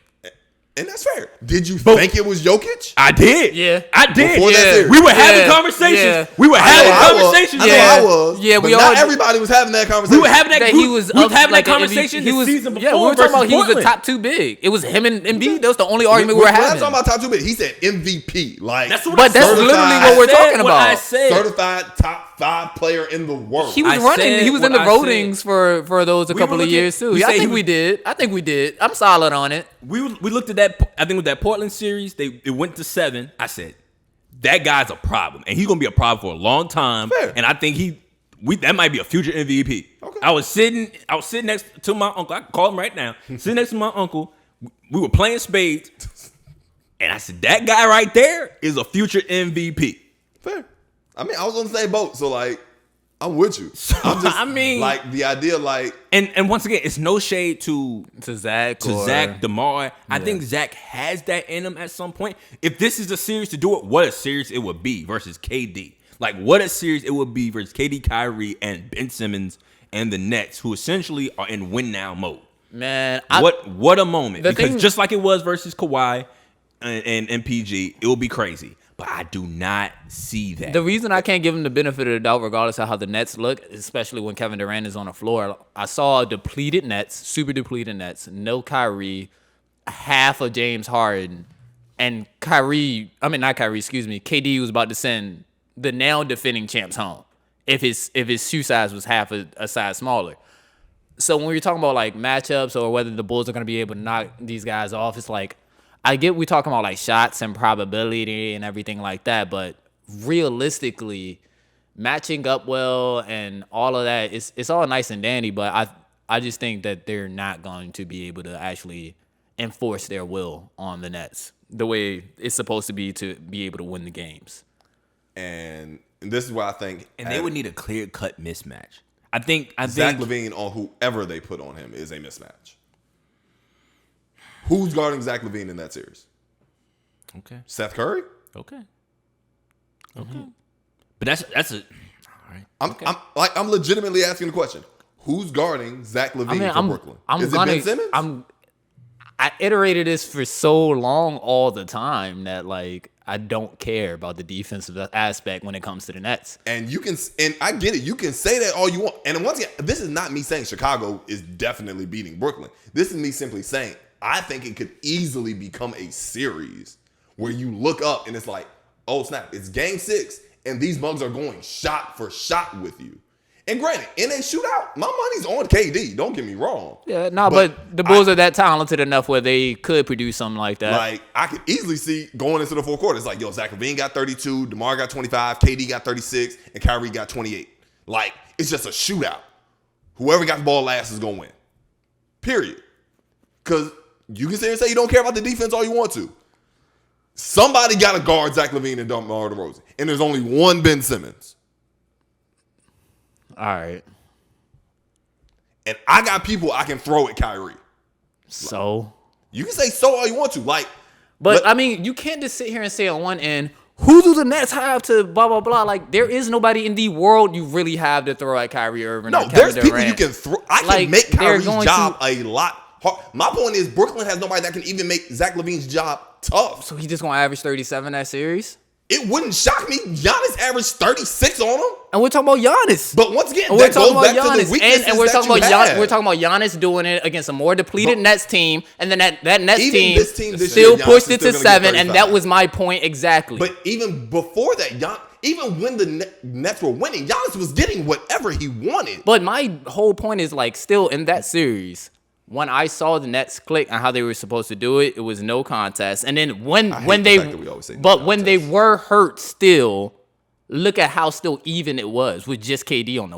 Speaker 1: And that's fair. Did you think it was Jokic?
Speaker 3: I did.
Speaker 2: Yeah.
Speaker 3: I did.
Speaker 1: Before that series.
Speaker 3: We were having conversations.
Speaker 2: Yeah.
Speaker 3: We were having conversations.
Speaker 1: I was.
Speaker 2: Yeah,
Speaker 1: but
Speaker 2: we
Speaker 1: not
Speaker 2: all.
Speaker 1: everybody was having that conversation.
Speaker 3: We were having that.
Speaker 2: He was
Speaker 3: having
Speaker 2: like
Speaker 3: that conversation this season before.
Speaker 2: Yeah, we were talking about he was the
Speaker 3: Portland.
Speaker 2: top two big. It was him and Embiid. That was the only argument we were
Speaker 1: We're not
Speaker 2: having.
Speaker 1: talking about top two big. He said MVP. Like,
Speaker 3: That's what
Speaker 2: But that's
Speaker 1: certified-
Speaker 2: literally what we're talking
Speaker 3: What I
Speaker 2: about.
Speaker 3: said.
Speaker 1: certified top 5 player in the world.
Speaker 2: He was
Speaker 3: I
Speaker 2: running.
Speaker 3: said
Speaker 2: He was
Speaker 3: what
Speaker 2: in the
Speaker 3: I
Speaker 2: votings for those
Speaker 3: We
Speaker 2: couple
Speaker 3: were
Speaker 2: of years
Speaker 3: looking-
Speaker 2: too.
Speaker 3: we
Speaker 2: I
Speaker 3: say
Speaker 2: think
Speaker 3: he
Speaker 2: we did. I think we did. I'm solid on it.
Speaker 3: We looked at that. I think with that Portland series, it went to 7. I said that guy's a problem, and he's gonna be a problem for a long time.
Speaker 1: Fair.
Speaker 3: And I think that might be a future MVP.
Speaker 1: Okay.
Speaker 3: I was sitting next to my uncle. I can call him right now. Sitting next to my uncle. We were playing spades, and I said that guy right there is a future MVP.
Speaker 1: Fair. I mean, I was on the same boat, so like, I'm with you. I'm just,
Speaker 3: I mean,
Speaker 1: like, the idea, like,
Speaker 3: and once again, it's no shade to
Speaker 2: Zach,
Speaker 3: DeMar. I think Zach has that in him at some point. If this is a series to do it, what a series it would be versus KD. Like, what a series it would be versus KD, Kyrie, and Ben Simmons and the Nets, who essentially are in win now mode.
Speaker 2: Man,
Speaker 3: What a moment. Because
Speaker 2: thing,
Speaker 3: just like it was versus Kawhi and PG, it will be crazy. But I do not see that.
Speaker 2: the reason I can't give him the benefit of the doubt, regardless of how the Nets look, especially when Kevin Durant is on the floor, I saw depleted Nets, super depleted Nets, no Kyrie, half of James Harden, and KD was about to send the now defending champs home if his shoe size was half a size smaller. So when you're talking about like matchups or whether the Bulls are going to be able to knock these guys off, it's like, I get we talking about like shots and probability and everything like that, but realistically, matching up well and all of that, it's all nice and dandy, but I just think that they're not going to be able to actually enforce their will on the Nets the way it's supposed to be able to win the games.
Speaker 1: and this is why I think,
Speaker 3: and they would need a clear-cut mismatch. I think
Speaker 1: Zach LaVine on whoever they put on him is a mismatch. Who's guarding Zach LaVine in that series?
Speaker 3: Okay.
Speaker 1: Seth Curry?
Speaker 3: Okay. But that's a all right.
Speaker 1: I'm legitimately asking the question. Who's guarding Zach LaVine for Brooklyn? Is it Ben Simmons?
Speaker 2: I iterated this for so long all the time that like I don't care about the defensive aspect when it comes to the Nets.
Speaker 1: And I get it. You can say that all you want. And once again, this is not me saying Chicago is definitely beating Brooklyn. This is me simply saying I think it could easily become a series where you look up and it's like, oh snap, it's game 6 and these mugs are going shot for shot with you. And granted, in a shootout, my money's on KD. Don't get me wrong.
Speaker 2: Yeah, but the Bulls are that talented enough where they could produce something like that.
Speaker 1: Like, I could easily see going into the fourth quarter. It's like, yo, Zach LaVine got 32, DeMar got 25, KD got 36, and Kyrie got 28. Like, it's just a shootout. Whoever got the ball last is going to win. Period. Because you can sit here and say you don't care about the defense all you want to. Somebody got to guard Zach LaVine and DeMar DeRozan. And there's only one Ben Simmons.
Speaker 2: All right.
Speaker 1: And I got people I can throw at Kyrie.
Speaker 2: So?
Speaker 1: You can say so all you want to.
Speaker 2: But I mean, you can't just sit here and say on one end, who do the Nets have to blah, blah, blah? Like, there is nobody in the world you really have to throw at Kyrie Irving.
Speaker 1: No, there's people you can throw. I can make Kyrie's job a lot hard. My point is, Brooklyn has nobody that can even make Zach LaVine's job tough.
Speaker 2: So he's just going to average 37 that series?
Speaker 1: It wouldn't shock me. Giannis averaged 36 on him.
Speaker 2: And we're talking about Giannis.
Speaker 1: But once again, that goes back to the weaknesses
Speaker 2: and we're talking
Speaker 1: that
Speaker 2: about
Speaker 1: you have.
Speaker 2: We're talking about Giannis doing it against a more depleted Nets team, and then that Nets team
Speaker 1: this
Speaker 2: still
Speaker 1: year,
Speaker 2: pushed it
Speaker 1: still
Speaker 2: to
Speaker 1: gonna get
Speaker 2: 7, and
Speaker 1: 35.
Speaker 2: that was my point exactly.
Speaker 1: But even before that, even when the Nets were winning, Giannis was getting whatever he wanted.
Speaker 2: But my whole point is, like, still in that series, when I saw the Nets click on how they were supposed to do it, it was no contest. And then when they were hurt still, look at how still even it was with just KD on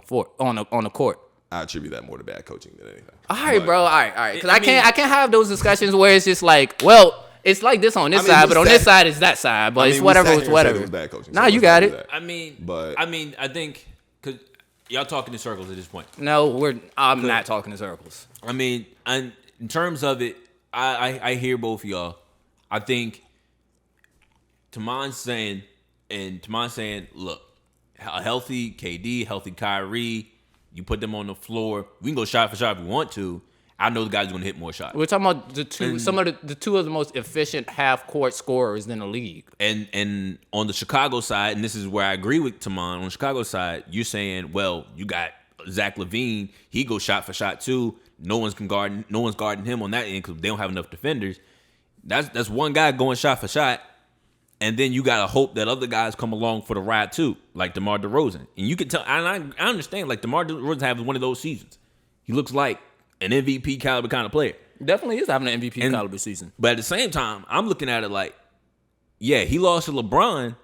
Speaker 2: the court.
Speaker 1: I attribute that more to bad coaching than anything.
Speaker 2: All right, bro. All right. Because I can't have those discussions where it's just like, well, it's like this on this side, but on this side it's that side. But it's whatever. It's whatever.
Speaker 1: It was bad coaching,
Speaker 2: nah, you got it.
Speaker 3: I think because y'all talking in circles at this point.
Speaker 2: No, I'm not talking in circles.
Speaker 3: I mean, in terms of it, I hear both of y'all. I think Tamon's saying, look, a healthy KD, healthy Kyrie, you put them on the floor. We can go shot for shot if we want to. I know the guys are going to hit more shots.
Speaker 2: We're talking about some of the two of the most efficient half-court scorers in the league.
Speaker 3: And on the Chicago side, and this is where I agree with Tamon, on the Chicago side, you're saying, well, you got Zach LaVine. He goes shot for shot too. No one's guarding him on that end because they don't have enough defenders. That's one guy going shot for shot. And then you got to hope that other guys come along for the ride too, like DeMar DeRozan. And you can tell, and I understand, like DeMar DeRozan having one of those seasons. He looks like an MVP caliber kind of player.
Speaker 2: Definitely is having an MVP caliber season.
Speaker 3: But at the same time, I'm looking at it like, yeah, he lost to LeBron,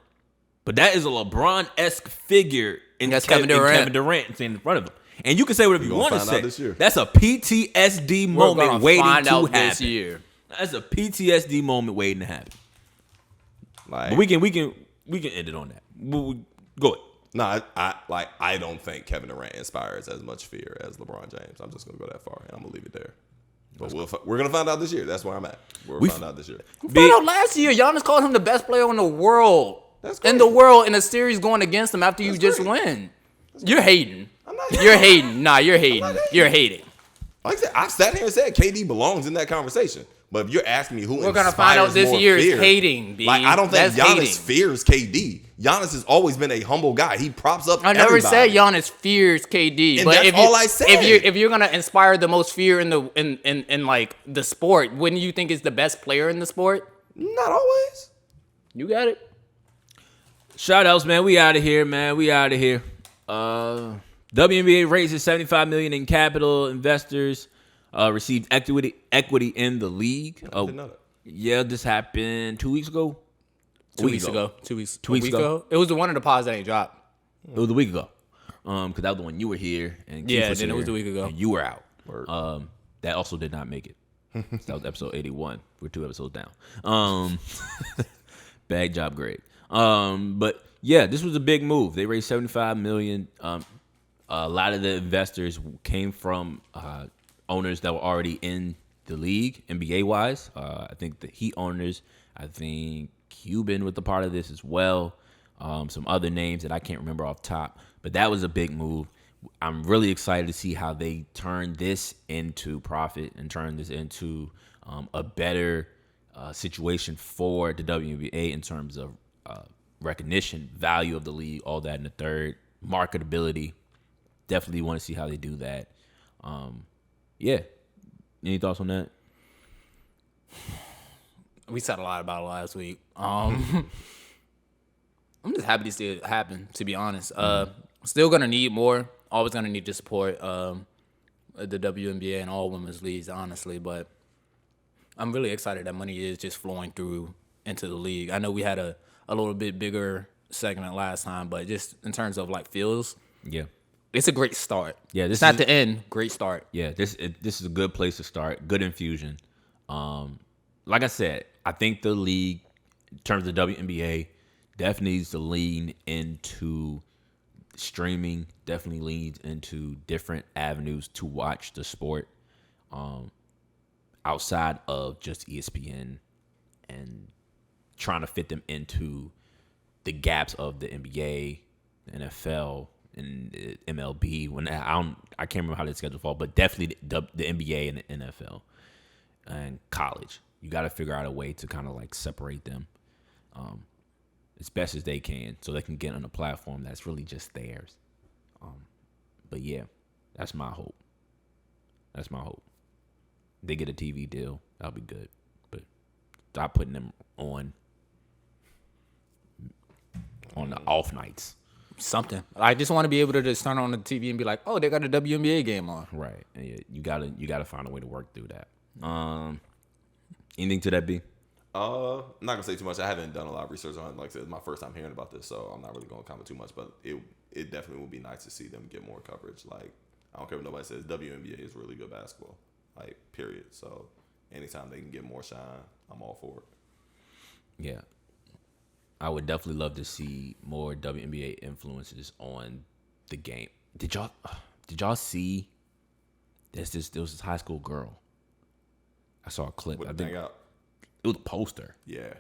Speaker 3: but that is a LeBron-esque figure in Kevin Durant in front of him. And you can say whatever you want to say. That's a PTSD moment waiting to happen. That's a PTSD moment waiting to happen. Like, but we can end it on that. Go ahead.
Speaker 1: No, I don't think Kevin Durant inspires as much fear as LeBron James. I'm just gonna go that far, and I'm gonna leave it there. But we're gonna find out this year. That's where I'm at. We found out this year.
Speaker 2: We found out last year. Giannis called him the best player in the world.
Speaker 1: That's great.
Speaker 2: In the world in a series going against him after you just win. You're hating.
Speaker 1: I'm not hating.
Speaker 2: You're hating. Nah, you're hating. You're hating.
Speaker 1: Like I said, I've sat here and said KD belongs in that conversation. But if you're asking me who
Speaker 2: we're gonna find out this year is hating, B.
Speaker 1: Like, I don't think Giannis fears KD. Giannis has always been a humble guy. He props up everybody.
Speaker 2: I never said Giannis fears KD.
Speaker 1: And
Speaker 2: but
Speaker 1: that's all I said.
Speaker 2: If you're gonna inspire the most fear in like the sport, wouldn't you think is the best player in the sport?
Speaker 1: Not always.
Speaker 2: You got it.
Speaker 3: Shoutouts, man. We out of here, man. We out of here. WNBA raises $75 million in capital. Investors received equity in the league.
Speaker 1: I didn't know that.
Speaker 3: Yeah, this happened 2 weeks ago.
Speaker 2: 2 weeks ago. 2 weeks ago. It was the one of the pods that ain't dropped.
Speaker 3: It was a week ago. Because that was the one you were here. And Keith was
Speaker 2: then
Speaker 3: here,
Speaker 2: it was a week ago.
Speaker 3: And you were out. That also did not make it. That was episode 81. We're 2 episodes down. Bad job, Greg. But yeah, this was a big move. They raised $75 million. A lot of the investors came from owners that were already in the league, NBA wise. I think the Heat owners. I think Cuban was a part of this as well. Some other names that I can't remember off top, but that was a big move. I'm really excited to see how they turn this into profit and turn this into a better situation for the WNBA in terms of recognition, value of the league, all that in the third, marketability. Definitely want to see how they do that. Yeah. Any thoughts on that?
Speaker 2: We said a lot about it last week. I'm just happy to see it happen, to be honest. Still going to need more. Always going to need to support the WNBA and all women's leagues, honestly. But I'm really excited that money is just flowing through into the league. I know we had a little bit bigger segment last time, but just in terms of, like, feels.
Speaker 3: Yeah.
Speaker 2: It's a great start.
Speaker 3: Yeah,
Speaker 2: it's not the end. Great start.
Speaker 3: Yeah, this is a good place to start. Good infusion. Like I said, I think the league in terms of WNBA, definitely needs to lean into streaming. Definitely leans into different avenues to watch the sport, outside of just ESPN and trying to fit them into the gaps of the NBA, the NFL, and the MLB. When I can't remember how the schedule falls, but definitely the NBA and the NFL and college. You got to figure out a way to kind of like separate them as best as they can, so they can get on a platform that's really just theirs. But yeah, that's my hope. That's my hope. They get a TV deal, that'll be good. But stop putting them on the off nights.
Speaker 2: Something. I just want to be able to just turn on the TV and be like, oh, they got a WNBA game on.
Speaker 3: Right. And yeah, you gotta find a way to work through that. Anything to that, B?
Speaker 1: I'm not gonna say too much. I haven't done a lot of research on it. Like I said, it's my first time hearing about this, so I'm not really gonna comment too much. But it definitely would be nice to see them get more coverage. Like, I don't care what nobody says, WNBA is really good basketball. Like, period. So anytime they can get more shine, I'm all for it.
Speaker 3: Yeah. I would definitely love to see more WNBA influences on the game. Did y'all see there was this high school girl? I saw a clip.
Speaker 1: With
Speaker 3: I
Speaker 1: the
Speaker 3: think
Speaker 1: thing out.
Speaker 3: it was a poster.
Speaker 1: Yeah.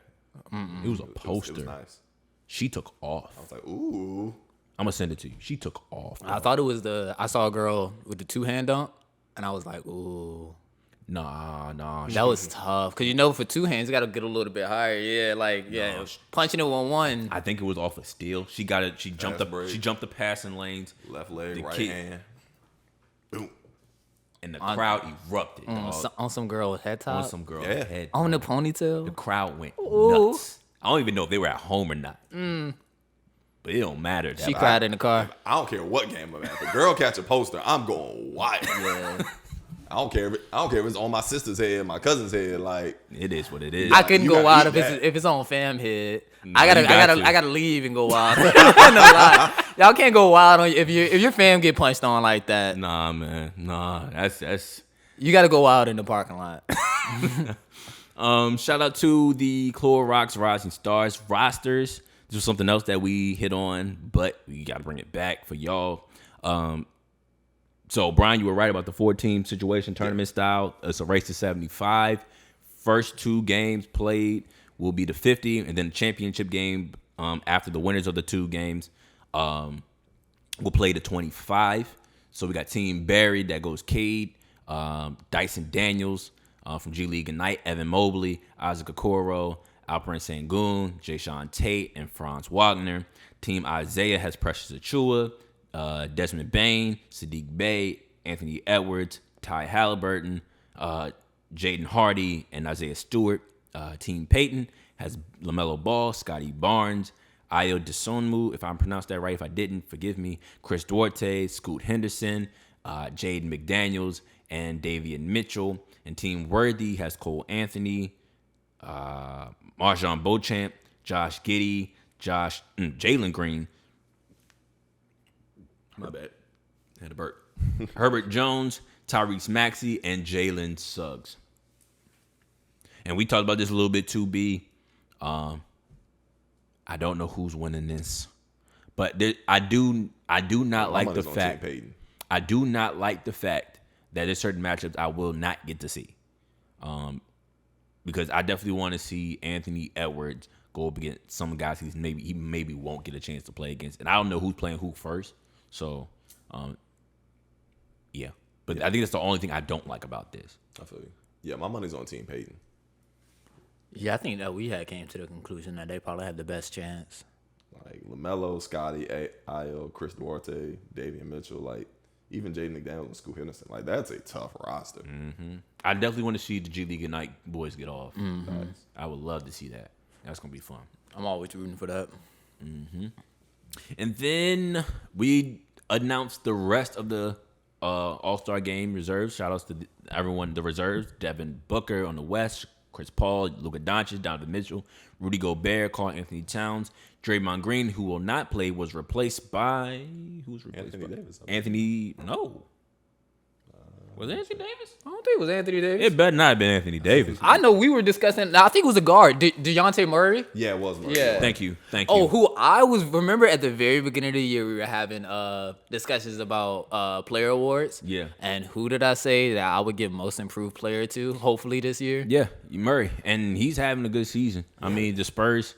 Speaker 3: It was a poster.
Speaker 1: It was nice.
Speaker 3: She took off.
Speaker 1: I was like, ooh.
Speaker 3: I'm gonna send it to you. She took off.
Speaker 2: I thought it was I saw a girl with the 2-hand dunk, and I was like, ooh.
Speaker 3: Nah.
Speaker 2: That was tough. Because, for 2 hands, you got to get a little bit higher. Yeah, punching it 1-1.
Speaker 3: I think it was off a steal. She got it. She jumped up.
Speaker 1: break.
Speaker 3: She jumped the passing lanes.
Speaker 1: Left leg,
Speaker 3: The
Speaker 1: right
Speaker 3: kid-
Speaker 1: hand. Boom.
Speaker 3: And the crowd erupted.
Speaker 2: On some girl with head top.
Speaker 3: On some girl
Speaker 1: Yeah.
Speaker 3: head.
Speaker 2: On the
Speaker 3: The
Speaker 2: ponytail.
Speaker 3: crowd went
Speaker 2: Ooh.
Speaker 3: nuts. I don't even know if they were at home or not. But it don't matter.
Speaker 2: She cried in the car.
Speaker 1: I don't care what game I'm at. If a girl catch a poster, I'm going wild.
Speaker 2: Yeah.
Speaker 1: I don't care if it's on my sister's head, my cousin's head. Like,
Speaker 3: It is what it is.
Speaker 2: I couldn't
Speaker 1: you
Speaker 2: go
Speaker 1: gotta
Speaker 2: wild
Speaker 1: eat
Speaker 2: if
Speaker 1: that.
Speaker 2: it's on fam head.
Speaker 3: No,
Speaker 2: I
Speaker 3: you got to.
Speaker 2: gotta leave and go wild. No lie. Y'all can't go wild on if your fam get punched on like that.
Speaker 3: Nah, man. Nah, that's.
Speaker 2: You gotta go wild in the parking lot.
Speaker 3: Shout out to the Clorox Rising Stars rosters. This was something else that we hit on, but we got to bring it back for y'all. So, Brian, you were right about the 4-team situation, tournament style. It's a race to 75. First 2 games played will be the 50, and then the championship game after the winners of the 2 games will play the 25. So we got Team Barry, that goes Cade, Dyson Daniels from G League Ignite, Evan Mobley, Isaac Okoro, Alperen Sengun, Jayshawn Tate, and Franz Wagner. Team Isaiah has Precious Achua, Desmond Bain, Sadiq Bey, Anthony Edwards, Ty Haliburton, Jaden Hardy, and Isaiah Stewart. Team Peyton has LaMelo Ball, Scotty Barnes, Ayo Desonmu, if I pronounced that right. If I didn't, forgive me. Chris Duarte, Scoot Henderson, Jaden McDaniels, and Davian Mitchell. And Team Worthy has Cole Anthony, Marjon Beauchamp, Josh Giddey, Jalen Green. My bad. Had a burp. Herbert Jones, Tyrese Maxey, and Jalen Suggs. And we talked about this a little bit too, B. I don't know who's winning this, but I do not like the fact. I do not like the fact that there's certain matchups I will not get to see. Because I definitely want to see Anthony Edwards go up against some guys he maybe won't get a chance to play against, and I don't know who's playing who first. So, yeah. But I think that's the only thing I don't like about this.
Speaker 1: I feel you. Yeah, my money's on Team Peyton.
Speaker 2: Yeah, I think that we had came to the conclusion that they probably had the best chance.
Speaker 1: Like LaMelo, Scotty, Ayo, Chris Duarte, Davian Mitchell, like even Jaden McDaniels and Scoot Henderson. Like, that's a tough roster.
Speaker 3: Mm-hmm. I definitely want to see the G League Ignite boys get off. Mm-hmm. I would love to see that. That's going to be fun.
Speaker 2: I'm always rooting for that.
Speaker 3: Mm-hmm. And then we announced the rest of the All-Star Game reserves. Shout-outs to everyone, the reserves. Devin Booker on the West, Chris Paul, Luka Doncic, Donovan Mitchell, Rudy Gobert, Karl Anthony Towns, Draymond Green, who will not play, was replaced by... Who was replaced
Speaker 1: Anthony
Speaker 3: by?
Speaker 1: Davis.
Speaker 3: Anthony... No. Was it Anthony Davis?
Speaker 2: I don't think it was Anthony Davis.
Speaker 3: It better not have been Anthony Davis.
Speaker 2: I know we were discussing. I think it was a guard, DeJounte Murray.
Speaker 1: Yeah, it was Murray.
Speaker 2: Yeah.
Speaker 3: Thank you.
Speaker 2: Oh, who I was remember at the very beginning of the year we were having discussions about player awards.
Speaker 3: Yeah.
Speaker 2: And who did I say that I would give most improved player to? Hopefully this year.
Speaker 3: Yeah, Murray, and he's having a good season. I mean, the Spurs.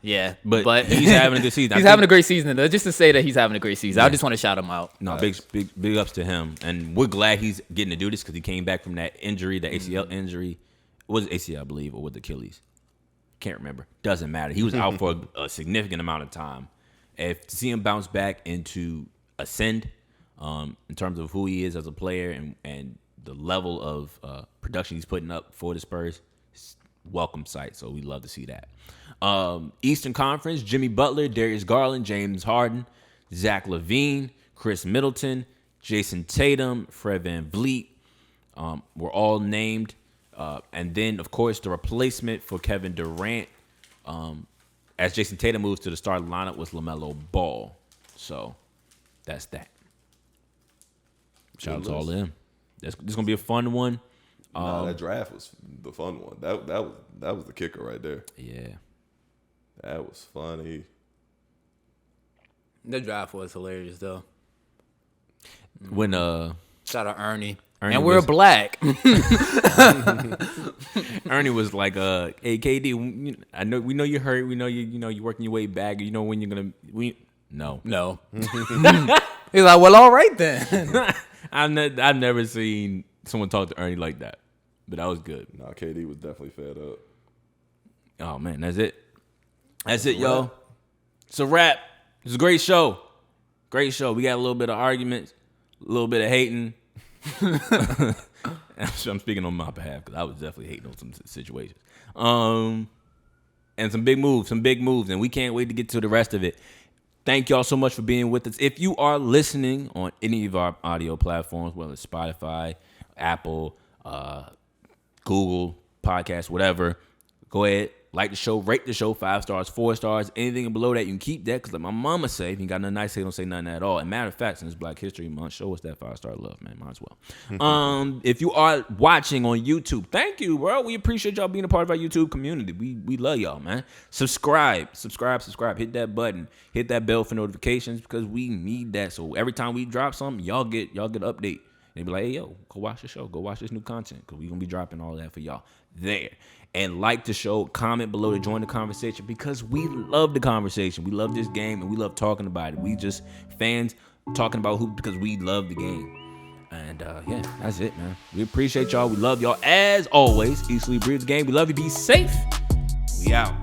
Speaker 2: Yeah,
Speaker 3: but he's having a good season.
Speaker 2: He's having a great season. Just to say that he's having a great season, I just want to shout him out.
Speaker 3: No, big ups to him, and we're glad he's getting to do this because he came back from that injury, the ACL injury. It was ACL, I believe, or was it Achilles? Can't remember. Doesn't matter. He was out for a significant amount of time. If to see him bounce back and to ascend, in terms of who he is as a player and the level of production he's putting up for the Spurs, welcome sight. So we love to see that. Eastern Conference, Jimmy Butler, Darius Garland, James Harden, Zach LaVine, Chris Middleton, Jason Tatum, Fred VanVleet were all named. And then, of course, the replacement for Kevin Durant as Jason Tatum moves to the starting lineup was LaMelo Ball. So that's that. Shout out to all of them. This is going to be a fun one.
Speaker 1: That draft was the fun one. That was the kicker right there.
Speaker 3: Yeah.
Speaker 1: That was funny.
Speaker 2: The draft was hilarious though.
Speaker 3: When
Speaker 2: shout out Ernie
Speaker 3: Ernie
Speaker 2: and we're
Speaker 3: was,
Speaker 2: black.
Speaker 3: Ernie was like, "Hey KD, we know you hurt. We know you're working your way back. You know when you're gonna no."
Speaker 2: He's like, well, all right then.
Speaker 3: I've never seen someone talk to Ernie like that, but that was good.
Speaker 1: Nah, KD was definitely fed up.
Speaker 3: Oh man, that's it. That's it, yo. It's a wrap. It's a great show. Great show. We got a little bit of arguments, a little bit of hating. I'm speaking on my behalf because I was definitely hating on some situations. And some big moves, and we can't wait to get to the rest of it. Thank y'all so much for being with us. If you are listening on any of our audio platforms, whether it's Spotify, Apple, Google, Podcasts, whatever, go ahead. Like the show, rate the show 5 stars, 4 stars, anything below that, you can keep that. Because like my mama say, if you got nothing nice to say, don't say nothing at all. And matter of fact, since it's Black History Month, show us that 5-star love, man. Might as well. If you are watching on YouTube, thank you, bro. We appreciate y'all being a part of our YouTube community. We love y'all, man. Subscribe. Hit that button. Hit that bell for notifications because we need that. So every time we drop something, y'all get an update. And be like, hey, yo, go watch the show. Go watch this new content because we're going to be dropping all that for y'all there. And like the show, comment below to join the conversation because we love the conversation. We love this game and we love talking about it. We just fans talking about hoop because we love the game. And yeah, that's it, man. We appreciate y'all. We love y'all as always. Eat, sleep, breathe the game. We love you. Be safe. We out.